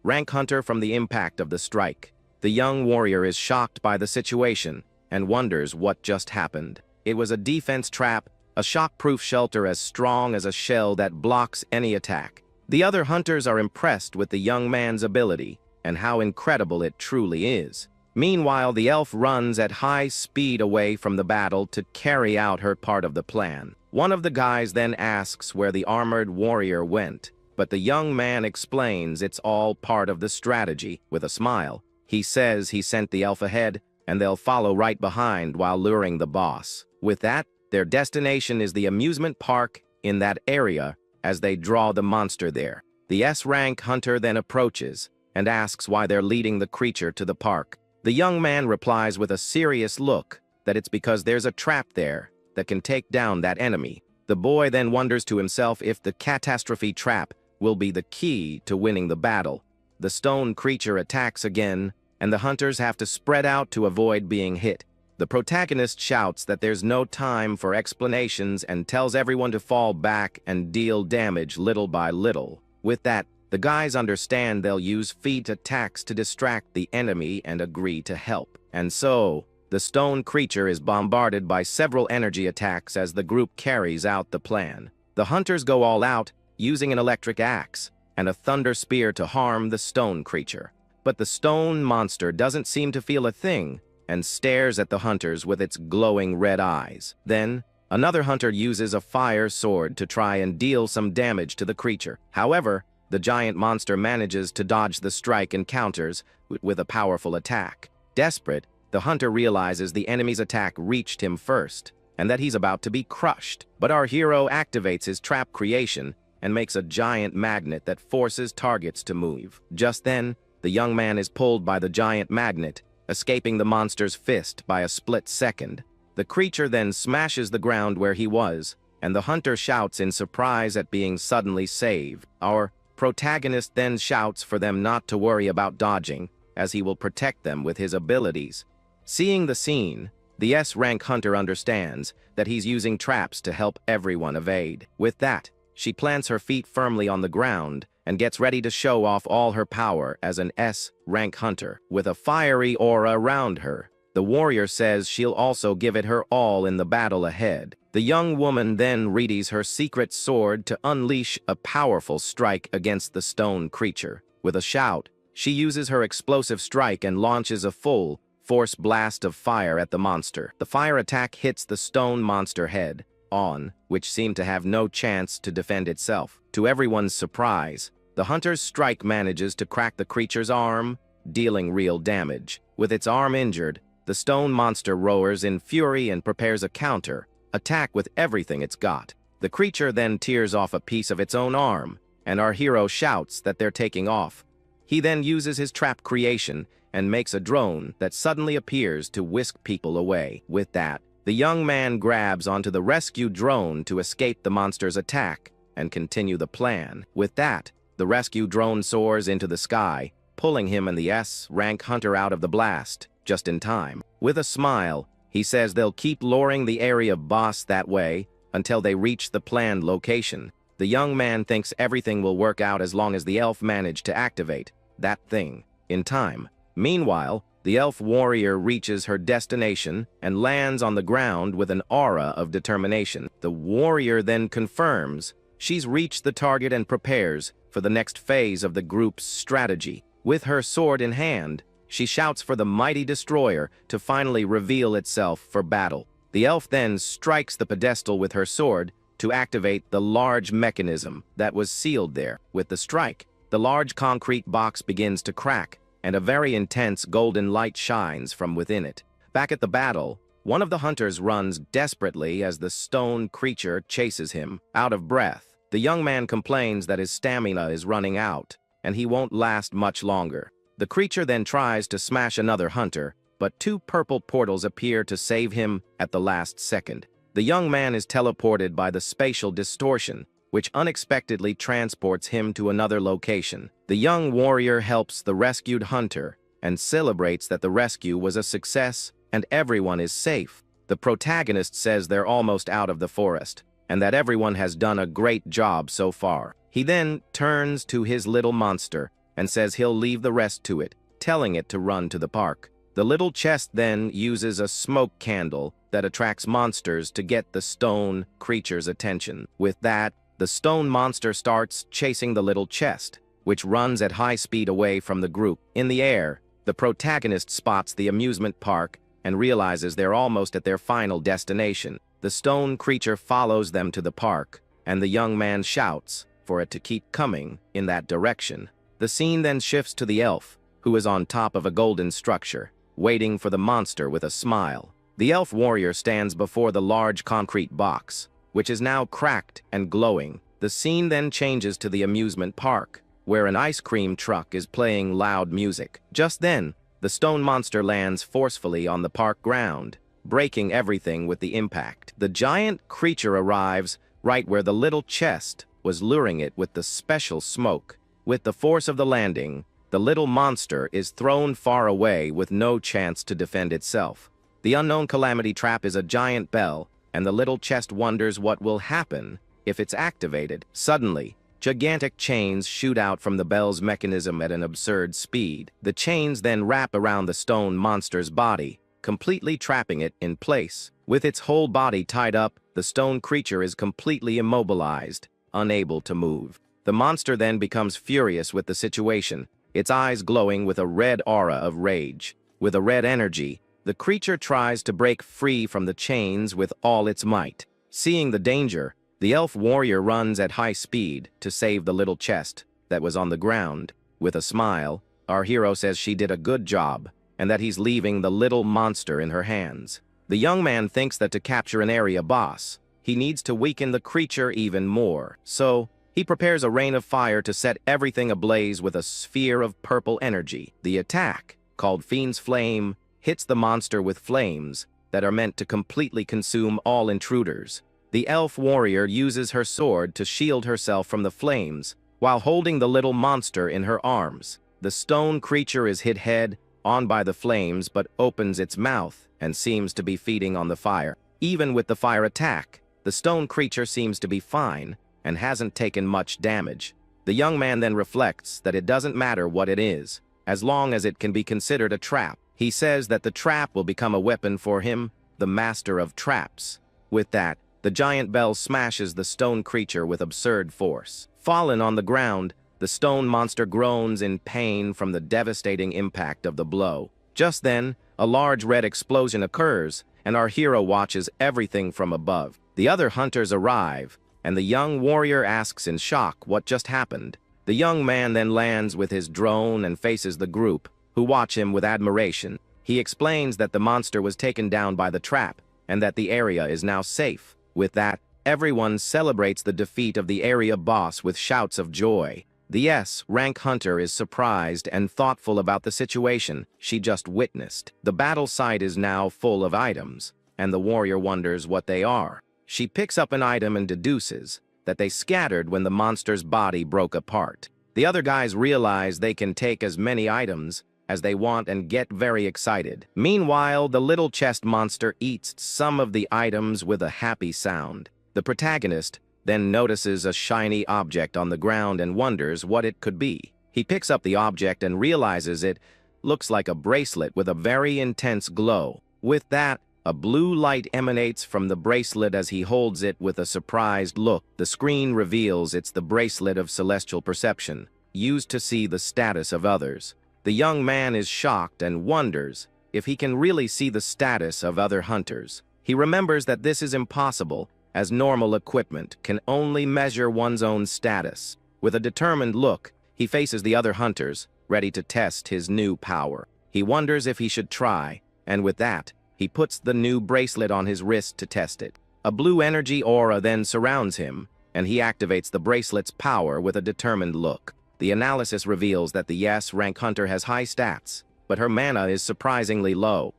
rank hunter from the impact of the strike. The young warrior is shocked by the situation and wonders what just happened. It was a defense trap, a shock-proof shelter as strong as a shell that blocks any attack. The other hunters are impressed with the young man's ability and how incredible it truly is. Meanwhile, the elf runs at high speed away from the battle to carry out her part of the plan. One of the guys then asks where the armored warrior went, but the young man explains it's all part of the strategy. With a smile, he says he sent the elf ahead, and they'll follow right behind while luring the boss. With that, their destination is the amusement park in that area as they draw the monster there. The S-rank hunter then approaches and asks why they're leading the creature to the park. The young man replies with a serious look that it's because there's a trap there that can take down that enemy. The boy then wonders to himself if the catastrophe trap will be the key to winning the battle. The stone creature attacks again, and the hunters have to spread out to avoid being hit. The protagonist shouts that there's no time for explanations and tells everyone to fall back and deal damage little by little. With that, the guys understand they'll use feet attacks to distract the enemy and agree to help. And so, the stone creature is bombarded by several energy attacks as the group carries out the plan. The hunters go all out, using an electric axe and a thunder spear to harm the stone creature. But the stone monster doesn't seem to feel a thing and stares at the hunters with its glowing red eyes. Then, another hunter uses a fire sword to try and deal some damage to the creature. However, the giant monster manages to dodge the strike and counters with a powerful attack. Desperate, the hunter realizes the enemy's attack reached him first, and that he's about to be crushed. But our hero activates his trap creation and makes a giant magnet that forces targets to move. Just then, the young man is pulled by the giant magnet, escaping the monster's fist by a split second. The creature then smashes the ground where he was, and the hunter shouts in surprise at being suddenly saved. Our protagonist then shouts for them not to worry about dodging, as he will protect them with his abilities. Seeing the scene, the S-rank hunter understands that he's using traps to help everyone evade. With that, she plants her feet firmly on the ground and gets ready to show off all her power as an S-rank hunter. With a fiery aura around her, the warrior says she'll also give it her all in the battle ahead. The young woman then readies her secret sword to unleash a powerful strike against the stone creature. With a shout, she uses her explosive strike and launches a full force blast of fire at the monster. The fire attack hits the stone monster head on, which seemed to have no chance to defend itself. To everyone's surprise, the hunter's strike manages to crack the creature's arm, dealing real damage. With its arm injured, the stone monster roars in fury and prepares a counter attack with everything it's got. The creature then tears off a piece of its own arm, and our hero shouts that they're taking off. He then uses his trap creation and makes a drone that suddenly appears to whisk people away. With that, the young man grabs onto the rescue drone to escape the monster's attack and continue the plan. With that, the rescue drone soars into the sky, pulling him and the S-rank hunter out of the blast just in time. With a smile, he says they'll keep luring the area boss that way until they reach the planned location. The young man thinks everything will work out as long as the elf managed to activate that thing in time. Meanwhile, the elf warrior reaches her destination and lands on the ground with an aura of determination. The warrior then confirms she's reached the target and prepares for the next phase of the group's strategy. With her sword in hand, she shouts for the mighty destroyer to finally reveal itself for battle. The elf then strikes the pedestal with her sword to activate the large mechanism that was sealed there. With the strike, the large concrete box begins to crack, and a very intense golden light shines from within it. Back at the battle, one of the hunters runs desperately as the stone creature chases him. Out of breath, the young man complains that his stamina is running out, and he won't last much longer. The creature then tries to smash another hunter, but two purple portals appear to save him at the last second. The young man is teleported by the spatial distortion, which unexpectedly transports him to another location. The young warrior helps the rescued hunter and celebrates that the rescue was a success and everyone is safe. The protagonist says they're almost out of the forest and that everyone has done a great job so far. He then turns to his little monster and says he'll leave the rest to it, telling it to run to the park. The little chest then uses a smoke candle that attracts monsters to get the stone creature's attention. With that, the stone monster starts chasing the little chest, which runs at high speed away from the group. In the air, the protagonist spots the amusement park and realizes they're almost at their final destination. The stone creature follows them to the park, and the young man shouts for it to keep coming in that direction. The scene then shifts to the elf, who is on top of a golden structure, waiting for the monster with a smile. The elf warrior stands before the large concrete box, which is now cracked and glowing. The scene then changes to the amusement park, where an ice cream truck is playing loud music. Just then, the stone monster lands forcefully on the park ground, breaking everything with the impact. The giant creature arrives right where the little chest was luring it with the special smoke. With the force of the landing, the little monster is thrown far away with no chance to defend itself. The unknown calamity trap is a giant bell, and the little chest wonders what will happen if it's activated. Suddenly, gigantic chains shoot out from the bell's mechanism at an absurd speed. The chains then wrap around the stone monster's body, completely trapping it in place. With its whole body tied up, the stone creature is completely immobilized, unable to move. The monster then becomes furious with the situation, its eyes glowing with a red aura of rage. With a red energy, the creature tries to break free from the chains with all its might. Seeing the danger, the elf warrior runs at high speed to save the little chest that was on the ground. With a smile, our hero says she did a good job, and that he's leaving the little monster in her hands. The young man thinks that to capture an area boss, he needs to weaken the creature even more. So, he prepares a rain of fire to set everything ablaze with a sphere of purple energy. The attack, called Fiend's Flame, hits the monster with flames that are meant to completely consume all intruders. The elf warrior uses her sword to shield herself from the flames while holding the little monster in her arms. The stone creature is hit head on by the flames but opens its mouth and seems to be feeding on the fire. Even with the fire attack, the stone creature seems to be fine and hasn't taken much damage. The young man then reflects that it doesn't matter what it is, as long as it can be considered a trap. He says that the trap will become a weapon for him, the master of traps. With that, the giant bell smashes the stone creature with absurd force. Fallen on the ground, the stone monster groans in pain from the devastating impact of the blow. Just then, a large red explosion occurs, and our hero watches everything from above. The other hunters arrive, and the young warrior asks in shock what just happened. The young man then lands with his drone and faces the group, who watch him with admiration. He explains that the monster was taken down by the trap, and that the area is now safe. With that, everyone celebrates the defeat of the area boss with shouts of joy. The S-rank hunter is surprised and thoughtful about the situation she just witnessed. The battle site is now full of items, and the warrior wonders what they are. She picks up an item and deduces that they scattered when the monster's body broke apart. The other guys realize they can take as many items as they want and get very excited. Meanwhile, the little chest monster eats some of the items with a happy sound. The protagonist then notices a shiny object on the ground and wonders what it could be. He picks up the object and realizes it looks like a bracelet with a very intense glow. With that, a blue light emanates from the bracelet as he holds it with a surprised look. The screen reveals it's the bracelet of celestial perception, used to see the status of others. The young man is shocked and wonders if he can really see the status of other hunters. He remembers that this is impossible, as normal equipment can only measure one's own status. With a determined look, he faces the other hunters, ready to test his new power. He wonders if he should try, and with that, he puts the new bracelet on his wrist to test it. A blue energy aura then surrounds him, and he activates the bracelet's power with a determined look. The analysis reveals that the S-rank hunter has high stats, but her mana is surprisingly low.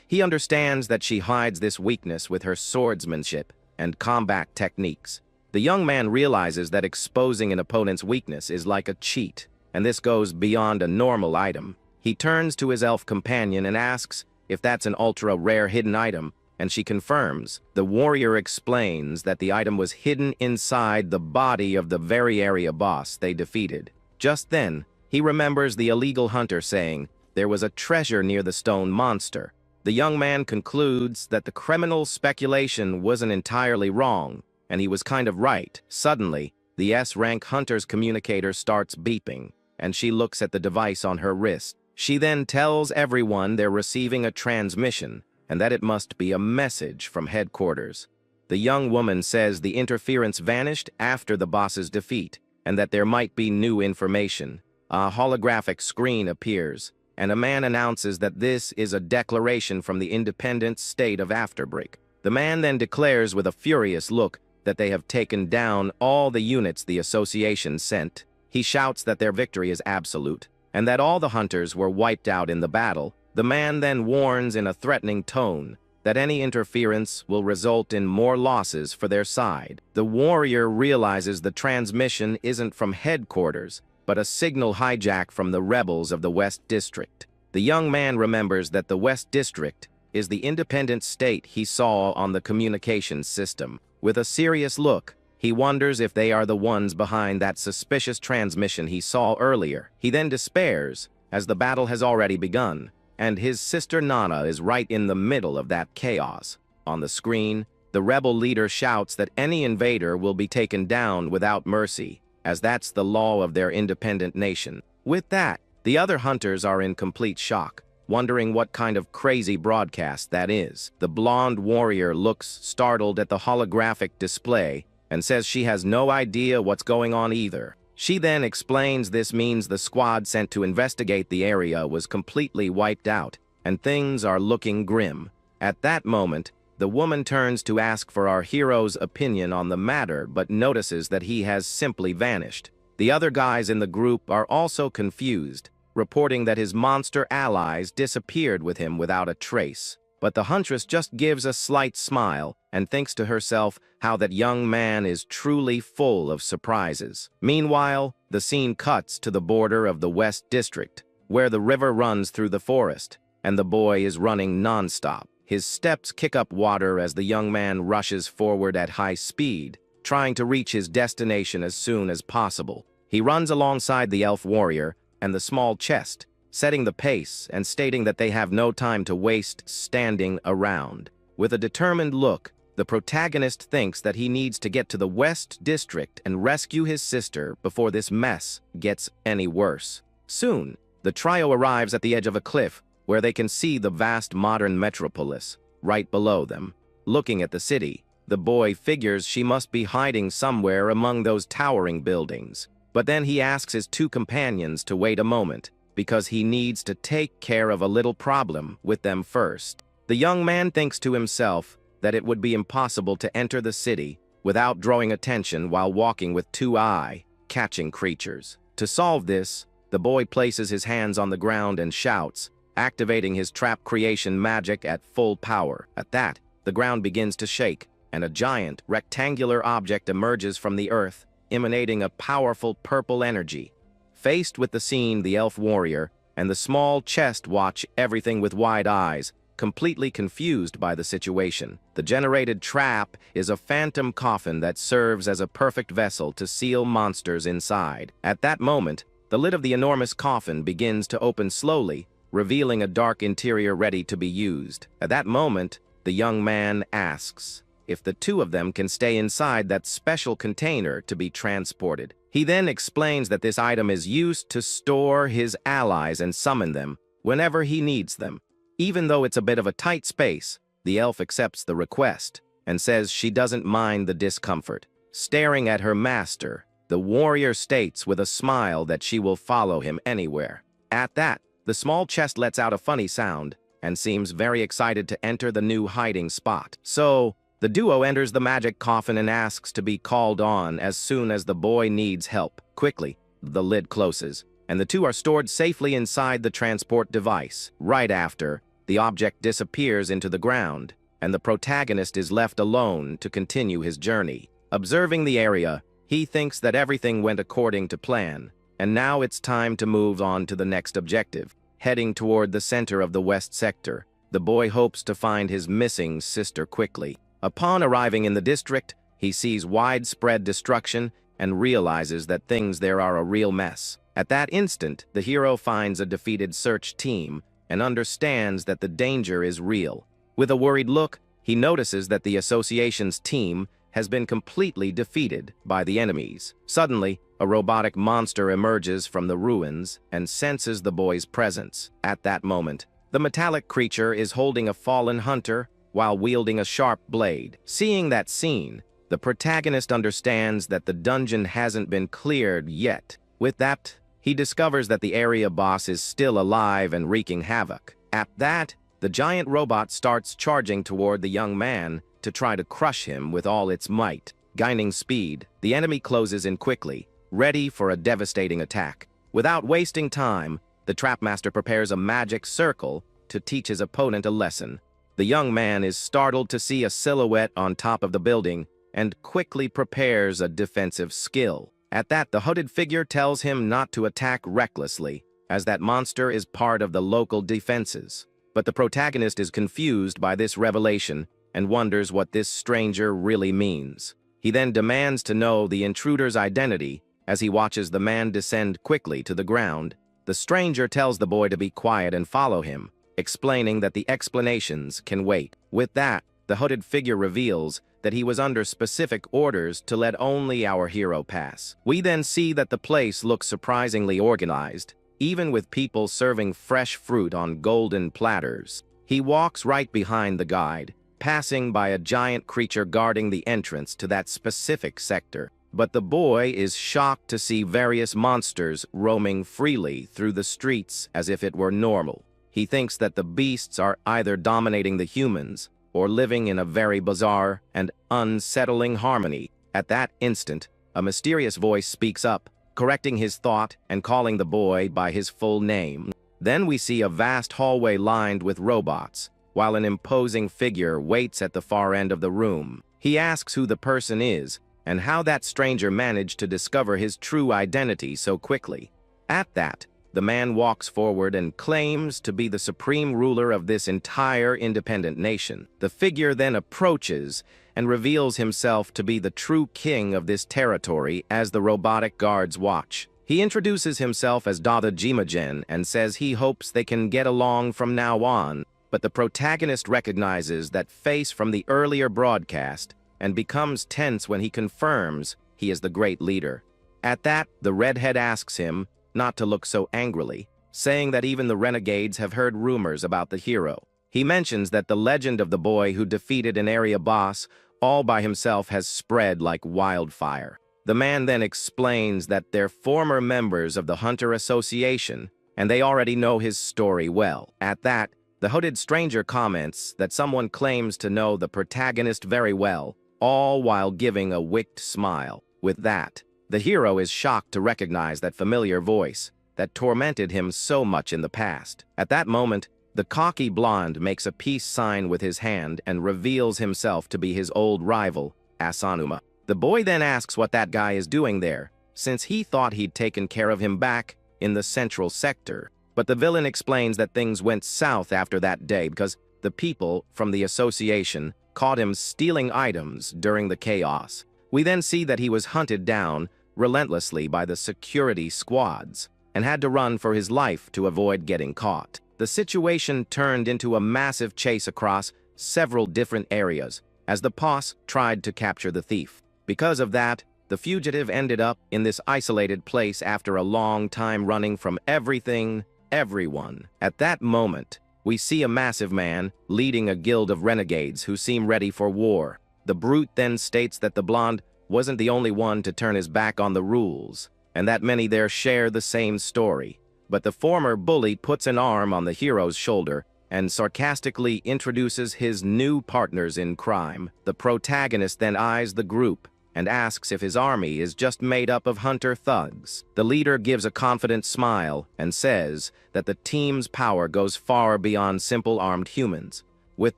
He understands that she hides this weakness with her swordsmanship and combat techniques. The young man realizes that exposing an opponent's weakness is like a cheat, and this goes beyond a normal item. He turns to his elf companion and asks if that's an ultra-rare hidden item, and she confirms. The warrior explains that the item was hidden inside the body of the very area boss they defeated. Just then, he remembers the illegal hunter saying there was a treasure near the stone monster. The young man concludes that the criminal's speculation wasn't entirely wrong, and he was kind of right. Suddenly, the S-rank hunter's communicator starts beeping, and she looks at the device on her wrist. She then tells everyone they're receiving a transmission, and that it must be a message from headquarters. The young woman says the interference vanished after the boss's defeat, and that there might be new information. A holographic screen appears, and a man announces that this is a declaration from the independent state of Afterbreak. The man then declares with a furious look that they have taken down all the units the association sent. He shouts that their victory is absolute, and that all the hunters were wiped out in the battle. The man then warns in a threatening tone that any interference will result in more losses for their side. The warrior realizes the transmission isn't from headquarters, but a signal hijack from the rebels of the West District. The young man remembers that the West District is the independent state he saw on the communications system. With a serious look, he wonders if they are the ones behind that suspicious transmission he saw earlier. He then despairs, as the battle has already begun, and his sister Nana is right in the middle of that chaos. On the screen, the rebel leader shouts that any invader will be taken down without mercy, as that's the law of their independent nation. With that, the other hunters are in complete shock, wondering what kind of crazy broadcast that is. The blonde warrior looks startled at the holographic display and says she has no idea what's going on either. She then explains this means the squad sent to investigate the area was completely wiped out, and things are looking grim. At that moment, the woman turns to ask for our hero's opinion on the matter, but notices that he has simply vanished. The other guys in the group are also confused, reporting that his monster allies disappeared with him without a trace. But the huntress just gives a slight smile and thinks to herself how that young man is truly full of surprises. Meanwhile, the scene cuts to the border of the West District, where the river runs through the forest, and the boy is running non-stop. His steps kick up water as the young man rushes forward at high speed, trying to reach his destination as soon as possible. He runs alongside the elf warrior and the small chest, setting the pace and stating that they have no time to waste standing around. With a determined look, the protagonist thinks that he needs to get to the West District and rescue his sister before this mess gets any worse. Soon, the trio arrives at the edge of a cliff where they can see the vast modern metropolis right below them. Looking at the city, the boy figures she must be hiding somewhere among those towering buildings. But then he asks his two companions to wait a moment, because he needs to take care of a little problem with them first. The young man thinks to himself that it would be impossible to enter the city without drawing attention while walking with two eye-catching creatures. To solve this, the boy places his hands on the ground and shouts, activating his trap creation magic at full power. At that, the ground begins to shake, and a giant, rectangular object emerges from the earth, emanating a powerful purple energy. Faced with the scene, the elf warrior and the small chest watch everything with wide eyes, completely confused by the situation. The generated trap is a phantom coffin that serves as a perfect vessel to seal monsters inside. At that moment, the lid of the enormous coffin begins to open slowly, revealing a dark interior ready to be used. At that moment, the young man asks if the two of them can stay inside that special container to be transported. He then explains that this item is used to store his allies and summon them whenever he needs them. Even though it's a bit of a tight space, the elf accepts the request and says she doesn't mind the discomfort. Staring at her master, the warrior states with a smile that she will follow him anywhere. At that, the small chest lets out a funny sound and seems very excited to enter the new hiding spot. So, the duo enters the magic coffin and asks to be called on as soon as the boy needs help. Quickly, the lid closes, and the two are stored safely inside the transport device. Right after, the object disappears into the ground, and the protagonist is left alone to continue his journey. Observing the area, he thinks that everything went according to plan, and now it's time to move on to the next objective. Heading toward the center of the West Sector, the boy hopes to find his missing sister quickly. Upon arriving in the district, he sees widespread destruction and realizes that things there are a real mess. At that instant, the hero finds a defeated search team and understands that the danger is real. With a worried look, he notices that the association's team has been completely defeated by the enemies. Suddenly, a robotic monster emerges from the ruins and senses the boy's presence. At that moment, the metallic creature is holding a fallen hunter while wielding a sharp blade. Seeing that scene, the protagonist understands that the dungeon hasn't been cleared yet. With that, he discovers that the area boss is still alive and wreaking havoc. At that, the giant robot starts charging toward the young man to try to crush him with all its might. Gaining speed, the enemy closes in quickly, ready for a devastating attack. Without wasting time, the Trapmaster prepares a magic circle to teach his opponent a lesson. The young man is startled to see a silhouette on top of the building and quickly prepares a defensive skill. At that, the hooded figure tells him not to attack recklessly, as that monster is part of the local defenses. But the protagonist is confused by this revelation and wonders what this stranger really means. He then demands to know the intruder's identity as he watches the man descend quickly to the ground. The stranger tells the boy to be quiet and follow him, explaining that the explanations can wait. With that, the hooded figure reveals that he was under specific orders to let only our hero pass. We then see that the place looks surprisingly organized, even with people serving fresh fruit on golden platters. He walks right behind the guide, passing by a giant creature guarding the entrance to that specific sector. But the boy is shocked to see various monsters roaming freely through the streets as if it were normal. He thinks that the beasts are either dominating the humans or living in a very bizarre and unsettling harmony. At that instant, a mysterious voice speaks up, correcting his thought and calling the boy by his full name. Then we see a vast hallway lined with robots, while an imposing figure waits at the far end of the room. He asks who the person is and how that stranger managed to discover his true identity so quickly. At that, the man walks forward and claims to be the supreme ruler of this entire independent nation. The figure then approaches and reveals himself to be the true king of this territory as the robotic guards watch. He introduces himself as Dada Jimagen and says he hopes they can get along from now on, but the protagonist recognizes that face from the earlier broadcast and becomes tense when he confirms he is the great leader. At that, the redhead asks him not to look so angrily, saying that even the renegades have heard rumors about the hero. He mentions that the legend of the boy who defeated an area boss all by himself has spread like wildfire. The man then explains that they're former members of the Hunter Association, and they already know his story well. At that, the hooded stranger comments that someone claims to know the protagonist very well, all while giving a wicked smile. With that, the hero is shocked to recognize that familiar voice that tormented him so much in the past. At that moment, the cocky blonde makes a peace sign with his hand and reveals himself to be his old rival, Asanuma. The boy then asks what that guy is doing there, since he thought he'd taken care of him back in the central sector. But the villain explains that things went south after that day because the people from the association caught him stealing items during the chaos. We then see that he was hunted down relentlessly by the security squads and had to run for his life to avoid getting caught. The situation turned into a massive chase across several different areas as the posse tried to capture the thief. Because of that, the fugitive ended up in this isolated place after a long time running from everyone. At that moment, we see a massive man leading a guild of renegades who seem ready for war. The brute then states that the blonde wasn't the only one to turn his back on the rules, and that many there share the same story. But the former bully puts an arm on the hero's shoulder and sarcastically introduces his new partners in crime. The protagonist then eyes the group and asks if his army is just made up of hunter thugs. The leader gives a confident smile and says that the team's power goes far beyond simple armed humans. With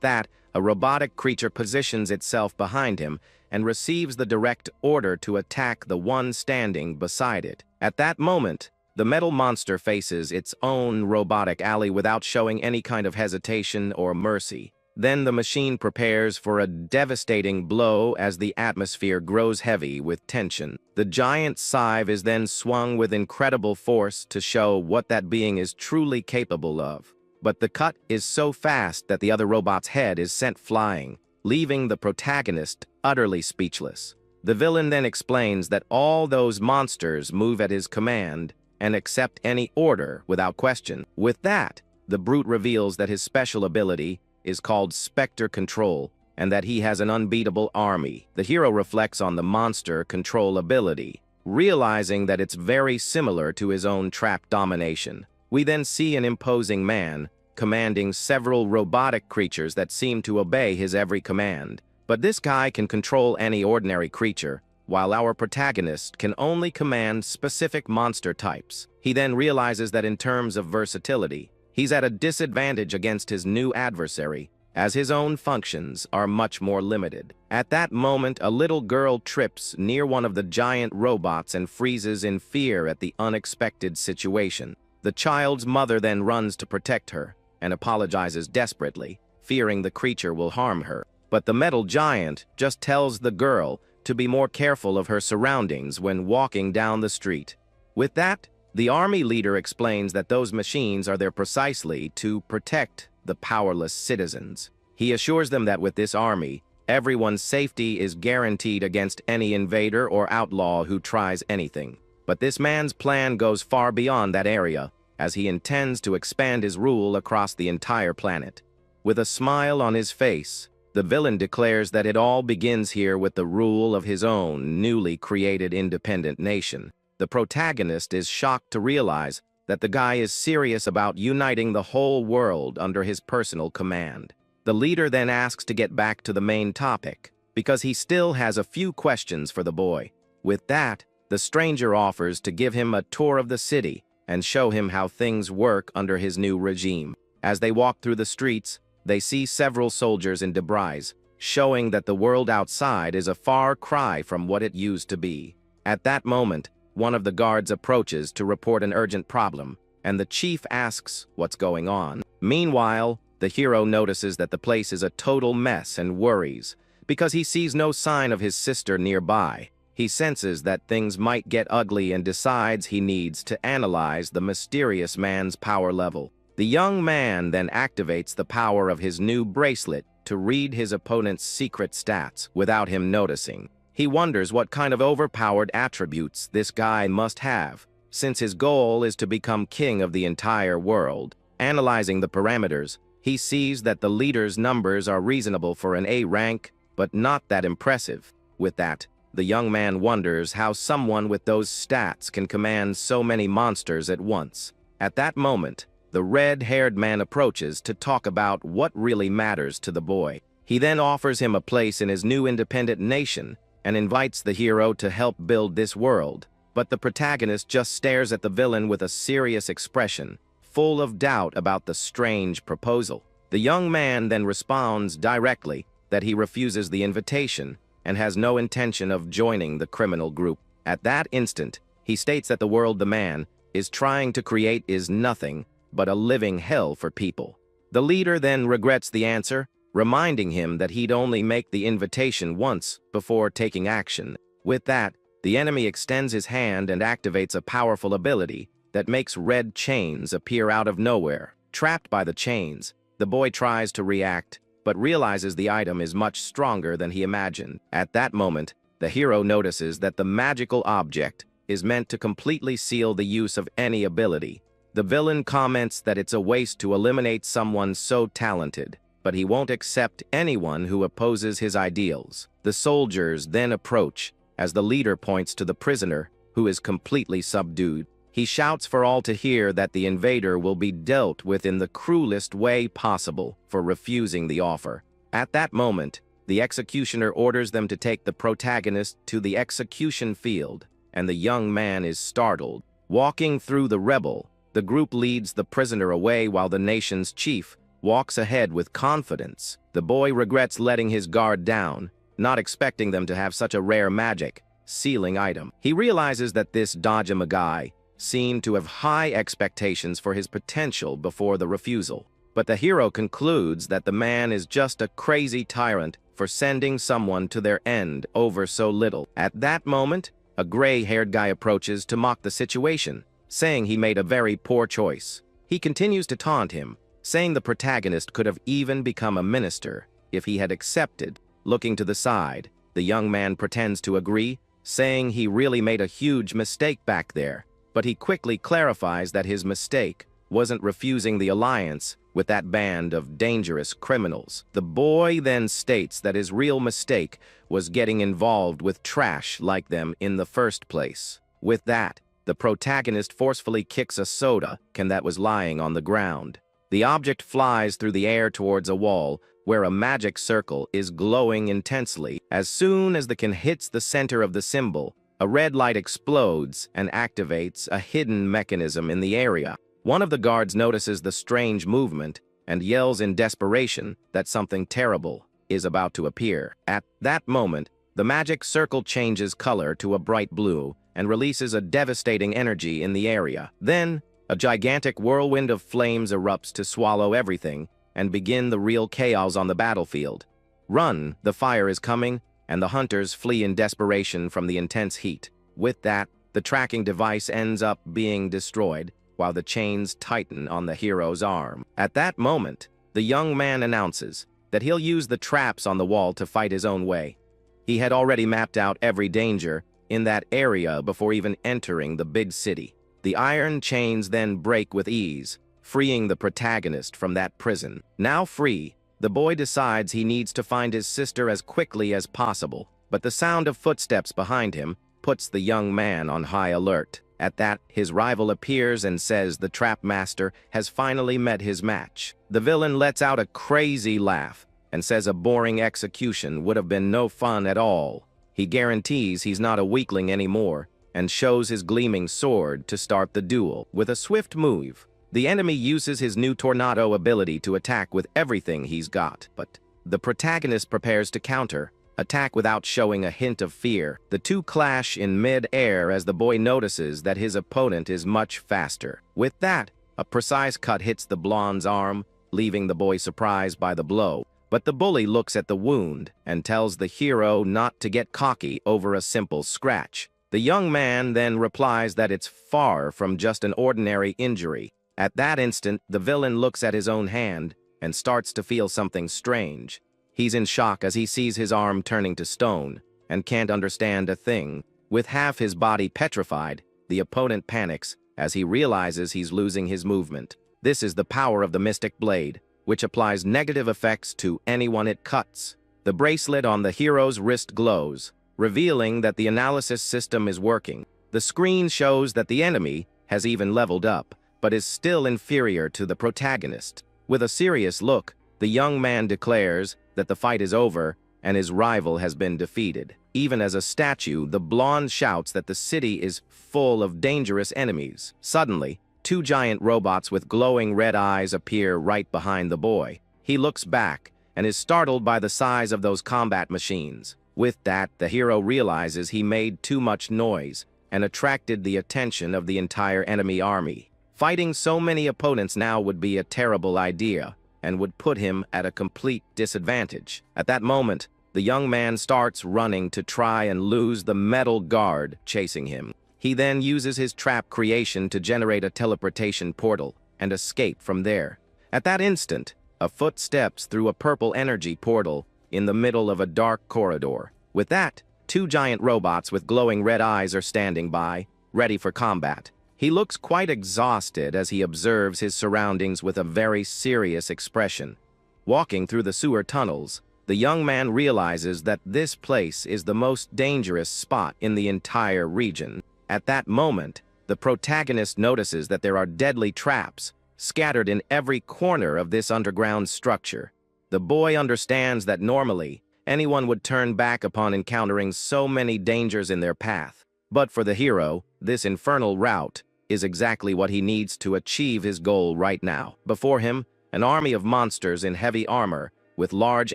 that, a robotic creature positions itself behind him and receives the direct order to attack the one standing beside it. At that moment, the metal monster faces its own robotic ally without showing any kind of hesitation or mercy. Then the machine prepares for a devastating blow as the atmosphere grows heavy with tension. The giant scythe is then swung with incredible force to show what that being is truly capable of. But the cut is so fast that the other robot's head is sent flying, leaving the protagonist utterly speechless. The villain then explains that all those monsters move at his command and accept any order without question. With that, the brute reveals that his special ability is called Spectre Control and that he has an unbeatable army. The hero reflects on the monster control ability, realizing that it's very similar to his own trap domination. We then see an imposing man commanding several robotic creatures that seem to obey his every command. But this guy can control any ordinary creature, while our protagonist can only command specific monster types. He then realizes that in terms of versatility, he's at a disadvantage against his new adversary, as his own functions are much more limited. At that moment, a little girl trips near one of the giant robots and freezes in fear at the unexpected situation. The child's mother then runs to protect her and apologizes desperately, fearing the creature will harm her. But the metal giant just tells the girl to be more careful of her surroundings when walking down the street. With that, the army leader explains that those machines are there precisely to protect the powerless citizens. He assures them that with this army, everyone's safety is guaranteed against any invader or outlaw who tries anything. But this man's plan goes far beyond that area, as he intends to expand his rule across the entire planet. With a smile on his face, the villain declares that it all begins here with the rule of his own newly created independent nation. The protagonist is shocked to realize that the guy is serious about uniting the whole world under his personal command. The leader then asks to get back to the main topic, because he still has a few questions for the boy. With that, the stranger offers to give him a tour of the city and show him how things work under his new regime. As they walk through the streets, they see several soldiers in debris, showing that the world outside is a far cry from what it used to be. At that moment, one of the guards approaches to report an urgent problem, and the chief asks what's going on. Meanwhile, the hero notices that the place is a total mess and worries, because he sees no sign of his sister nearby. He senses that things might get ugly and decides he needs to analyze the mysterious man's power level. The young man then activates the power of his new bracelet to read his opponent's secret stats without him noticing. He wonders what kind of overpowered attributes this guy must have, since his goal is to become king of the entire world. Analyzing the parameters, he sees that the leader's numbers are reasonable for an A rank, but not that impressive. With that, the young man wonders how someone with those stats can command so many monsters at once. At that moment, the red-haired man approaches to talk about what really matters to the boy. He then offers him a place in his new independent nation and invites the hero to help build this world. But the protagonist just stares at the villain with a serious expression, full of doubt about the strange proposal. The young man then responds directly that he refuses the invitation and has no intention of joining the criminal group. At that instant, he states that the world the man is trying to create is nothing but a living hell for people. The leader then regrets the answer, reminding him that he'd only make the invitation once before taking action. With that, the enemy extends his hand and activates a powerful ability that makes red chains appear out of nowhere. Trapped by the chains, the boy tries to react, but realizes the item is much stronger than he imagined. At that moment, the hero notices that the magical object is meant to completely seal the use of any ability. The villain comments that it's a waste to eliminate someone so talented, but he won't accept anyone who opposes his ideals. The soldiers then approach, as the leader points to the prisoner, who is completely subdued. He shouts for all to hear that the invader will be dealt with in the cruelest way possible for refusing the offer. At that moment, the executioner orders them to take the protagonist to the execution field, and the young man is startled. Walking through the rebel, the group leads the prisoner away while the nation's chief walks ahead with confidence. The boy regrets letting his guard down, not expecting them to have such a rare magic sealing item. He realizes that this Dojima guy seemed to have high expectations for his potential before the refusal. But the hero concludes that the man is just a crazy tyrant for sending someone to their end over so little. At that moment, a gray-haired guy approaches to mock the situation, saying he made a very poor choice. He continues to taunt him, saying the protagonist could have even become a minister if he had accepted. Looking to the side, the young man pretends to agree, saying he really made a huge mistake back there, but he quickly clarifies that his mistake wasn't refusing the alliance with that band of dangerous criminals. The boy then states that his real mistake was getting involved with trash like them in the first place. With that, the protagonist forcefully kicks a soda can that was lying on the ground. The object flies through the air towards a wall, where a magic circle is glowing intensely. As soon as the can hits the center of the symbol, a red light explodes and activates a hidden mechanism in the area. One of the guards notices the strange movement and yells in desperation that something terrible is about to appear. At that moment, the magic circle changes color to a bright blue and releases a devastating energy in the area. Then, a gigantic whirlwind of flames erupts to swallow everything and begin the real chaos on the battlefield. Run, the fire is coming, and the hunters flee in desperation from the intense heat. With that, the tracking device ends up being destroyed, while the chains tighten on the hero's arm. At that moment, the young man announces that he'll use the traps on the wall to fight his own way. He had already mapped out every danger in that area before even entering the big city. The iron chains then break with ease, freeing the protagonist from that prison. Now free, the boy decides he needs to find his sister as quickly as possible, but the sound of footsteps behind him puts the young man on high alert. At that, his rival appears and says the trap master has finally met his match. The villain lets out a crazy laugh and says a boring execution would have been no fun at all. He guarantees he's not a weakling anymore and shows his gleaming sword to start the duel. With a swift move, the enemy uses his new tornado ability to attack with everything he's got, but the protagonist prepares to counter, attack without showing a hint of fear. The two clash in mid-air as the boy notices that his opponent is much faster. With that, a precise cut hits the blonde's arm, leaving the boy surprised by the blow. But the bully looks at the wound and tells the hero not to get cocky over a simple scratch. The young man then replies that it's far from just an ordinary injury. At that instant, the villain looks at his own hand and starts to feel something strange. He's in shock as he sees his arm turning to stone and can't understand a thing. With half his body petrified, the opponent panics as he realizes he's losing his movement. This is the power of the Mystic Blade, which applies negative effects to anyone it cuts. The bracelet on the hero's wrist glows, revealing that the analysis system is working. The screen shows that the enemy has even leveled up, but is still inferior to the protagonist. With a serious look, the young man declares that the fight is over and his rival has been defeated. Even as a statue, the blonde shouts that the city is full of dangerous enemies. Suddenly, two giant robots with glowing red eyes appear right behind the boy. He looks back and is startled by the size of those combat machines. With that, the hero realizes he made too much noise and attracted the attention of the entire enemy army. Fighting so many opponents now would be a terrible idea and would put him at a complete disadvantage. At that moment, the young man starts running to try and lose the metal guard chasing him. He then uses his trap creation to generate a teleportation portal and escape from there. At that instant, a foot steps through a purple energy portal in the middle of a dark corridor. With that, two giant robots with glowing red eyes are standing by, ready for combat. He looks quite exhausted as he observes his surroundings with a very serious expression. Walking through the sewer tunnels, the young man realizes that this place is the most dangerous spot in the entire region. At that moment, the protagonist notices that there are deadly traps scattered in every corner of this underground structure. The boy understands that normally, anyone would turn back upon encountering so many dangers in their path. But for the hero, this infernal route is exactly what he needs to achieve his goal right now. Before him, an army of monsters in heavy armor with large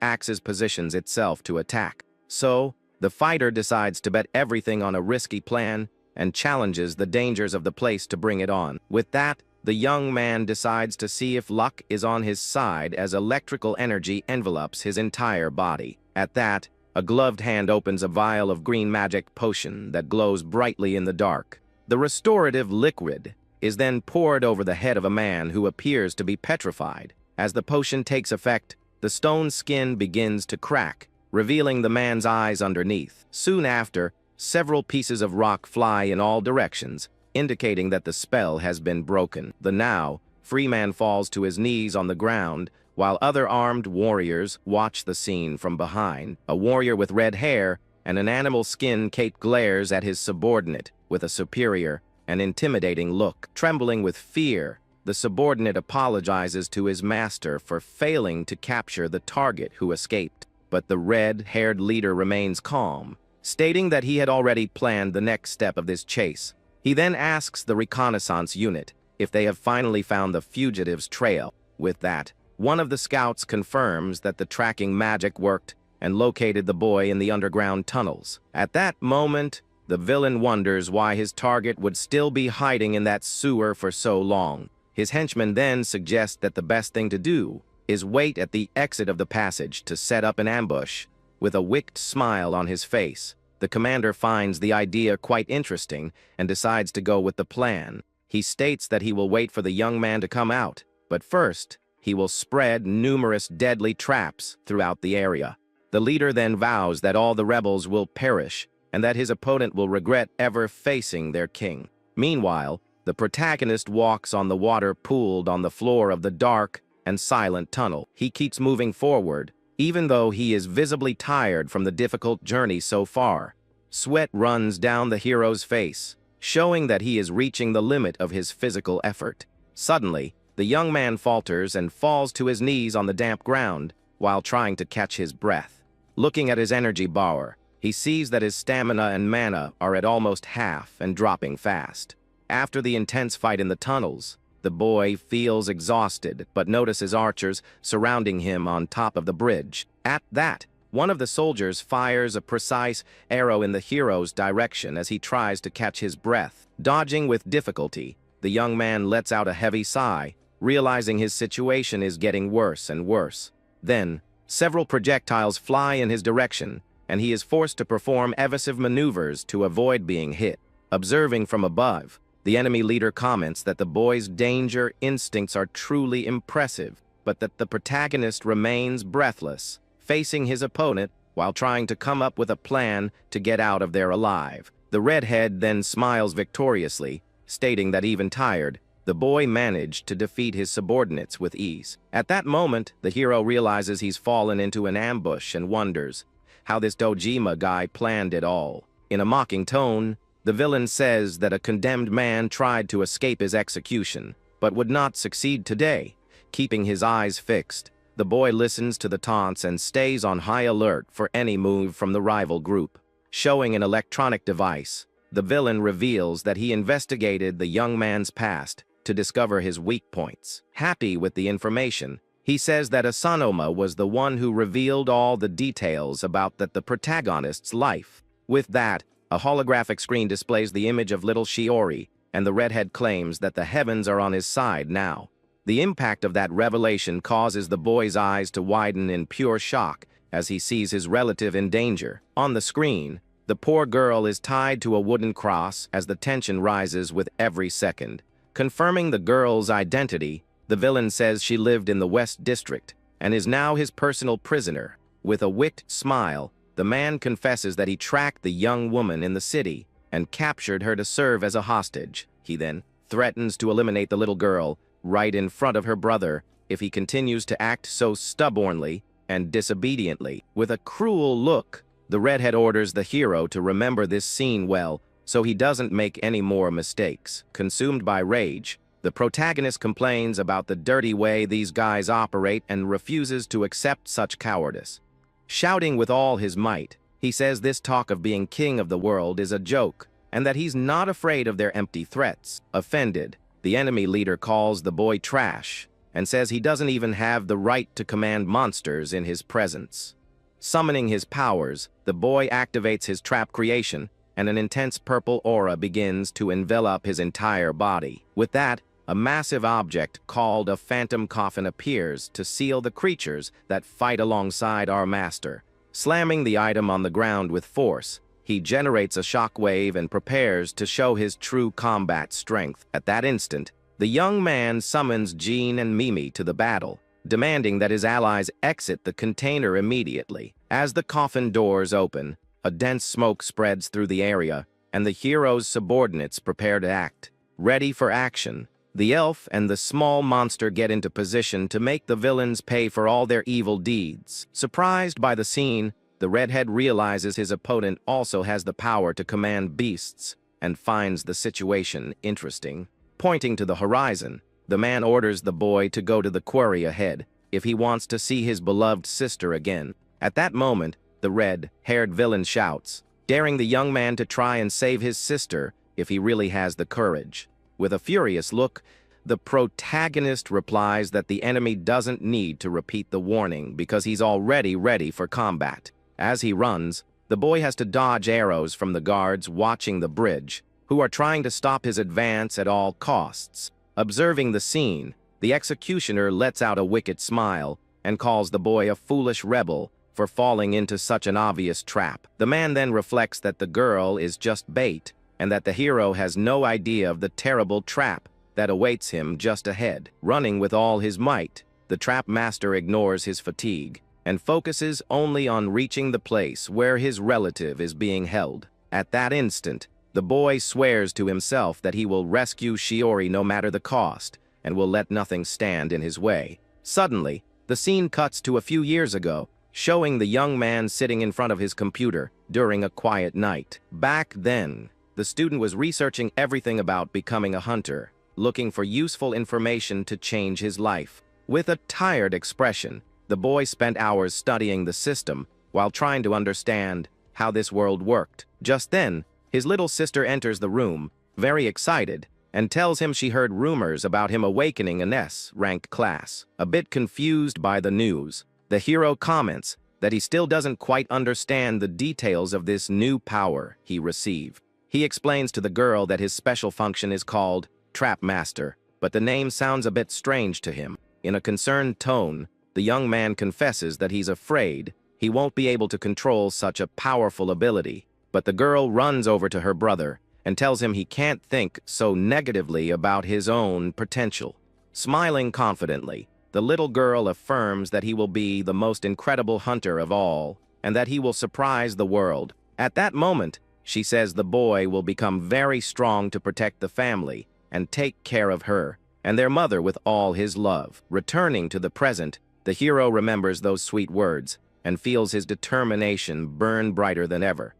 axes positions itself to attack. So, the fighter decides to bet everything on a risky plan and challenges the dangers of the place to bring it on. With that, the young man decides to see if luck is on his side as electrical energy envelops his entire body. At that, a gloved hand opens a vial of green magic potion that glows brightly in the dark. The restorative liquid is then poured over the head of a man who appears to be petrified. As the potion takes effect, the stone skin begins to crack, revealing the man's eyes underneath. Soon after, several pieces of rock fly in all directions, indicating that the spell has been broken. The now free man falls to his knees on the ground, while other armed warriors watch the scene from behind. A warrior with red hair and an animal skin cape glares at his subordinate with a superior and intimidating look. Trembling with fear, the subordinate apologizes to his master for failing to capture the target who escaped, but the red-haired leader remains calm, stating that he had already planned the next step of this chase. He then asks the reconnaissance unit if they have finally found the fugitive's trail. With that, one of the scouts confirms that the tracking magic worked and located the boy in the underground tunnels. At that moment, the villain wonders why his target would still be hiding in that sewer for so long. His henchman then suggests that the best thing to do is wait at the exit of the passage to set up an ambush. With a wicked smile on his face, the commander finds the idea quite interesting and decides to go with the plan. He states that he will wait for the young man to come out, but first, he will spread numerous deadly traps throughout the area. The leader then vows that all the rebels will perish and that his opponent will regret ever facing their king. Meanwhile, the protagonist walks on the water pooled on the floor of the dark and silent tunnel. He keeps moving forward, even though he is visibly tired from the difficult journey so far. Sweat runs down the hero's face, showing that he is reaching the limit of his physical effort. Suddenly, the young man falters and falls to his knees on the damp ground while trying to catch his breath. Looking at his energy bar, he sees that his stamina and mana are at almost half and dropping fast. After the intense fight in the tunnels, the boy feels exhausted but notices archers surrounding him on top of the bridge. At that, one of the soldiers fires a precise arrow in the hero's direction as he tries to catch his breath. Dodging with difficulty, the young man lets out a heavy sigh, realizing his situation is getting worse and worse. Then, several projectiles fly in his direction, and he is forced to perform evasive maneuvers to avoid being hit. Observing from above, the enemy leader comments that the boy's danger instincts are truly impressive, but that the protagonist remains breathless, facing his opponent while trying to come up with a plan to get out of there alive. The redhead then smiles victoriously, stating that even tired, the boy managed to defeat his subordinates with ease. At that moment, the hero realizes he's fallen into an ambush and wonders how this Dojima guy planned it all. In a mocking tone, the villain says that a condemned man tried to escape his execution, but would not succeed today. Keeping his eyes fixed, the boy listens to the taunts and stays on high alert for any move from the rival group. Showing an electronic device, the villain reveals that he investigated the young man's past to discover his weak points. Happy with the information, he says that Asanoma was the one who revealed all the details about the protagonist's life. With that, a holographic screen displays the image of little Shiori, and the redhead claims that the heavens are on his side now. The impact of that revelation causes the boy's eyes to widen in pure shock as he sees his relative in danger. On the screen, the poor girl is tied to a wooden cross as the tension rises with every second. Confirming the girl's identity, the villain says she lived in the West District and is now his personal prisoner. With a wicked smile, the man confesses that he tracked the young woman in the city and captured her to serve as a hostage. He then threatens to eliminate the little girl right in front of her brother if he continues to act so stubbornly and disobediently. With a cruel look, the redhead orders the hero to remember this scene well so he doesn't make any more mistakes. Consumed by rage, the protagonist complains about the dirty way these guys operate and refuses to accept such cowardice. Shouting with all his might, he says this talk of being king of the world is a joke, and that he's not afraid of their empty threats. Offended, the enemy leader calls the boy trash, and says he doesn't even have the right to command monsters in his presence. Summoning his powers, the boy activates his trap creation, and an intense purple aura begins to envelop his entire body. With that, a massive object called a phantom coffin appears to seal the creatures that fight alongside our master. Slamming the item on the ground with force, he generates a shockwave and prepares to show his true combat strength. At that instant, the young man summons Jean and Mimi to the battle, demanding that his allies exit the container immediately. As the coffin doors open, a dense smoke spreads through the area, and the hero's subordinates prepare to act. Ready for action, the elf and the small monster get into position to make the villains pay for all their evil deeds. Surprised by the scene, the redhead realizes his opponent also has the power to command beasts and finds the situation interesting. Pointing to the horizon, The man orders the boy to go to the quarry ahead if he wants to see his beloved sister again. At that moment, the red-haired villain shouts, daring the young man to try and save his sister if he really has the courage. With a furious look, the protagonist replies that the enemy doesn't need to repeat the warning because he's already ready for combat. As he runs, the boy has to dodge arrows from the guards watching the bridge, who are trying to stop his advance at all costs. Observing the scene, the executioner lets out a wicked smile and calls the boy a foolish rebel for falling into such an obvious trap. The man then reflects that the girl is just bait and that the hero has no idea of the terrible trap that awaits him just ahead. Running with all his might, the trap master ignores his fatigue and focuses only on reaching the place where his relative is being held. At that instant, the boy swears to himself that he will rescue Shiori no matter the cost and will let nothing stand in his way. Suddenly, the scene cuts to a few years ago, showing the young man sitting in front of his computer during a quiet night. Back then, the student was researching everything about becoming a hunter, looking for useful information to change his life. With a tired expression, the boy spent hours studying the system while trying to understand how this world worked. Just then, his little sister enters the room, very excited, and tells him she heard rumors about him awakening an S-rank class. A bit confused by the news, the hero comments that he still doesn't quite understand the details of this new power he received. He explains to the girl that his special function is called Trap Master, but the name sounds a bit strange to him. In a concerned tone, the young man confesses that he's afraid he won't be able to control such a powerful ability, but the girl runs over to her brother and tells him he can't think so negatively about his own potential. Smiling confidently, the little girl affirms that he will be the most incredible hunter of all and that he will surprise the world. At that moment, she says the boy will become very strong to protect the family and take care of her and their mother with all his love. Returning to the present, the hero remembers those sweet words and feels his determination burn brighter than ever.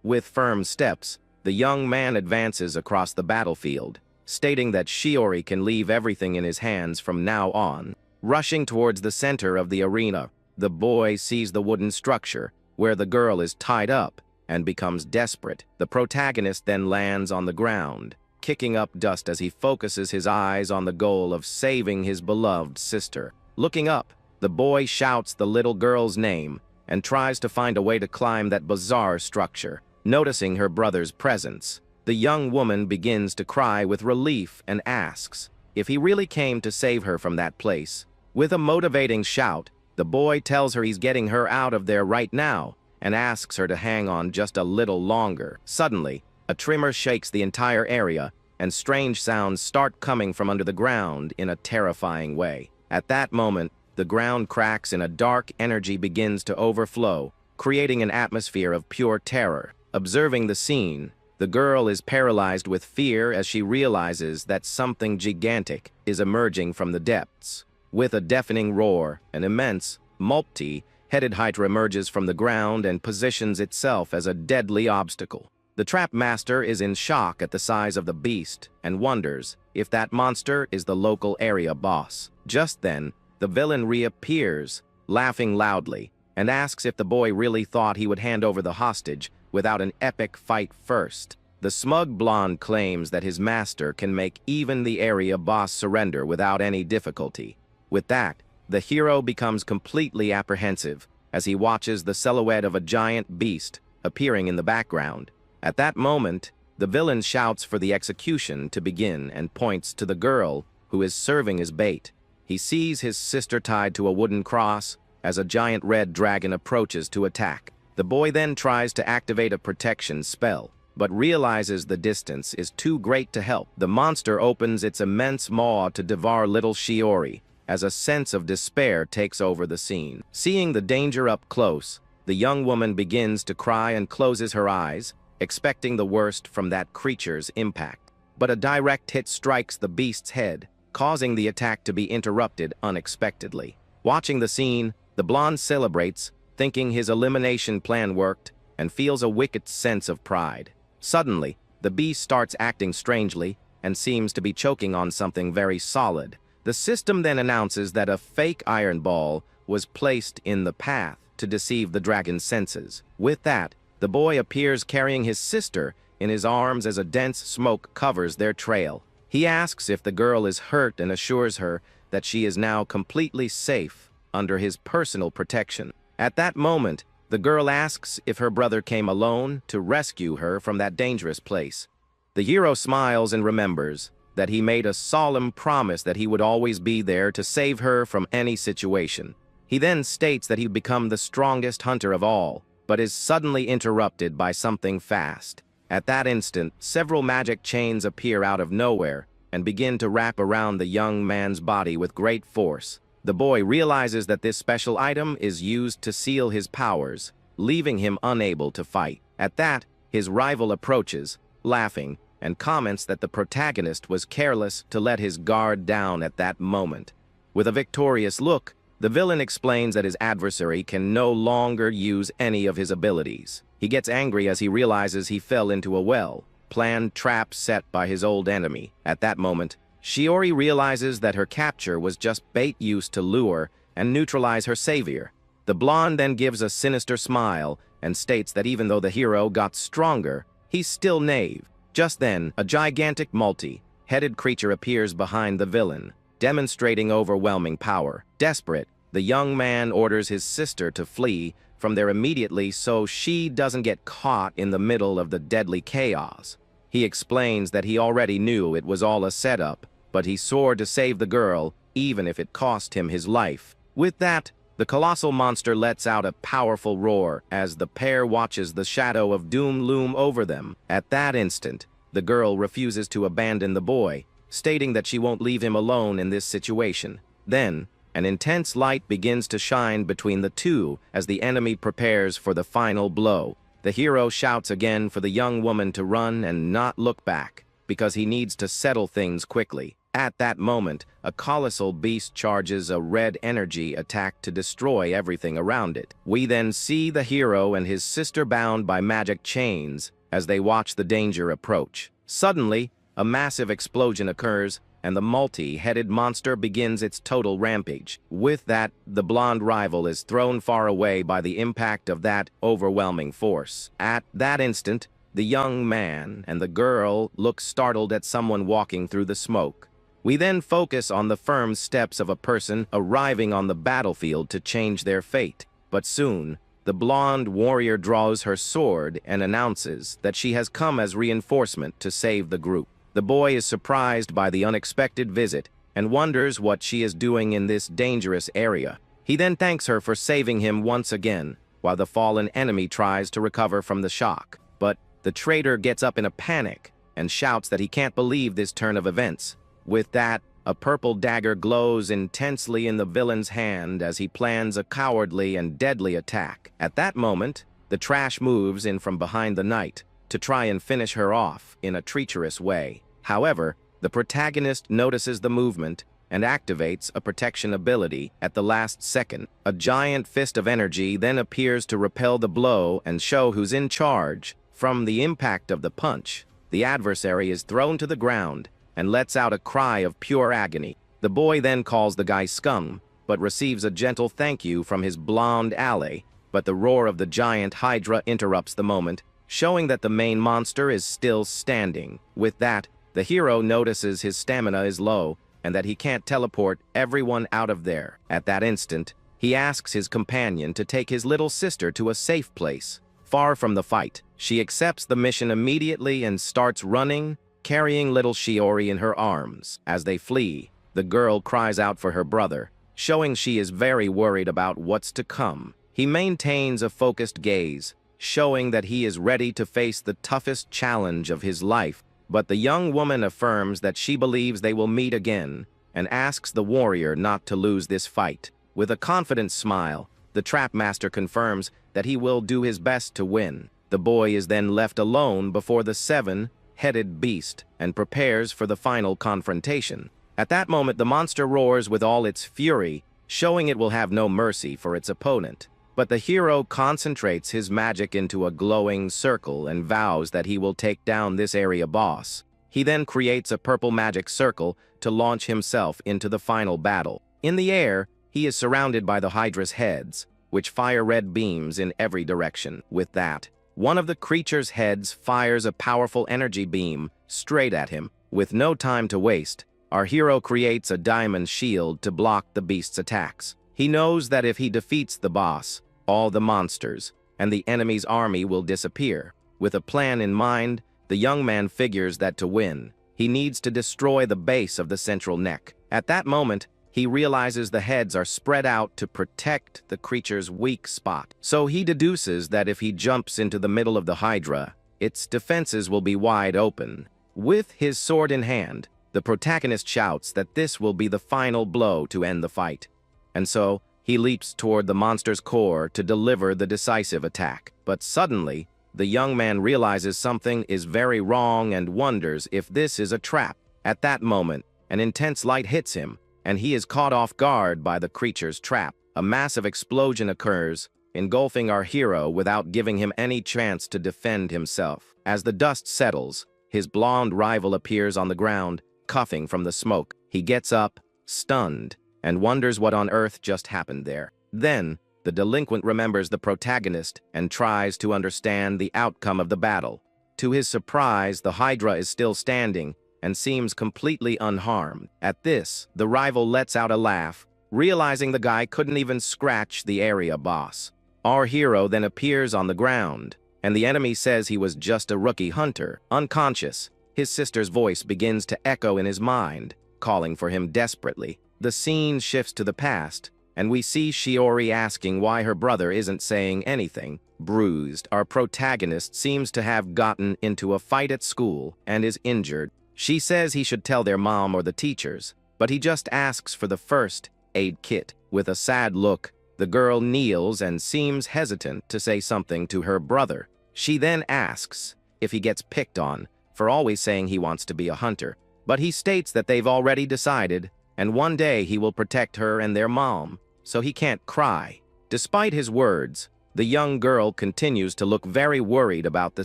With firm steps, the young man advances across the battlefield, stating that Shiori can leave everything in his hands from now on. Rushing towards the center of the arena, the boy sees the wooden structure where the girl is tied up and becomes desperate. The protagonist then lands on the ground, kicking up dust as he focuses his eyes on the goal of saving his beloved sister. Looking up, the boy shouts the little girl's name and tries to find a way to climb that bizarre structure. Noticing her brother's presence, the young woman begins to cry with relief and asks if he really came to save her from that place. With a motivating shout, the boy tells her he's getting her out of there right now and asks her to hang on just a little longer. Suddenly, a tremor shakes the entire area and strange sounds start coming from under the ground in a terrifying way. At that moment, the ground cracks and a dark energy begins to overflow, creating an atmosphere of pure terror. Observing the scene, the girl is paralyzed with fear as she realizes that something gigantic is emerging from the depths. With a deafening roar, an immense, multi-headed hydra emerges from the ground and positions itself as a deadly obstacle. The trap master is in shock at the size of the beast and wonders if that monster is the local area boss. Just then, the villain reappears, laughing loudly, and asks if the boy really thought he would hand over the hostage without an epic fight first. The smug blonde claims that his master can make even the area boss surrender without any difficulty. With that, the hero becomes completely apprehensive as he watches the silhouette of a giant beast appearing in the background. At that moment, the villain shouts for the execution to begin and points to the girl who is serving as bait. He sees his sister tied to a wooden cross as a giant red dragon approaches to attack. The boy then tries to activate a protection spell, but realizes the distance is too great to help. The monster opens its immense maw to devour little Shiori, as a sense of despair takes over the scene. Seeing the danger up close, the young woman begins to cry and closes her eyes, expecting the worst from that creature's impact. But a direct hit strikes the beast's head, causing the attack to be interrupted unexpectedly. Watching the scene, the blonde celebrates, thinking his elimination plan worked, and feels a wicked sense of pride. Suddenly, the beast starts acting strangely, and seems to be choking on something very solid. The system then announces that a fake iron ball was placed in the path to deceive the dragon's senses. With that, the boy appears carrying his sister in his arms as a dense smoke covers their trail. He asks if the girl is hurt and assures her that she is now completely safe under his personal protection. At that moment, the girl asks if her brother came alone to rescue her from that dangerous place. The hero smiles and remembers that he made a solemn promise that he would always be there to save her from any situation. He then states that he'd become the strongest hunter of all, but is suddenly interrupted by something fast. At that instant, several magic chains appear out of nowhere and begin to wrap around the young man's body with great force. The boy realizes that this special item is used to seal his powers, leaving him unable to fight. At that, his rival approaches, laughing, and comments that the protagonist was careless to let his guard down at that moment. With a victorious look, the villain explains that his adversary can no longer use any of his abilities. He gets angry as he realizes he fell into a well-planned trap set by his old enemy. At that moment, Shiori realizes that her capture was just bait used to lure and neutralize her savior. The blonde then gives a sinister smile and states that even though the hero got stronger, he's still knave. Just then, a gigantic multi-headed creature appears behind the villain, demonstrating overwhelming power. Desperate, the young man orders his sister to flee from there immediately so she doesn't get caught in the middle of the deadly chaos. He explains that he already knew it was all a setup, but he swore to save the girl even if it cost him his life. With that, the colossal monster lets out a powerful roar as the pair watches the shadow of doom loom over them. At that instant, the girl refuses to abandon the boy, stating that she won't leave him alone in this situation. Then, an intense light begins to shine between the two as the enemy prepares for the final blow. The hero shouts again for the young woman to run and not look back, because he needs to settle things quickly. At that moment, a colossal beast charges a red energy attack to destroy everything around it. We then see the hero and his sister bound by magic chains as they watch the danger approach. Suddenly, a massive explosion occurs, and the multi-headed monster begins its total rampage. With that, the blonde rival is thrown far away by the impact of that overwhelming force. At that instant, the young man and the girl look startled at someone walking through the smoke. We then focus on the firm steps of a person arriving on the battlefield to change their fate. But soon, the blonde warrior draws her sword and announces that she has come as reinforcement to save the group. The boy is surprised by the unexpected visit and wonders what she is doing in this dangerous area. He then thanks her for saving him once again, while the fallen enemy tries to recover from the shock. But the traitor gets up in a panic and shouts that he can't believe this turn of events. With that, a purple dagger glows intensely in the villain's hand as he plans a cowardly and deadly attack. At that moment, the trash moves in from behind the knight to try and finish her off in a treacherous way. However, the protagonist notices the movement and activates a protection ability at the last second. A giant fist of energy then appears to repel the blow and show who's in charge. From the impact of the punch, the adversary is thrown to the ground and lets out a cry of pure agony. The boy then calls the guy scum, but receives a gentle thank you from his blonde ally, but the roar of the giant hydra interrupts the moment, showing that the main monster is still standing. With that, the hero notices his stamina is low and that he can't teleport everyone out of there. At that instant, he asks his companion to take his little sister to a safe place, far from the fight. She accepts the mission immediately and starts running, carrying little Shiori in her arms. As they flee, the girl cries out for her brother, showing she is very worried about what's to come. He maintains a focused gaze, showing that he is ready to face the toughest challenge of his life. But the young woman affirms that she believes they will meet again and asks the warrior not to lose this fight. With a confident smile, the trap master confirms that he will do his best to win. The boy is then left alone before the seven-headed beast and prepares for the final confrontation. At that moment, the monster roars with all its fury, showing it will have no mercy for its opponent. But the hero concentrates his magic into a glowing circle and vows that he will take down this area boss. He then creates a purple magic circle to launch himself into the final battle. In the air, he is surrounded by the Hydra's heads, which fire red beams in every direction. With that, one of the creature's heads fires a powerful energy beam straight at him. With no time to waste, our hero creates a diamond shield to block the beast's attacks. He knows that if he defeats the boss, all the monsters and the enemy's army will disappear. With a plan in mind, the young man figures that to win, he needs to destroy the base of the central neck. At that moment, he realizes the heads are spread out to protect the creature's weak spot. So he deduces that if he jumps into the middle of the Hydra, its defenses will be wide open. With his sword in hand, the protagonist shouts that this will be the final blow to end the fight. And so, he leaps toward the monster's core to deliver the decisive attack. But suddenly, the young man realizes something is very wrong and wonders if this is a trap. At that moment, an intense light hits him, and he is caught off guard by the creature's trap. A massive explosion occurs, engulfing our hero without giving him any chance to defend himself. As the dust settles, his blonde rival appears on the ground, coughing from the smoke. He gets up, stunned, and wonders what on earth just happened there. Then, the delinquent remembers the protagonist and tries to understand the outcome of the battle. To his surprise, the Hydra is still standing and seems completely unharmed. At this, the rival lets out a laugh, realizing the guy couldn't even scratch the area boss. Our hero then appears on the ground, and the enemy says he was just a rookie hunter. Unconscious, his sister's voice begins to echo in his mind, calling for him desperately. The scene shifts to the past, and we see Shiori asking why her brother isn't saying anything. Bruised, our protagonist seems to have gotten into a fight at school and is injured. She says he should tell their mom or the teachers, but he just asks for the first aid kit. With a sad look, the girl kneels and seems hesitant to say something to her brother. She then asks if he gets picked on for always saying he wants to be a hunter, but he states that they've already decided, and one day he will protect her and their mom, so he can't cry. Despite his words, the young girl continues to look very worried about the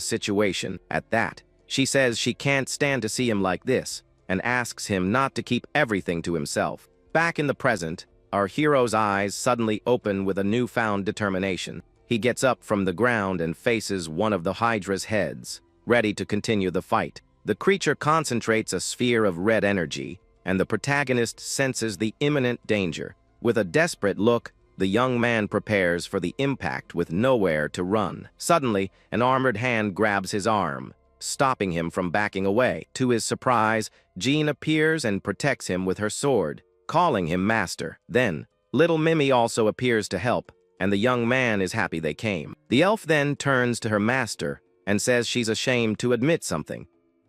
situation. At that, she says she can't stand to see him like this, and asks him not to keep everything to himself. Back in the present, our hero's eyes suddenly open with a newfound determination. He gets up from the ground and faces one of the Hydra's heads, ready to continue the fight. The creature concentrates a sphere of red energy, and the protagonist senses the imminent danger. With a desperate look, the young man prepares for the impact with nowhere to run. Suddenly, an armored hand grabs his arm, stopping him from backing away. To his surprise, Jean appears and protects him with her sword, calling him master. Then, little Mimi also appears to help, and the young man is happy they came. The elf then turns to her master and says she's ashamed to admit something.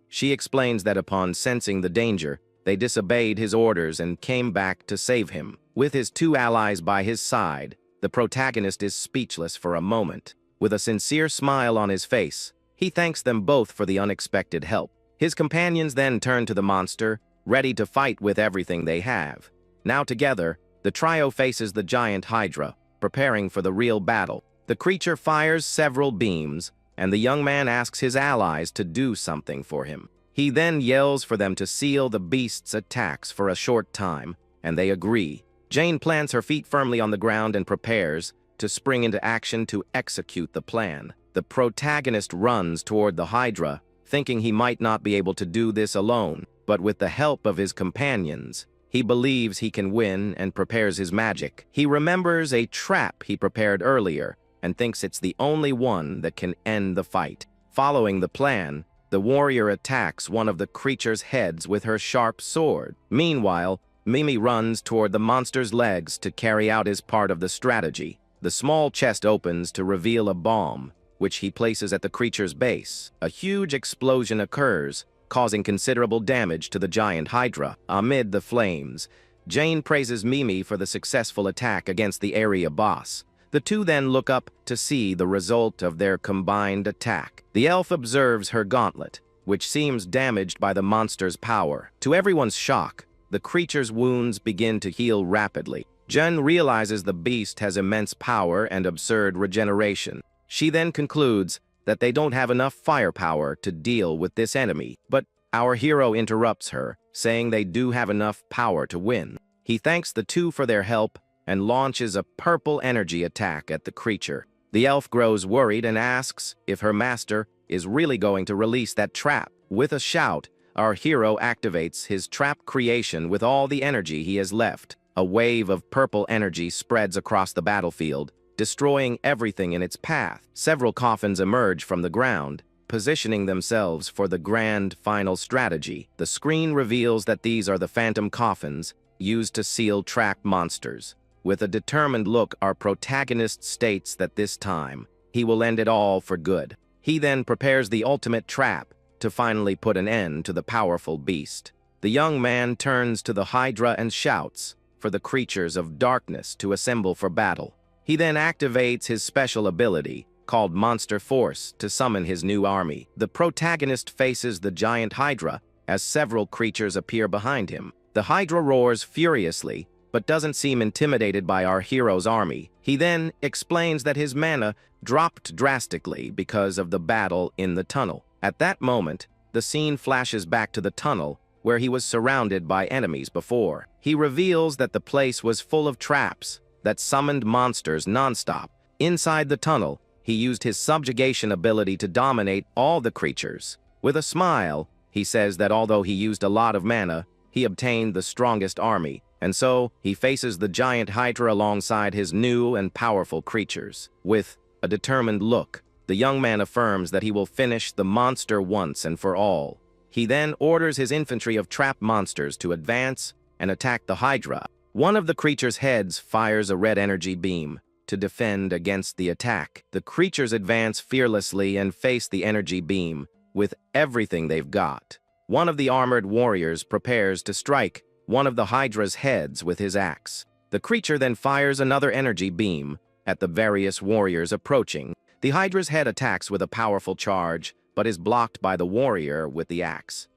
She explains that upon sensing the danger, they disobeyed his orders and came back to save him. With his two allies by his side, the protagonist is speechless for a moment. With a sincere smile on his face, he thanks them both for the unexpected help. His companions then turn to the monster, ready to fight with everything they have. Now together, the trio faces the giant Hydra, preparing for the real battle. The creature fires several beams, and the young man asks his allies to do something for him. He then yells for them to seal the beast's attacks for a short time, and they agree. Jane plants her feet firmly on the ground and prepares to spring into action to execute the plan. The protagonist runs toward the Hydra, thinking he might not be able to do this alone, but with the help of his companions, he believes he can win and prepares his magic. He remembers a trap he prepared earlier and thinks it's the only one that can end the fight. Following the plan, the warrior attacks one of the creature's heads with her sharp sword. Meanwhile, Mimi runs toward the monster's legs to carry out his part of the strategy. The small chest opens to reveal a bomb, which he places at the creature's base. A huge explosion occurs, causing considerable damage to the giant Hydra. Amid the flames, Jane praises Mimi for the successful attack against the area boss. The two then look up to see the result of their combined attack. The elf observes her gauntlet, which seems damaged by the monster's power. To everyone's shock, the creature's wounds begin to heal rapidly. Jen realizes the beast has immense power and absurd regeneration. She then concludes that they don't have enough firepower to deal with this enemy, but Our hero interrupts her, saying they do have enough power to win. He thanks the two for their help and launches a purple energy attack at the creature. The elf grows worried and asks if her master is really going to release that trap. With a shout, our hero activates his trap creation with all the energy he has left. A wave of purple energy spreads across the battlefield, destroying everything in its path. Several coffins emerge from the ground, positioning themselves for the grand final strategy. The screen reveals that these are the phantom coffins used to seal trapped monsters. With a determined look, our protagonist states that this time, he will end it all for good. He then prepares the ultimate trap to finally put an end to the powerful beast. The young man turns to the Hydra and shouts for the creatures of darkness to assemble for battle. He then activates his special ability, called Monster Force, to summon his new army. The protagonist faces the giant Hydra as several creatures appear behind him. The Hydra roars furiously, but doesn't seem intimidated by our hero's army. He then explains that his mana dropped drastically because of the battle in the tunnel. At that moment, the scene flashes back to the tunnel, where he was surrounded by enemies before. He reveals that the place was full of traps that summoned monsters nonstop. Inside the tunnel, he used his subjugation ability to dominate all the creatures. With a smile, he says that although he used a lot of mana, he obtained the strongest army, and so he faces the giant Hydra alongside his new and powerful creatures. With a determined look, the young man affirms that he will finish the monster once and for all. He then orders his infantry of trap monsters to advance and attack the Hydra. One of the creature's heads fires a red energy beam to defend against the attack. The creatures advance fearlessly and face the energy beam with everything they've got. One of the armored warriors prepares to strike one of the Hydra's heads with his axe. The creature then fires another energy beam at the various warriors approaching. The Hydra's head attacks with a powerful charge, but is blocked by the warrior with the axe.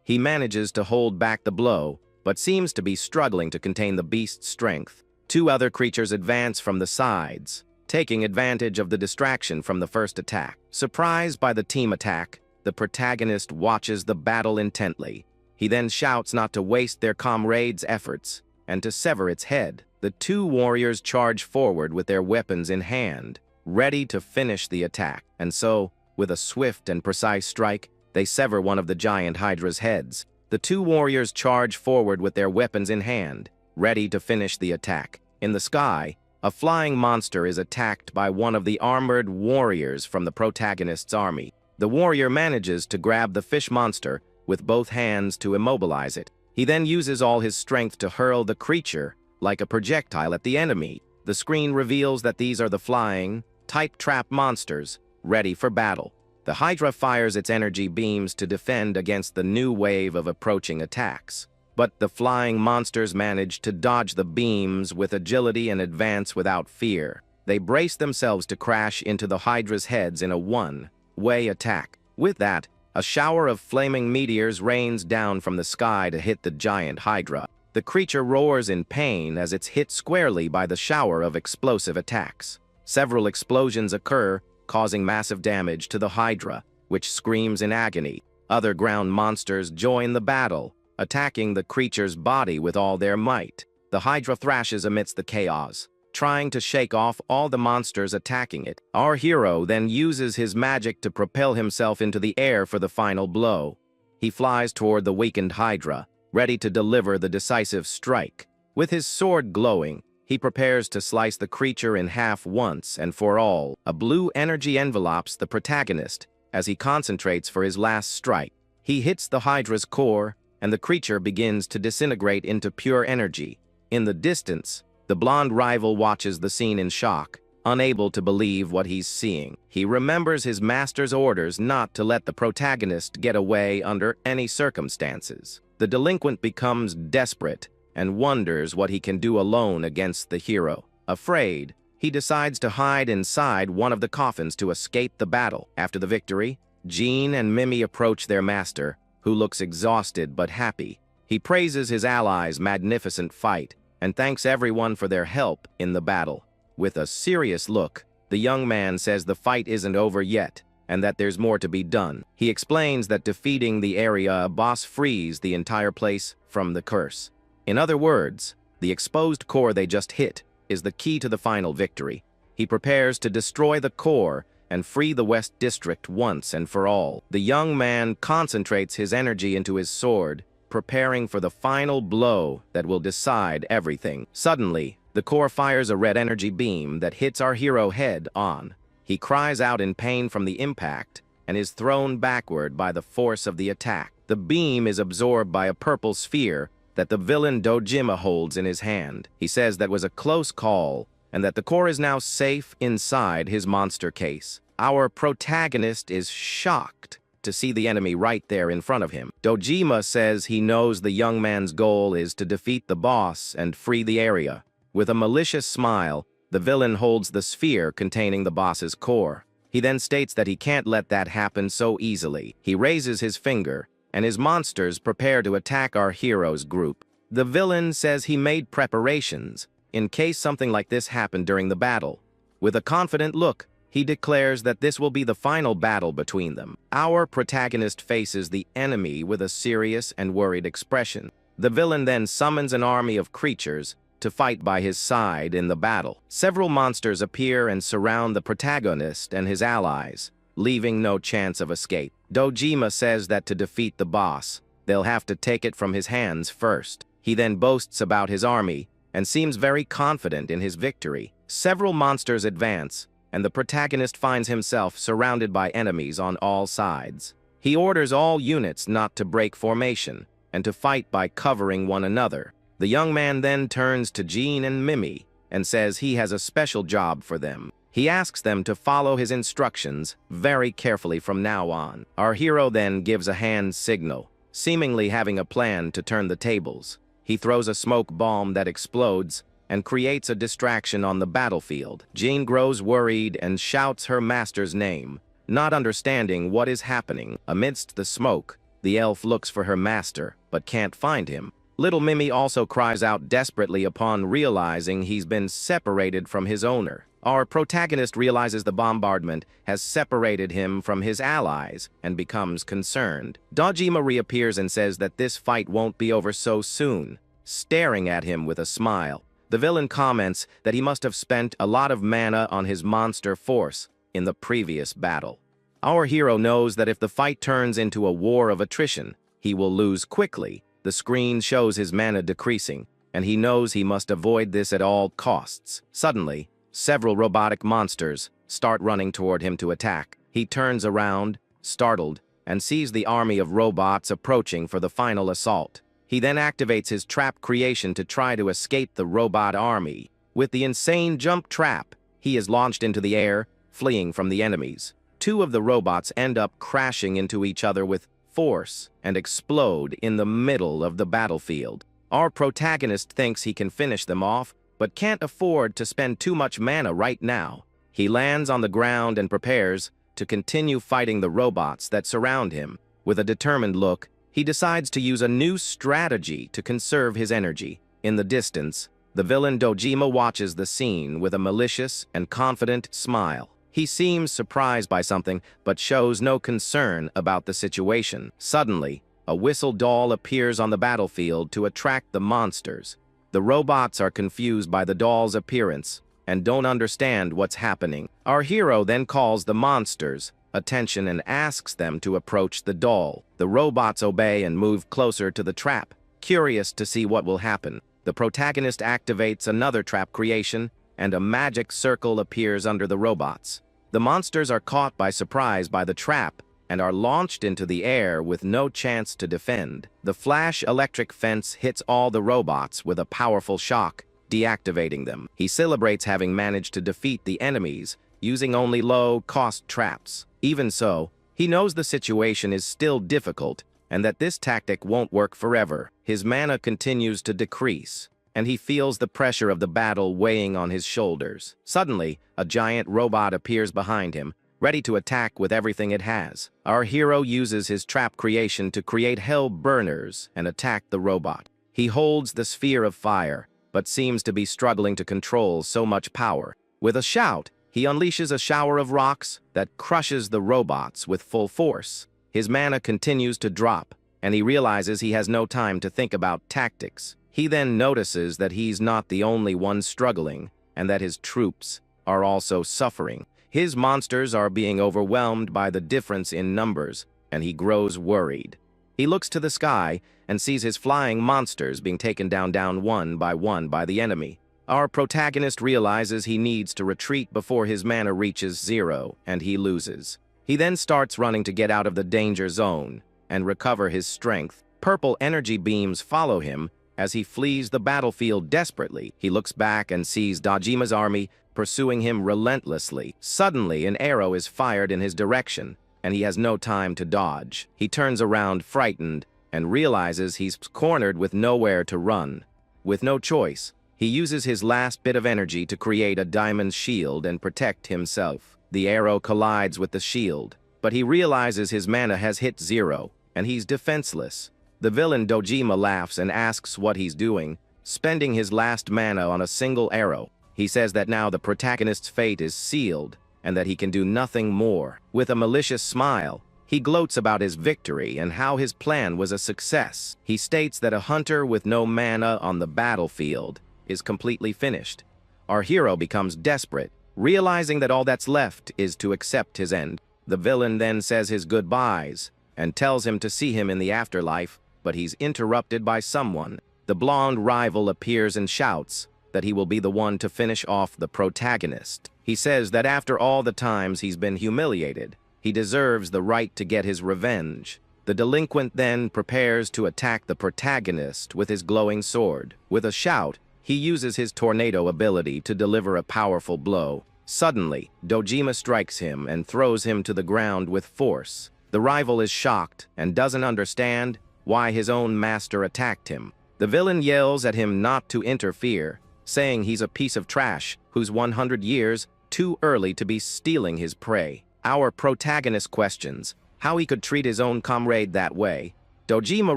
He manages to hold back the blow, but seems to be struggling to contain the beast's strength. Two other creatures advance from the sides, taking advantage of the distraction from the first attack. Surprised by the team attack, the protagonist watches the battle intently. He then shouts not to waste their comrade's efforts and to sever its head. The two warriors charge forward with their weapons in hand, ready to finish the attack. And so, with a swift and precise strike, they sever one of the giant Hydra's heads. The two warriors charge forward with their weapons in hand, ready to finish the attack. In the sky, a flying monster is attacked by one of the armored warriors from the protagonist's army. The warrior manages to grab the fish monster with both hands to immobilize it. He then uses all his strength to hurl the creature like a projectile at the enemy. The screen reveals that these are the flying, tight trap monsters, ready for battle. The Hydra fires its energy beams to defend against the new wave of approaching attacks. But the flying monsters manage to dodge the beams with agility and advance without fear. They brace themselves to crash into the Hydra's heads in a one-way attack. With that, a shower of flaming meteors rains down from the sky to hit the giant Hydra. The creature roars in pain as it's hit squarely by the shower of explosive attacks. Several explosions occur, causing massive damage to the Hydra, which screams in agony. Other ground monsters join the battle, attacking the creature's body with all their might. The Hydra thrashes amidst the chaos, trying to shake off all the monsters attacking it. Our hero then uses his magic to propel himself into the air for the final blow. He flies toward the weakened Hydra, ready to deliver the decisive strike. With his sword glowing, he prepares to slice the creature in half once and for all. A blue energy envelopes the protagonist as he concentrates for his last strike. He hits the Hydra's core, and the creature begins to disintegrate into pure energy. In the distance, the blonde rival watches the scene in shock, unable to believe what he's seeing. He remembers his master's orders not to let the protagonist get away under any circumstances. The delinquent becomes desperate and wonders what he can do alone against the hero. Afraid, he decides to hide inside one of the coffins to escape the battle. After the victory, Jean and Mimi approach their master, who looks exhausted but happy. He praises his allies' magnificent fight and thanks everyone for their help in the battle. With a serious look, the young man says the fight isn't over yet and that there's more to be done. He explains that defeating the area boss frees the entire place from the curse. In other words, the exposed core they just hit is the key to the final victory. He prepares to destroy the core and free the West District once and for all. The young man concentrates his energy into his sword, preparing for the final blow that will decide everything. Suddenly, the core fires a red energy beam that hits our hero head on. He cries out in pain from the impact and is thrown backward by the force of the attack. The beam is absorbed by a purple sphere that the villain Dojima holds in his hand. He says that was a close call and that the core is now safe inside his monster case. Our protagonist is shocked to see the enemy right there in front of him. Dojima says he knows the young man's goal is to defeat the boss and free the area. With a malicious smile, the villain holds the sphere containing the boss's core. He then states that he can't let that happen so easily. He raises his finger, and his monsters prepare to attack our hero's group. The villain says he made preparations in case something like this happened during the battle. With a confident look, he declares that this will be the final battle between them. Our protagonist faces the enemy with a serious and worried expression. The villain then summons an army of creatures to fight by his side in the battle. Several monsters appear and surround the protagonist and his allies, leaving no chance of escape. Dojima says that to defeat the boss, they'll have to take it from his hands first. He then boasts about his army and seems very confident in his victory. Several monsters advance, and the protagonist finds himself surrounded by enemies on all sides. He orders all units not to break formation and to fight by covering one another. The young man then turns to Jean and Mimi and says he has a special job for them. He asks them to follow his instructions very carefully from now on. Our hero then gives a hand signal, seemingly having a plan to turn the tables. He throws a smoke bomb that explodes and creates a distraction on the battlefield. Jean grows worried and shouts her master's name, not understanding what is happening. Amidst the smoke, the elf looks for her master, but can't find him. Little Mimi also cries out desperately upon realizing he's been separated from his owner. Our protagonist realizes the bombardment has separated him from his allies and becomes concerned. Dojima reappears and says that this fight won't be over so soon, staring at him with a smile. The villain comments that he must have spent a lot of mana on his monster force in the previous battle. Our hero knows that if the fight turns into a war of attrition, he will lose quickly. The screen shows his mana decreasing, and he knows he must avoid this at all costs. Suddenly, several robotic monsters start running toward him to attack. He turns around, startled, and sees the army of robots approaching for the final assault. He then activates his trap creation to try to escape the robot army. With the insane jump trap, he is launched into the air, fleeing from the enemies. Two of the robots end up crashing into each other with force and explode in the middle of the battlefield. Our protagonist thinks he can finish them off, but can't afford to spend too much mana right now. He lands on the ground and prepares to continue fighting the robots that surround him. With a determined look, he decides to use a new strategy to conserve his energy. In the distance, the villain Dojima watches the scene with a malicious and confident smile. He seems surprised by something, but shows no concern about the situation. Suddenly, a whistle doll appears on the battlefield to attract the monsters. The robots are confused by the doll's appearance and don't understand what's happening. Our hero then calls the monsters' attention and asks them to approach the doll. The robots obey and move closer to the trap, curious to see what will happen. The protagonist activates another trap creation, and a magic circle appears under the robots. The monsters are caught by surprise by the trap and are launched into the air with no chance to defend. The flash electric fence hits all the robots with a powerful shock, deactivating them. He celebrates having managed to defeat the enemies using only low-cost traps. Even so, he knows the situation is still difficult and that this tactic won't work forever. His mana continues to decrease, and he feels the pressure of the battle weighing on his shoulders. Suddenly, a giant robot appears behind him, ready to attack with everything it has. Our hero uses his trap creation to create hell burners and attack the robot. He holds the sphere of fire, but seems to be struggling to control so much power. With a shout, he unleashes a shower of rocks that crushes the robots with full force. His mana continues to drop, and he realizes he has no time to think about tactics. He then notices that he's not the only one struggling, and that his troops are also suffering. His monsters are being overwhelmed by the difference in numbers, and he grows worried. He looks to the sky and sees his flying monsters being taken down one by the enemy. Our protagonist realizes he needs to retreat before his mana reaches 0, and he loses. He then starts running to get out of the danger zone and recover his strength. Purple energy beams follow him as he flees the battlefield desperately. He looks back and sees Dojima's army pursuing him relentlessly. Suddenly, an arrow is fired in his direction, and he has no time to dodge. He turns around frightened and realizes he's cornered with nowhere to run. With no choice, he uses his last bit of energy to create a diamond shield and protect himself. The arrow collides with the shield, but he realizes his mana has hit 0, and he's defenseless. The villain Dojima laughs and asks what he's doing, spending his last mana on a single arrow. He says that now the protagonist's fate is sealed, and that he can do nothing more. With a malicious smile, he gloats about his victory and how his plan was a success. He states that a hunter with no mana on the battlefield is completely finished. Our hero becomes desperate, realizing that all that's left is to accept his end. The villain then says his goodbyes and tells him to see him in the afterlife, but he's interrupted by someone. The blonde rival appears and shouts that he will be the one to finish off the protagonist. He says that after all the times he's been humiliated, he deserves the right to get his revenge. The delinquent then prepares to attack the protagonist with his glowing sword. With a shout, he uses his tornado ability to deliver a powerful blow. Suddenly, Dojima strikes him and throws him to the ground with force. The rival is shocked and doesn't understand why his own master attacked him. The villain yells at him not to interfere, saying he's a piece of trash who's 100 years too early to be stealing his prey. Our protagonist questions how he could treat his own comrade that way. Dojima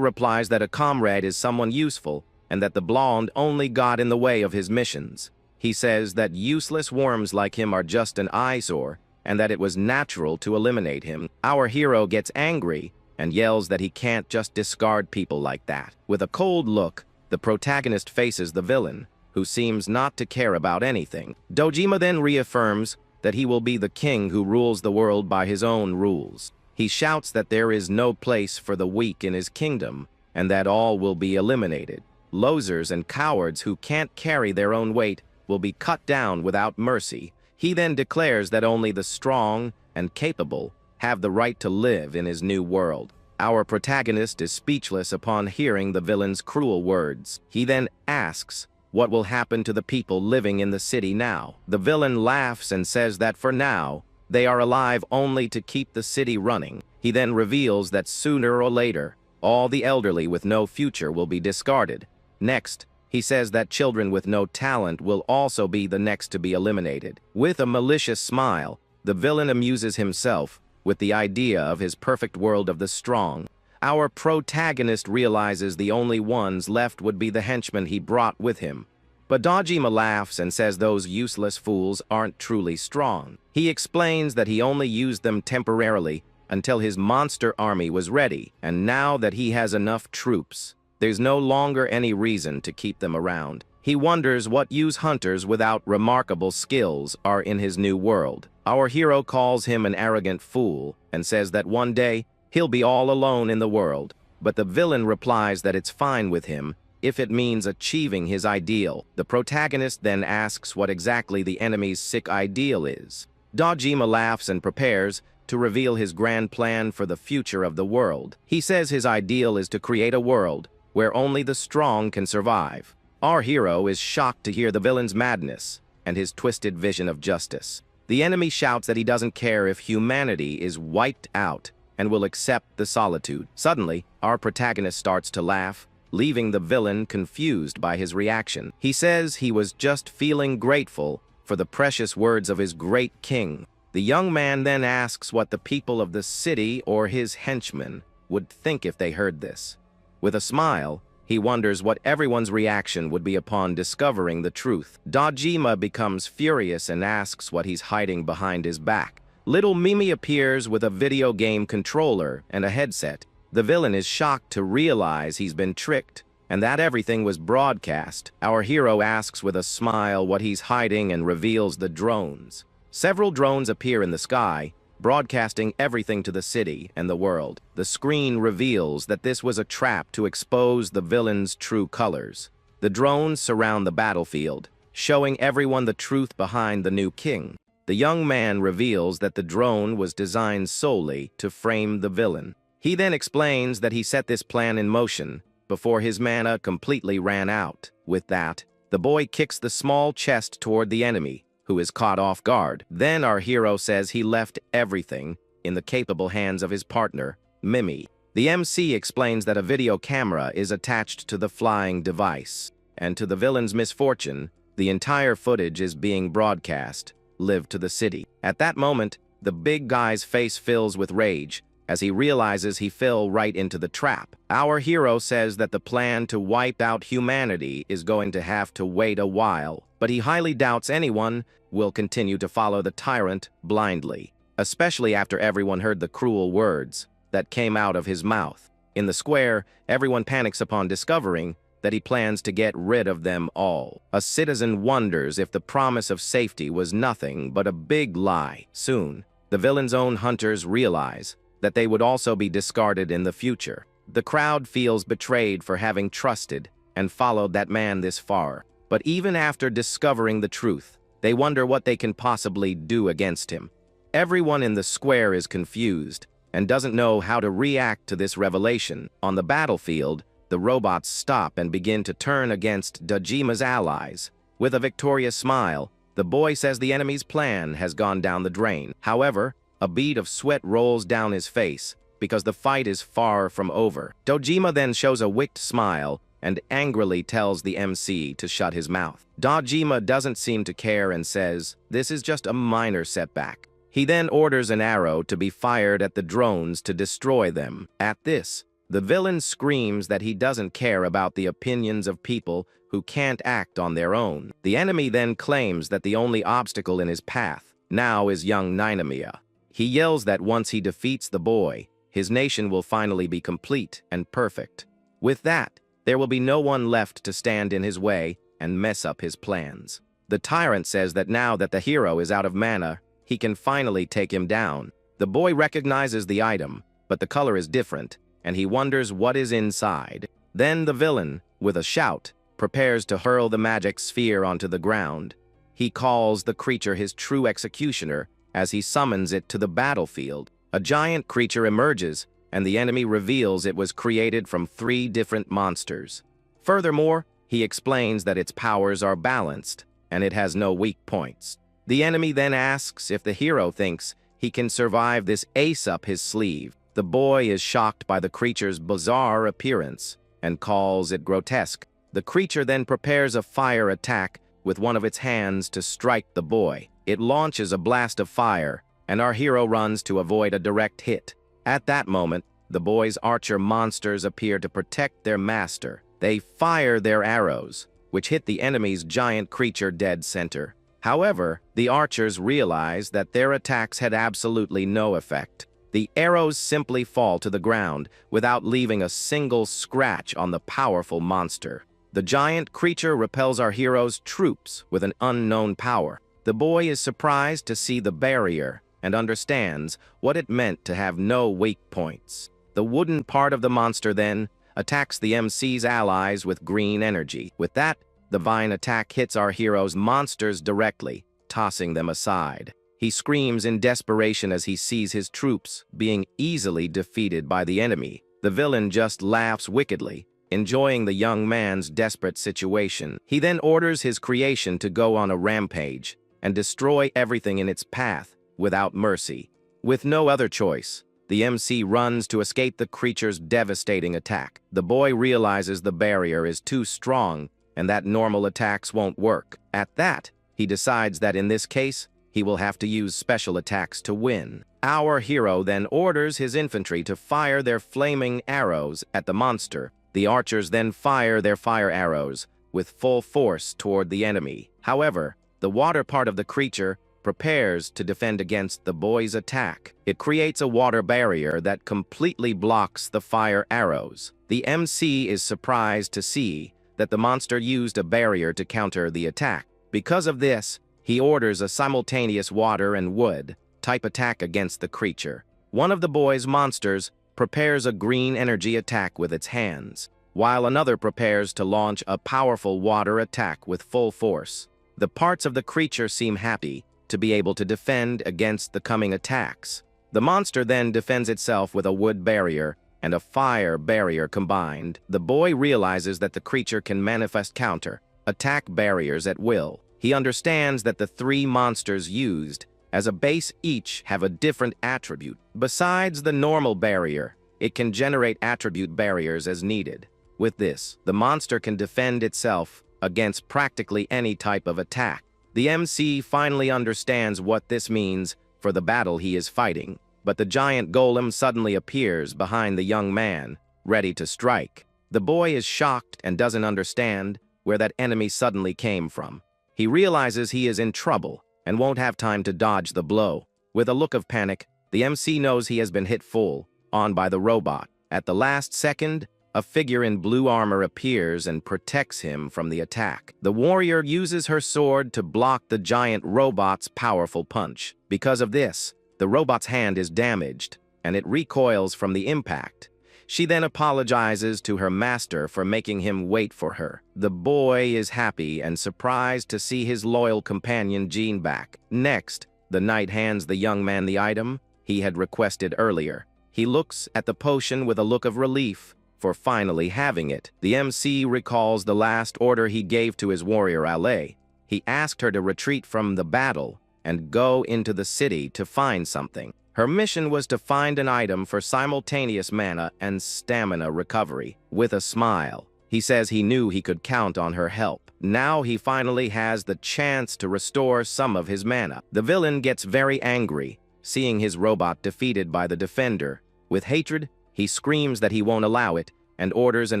replies that a comrade is someone useful and that the blonde only got in the way of his missions. He says that useless worms like him are just an eyesore and that it was natural to eliminate him. Our hero gets angry and yells that he can't just discard people like that. With a cold look, the protagonist faces the villain, who seems not to care about anything. Dojima then reaffirms that he will be the king who rules the world by his own rules. He shouts that there is no place for the weak in his kingdom, and that all will be eliminated. Losers and cowards who can't carry their own weight will be cut down without mercy. He then declares that only the strong and capable have the right to live in his new world. Our protagonist is speechless upon hearing the villain's cruel words. He then asks what will happen to the people living in the city now. The villain laughs and says that for now, they are alive only to keep the city running. He then reveals that sooner or later, all the elderly with no future will be discarded. Next, he says that children with no talent will also be the next to be eliminated. With a malicious smile, the villain amuses himself with the idea of his perfect world of the strong. Our protagonist realizes the only ones left would be the henchmen he brought with him. But Dojima laughs and says those useless fools aren't truly strong. He explains that he only used them temporarily until his monster army was ready, and now that he has enough troops, there's no longer any reason to keep them around. He wonders what use hunters without remarkable skills are in his new world. Our hero calls him an arrogant fool and says that one day he'll be all alone in the world, but the villain replies that it's fine with him if it means achieving his ideal. The protagonist then asks what exactly the enemy's sick ideal is. Dojima laughs and prepares to reveal his grand plan for the future of the world. He says his ideal is to create a world where only the strong can survive. Our hero is shocked to hear the villain's madness and his twisted vision of justice. The enemy shouts that he doesn't care if humanity is wiped out and will accept the solitude. Suddenly, our protagonist starts to laugh, leaving the villain confused by his reaction. He says he was just feeling grateful for the precious words of his great king. The young man then asks what the people of the city or his henchmen would think if they heard this. With a smile, He wonders what everyone's reaction would be upon discovering the truth. Dojima becomes furious and asks what he's hiding behind his back. Little Mimi appears with a video game controller and a headset. The villain is shocked to realize he's been tricked, and that everything was broadcast. Our hero asks with a smile what he's hiding and reveals the drones. Several drones appear in the sky, broadcasting everything to the city and the world. The screen reveals that this was a trap to expose the villain's true colors. The drones surround the battlefield, showing everyone the truth behind the new king. The young man reveals that the drone was designed solely to frame the villain. He then explains that he set this plan in motion before his mana completely ran out. With that, the boy kicks the small chest toward the enemy, who is caught off guard. Then our hero says he left everything in the capable hands of his partner, Mimi. The MC explains that a video camera is attached to the flying device, and to the villain's misfortune, the entire footage is being broadcast, live to the city. At that moment, the big guy's face fills with rage, as he realizes he fell right into the trap. Our hero says that the plan to wipe out humanity is going to have to wait a while, but he highly doubts anyone will continue to follow the tyrant blindly, especially after everyone heard the cruel words that came out of his mouth. In the square, everyone panics upon discovering that he plans to get rid of them all. A citizen wonders if the promise of safety was nothing but a big lie. Soon, the villain's own hunters realize that they would also be discarded in the future. The crowd feels betrayed for having trusted and followed that man this far. But even after discovering the truth, they wonder what they can possibly do against him. Everyone in the square is confused and doesn't know how to react to this revelation. On the battlefield, the robots stop and begin to turn against Dojima's allies. With a victorious smile, the boy says the enemy's plan has gone down the drain. However, a bead of sweat rolls down his face because the fight is far from over. Dojima then shows a wicked smile and angrily tells the MC to shut his mouth. Dojima doesn't seem to care and says, "This is just a minor setback." He then orders an arrow to be fired at the drones to destroy them. At this, the villain screams that he doesn't care about the opinions of people who can't act on their own. The enemy then claims that the only obstacle in his path now is young Ninomiya. He yells that once he defeats the boy, his nation will finally be complete and perfect. With that, there will be no one left to stand in his way and mess up his plans. The tyrant says that now that the hero is out of mana, he can finally take him down. The boy recognizes the item, but the color is different, and he wonders what is inside. Then the villain, with a shout, prepares to hurl the magic sphere onto the ground. He calls the creature his true executioner as he summons it to the battlefield. A giant creature emerges, and the enemy reveals it was created from 3 different monsters. Furthermore, he explains that its powers are balanced, and it has no weak points. The enemy then asks if the hero thinks he can survive this ace up his sleeve. The boy is shocked by the creature's bizarre appearance and calls it grotesque. The creature then prepares a fire attack with one of its hands to strike the boy. It launches a blast of fire, and our hero runs to avoid a direct hit. At that moment, the boy's archer monsters appear to protect their master. They fire their arrows, which hit the enemy's giant creature dead center. However, the archers realize that their attacks had absolutely no effect. The arrows simply fall to the ground without leaving a single scratch on the powerful monster. The giant creature repels our hero's troops with an unknown power. The boy is surprised to see the barrier and understands what it meant to have no weak points. The wooden part of the monster then attacks the MC's allies with green energy. With that, the vine attack hits our hero's monsters directly, tossing them aside. He screams in desperation as he sees his troops being easily defeated by the enemy. The villain just laughs wickedly, enjoying the young man's desperate situation. He then orders his creation to go on a rampage and destroy everything in its path without mercy. With no other choice, the MC runs to escape the creature's devastating attack. The boy realizes the barrier is too strong and that normal attacks won't work. At that, he decides that in this case, he will have to use special attacks to win. Our hero then orders his infantry to fire their flaming arrows at the monster. The archers then fire their fire arrows with full force toward the enemy. However, the water part of the creature prepares to defend against the boy's attack. It creates a water barrier that completely blocks the fire arrows. The MC is surprised to see that the monster used a barrier to counter the attack. Because of this, he orders a simultaneous water and wood type attack against the creature. One of the boy's monsters prepares a green energy attack with its hands, while another prepares to launch a powerful water attack with full force. The parts of the creature seem happy to be able to defend against the coming attacks. The monster then defends itself with a wood barrier and a fire barrier combined. The boy realizes that the creature can manifest counter attack barriers at will. He understands that the three monsters used as a base each have a different attribute. Besides the normal barrier, it can generate attribute barriers as needed. With this, the monster can defend itself against practically any type of attack. The MC finally understands what this means for the battle he is fighting, but the giant golem suddenly appears behind the young man, ready to strike. The boy is shocked and doesn't understand where that enemy suddenly came from. He realizes he is in trouble and won't have time to dodge the blow. With a look of panic, the MC knows he has been hit full on by the robot. At the last second, a figure in blue armor appears and protects him from the attack. The warrior uses her sword to block the giant robot's powerful punch. Because of this, the robot's hand is damaged, and it recoils from the impact. She then apologizes to her master for making him wait for her. The boy is happy and surprised to see his loyal companion Jean back. Next, the knight hands the young man the item he had requested earlier. He looks at the potion with a look of relief for finally having it. The MC recalls the last order he gave to his warrior ally. He asked her to retreat from the battle and go into the city to find something. Her mission was to find an item for simultaneous mana and stamina recovery. With a smile, he says he knew he could count on her help. Now he finally has the chance to restore some of his mana. The villain gets very angry, seeing his robot defeated by the defender. With hatred, he screams that he won't allow it and orders an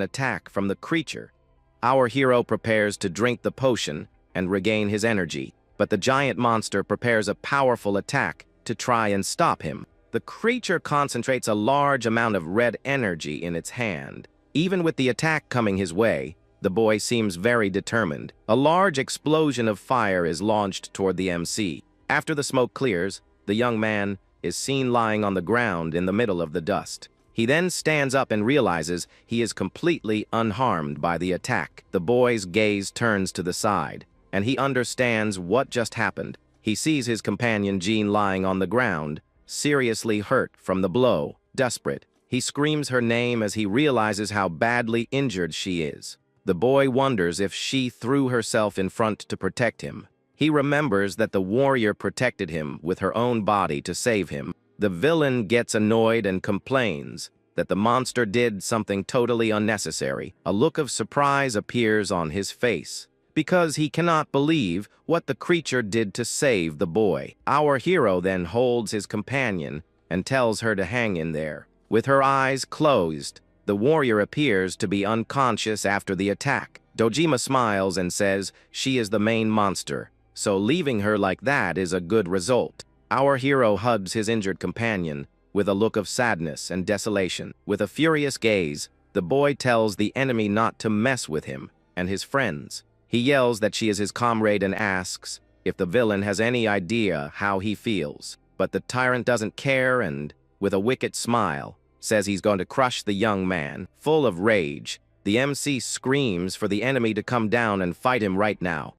attack from the creature. Our hero prepares to drink the potion and regain his energy, but the giant monster prepares a powerful attack to try and stop him. The creature concentrates a large amount of red energy in its hand. Even with the attack coming his way, the boy seems very determined. A large explosion of fire is launched toward the MC. After the smoke clears, the young man is seen lying on the ground in the middle of the dust. He then stands up and realizes he is completely unharmed by the attack. The boy's gaze turns to the side, and he understands what just happened. He sees his companion Jean lying on the ground, seriously hurt from the blow. Desperate, he screams her name as he realizes how badly injured she is. The boy wonders if she threw herself in front to protect him. He remembers that the warrior protected him with her own body to save him. The villain gets annoyed and complains that the monster did something totally unnecessary. A look of surprise appears on his face, because he cannot believe what the creature did to save the boy. Our hero then holds his companion and tells her to hang in there. With her eyes closed, the warrior appears to be unconscious after the attack. Dojima smiles and says she is the main monster, so leaving her like that is a good result. Our hero hugs his injured companion with a look of sadness and desolation. With a furious gaze, the boy tells the enemy not to mess with him and his friends. He yells that she is his comrade and asks if the villain has any idea how he feels. But the tyrant doesn't care and, with a wicked smile, says he's going to crush the young man. Full of rage, the MC screams for the enemy to come down and fight him right now.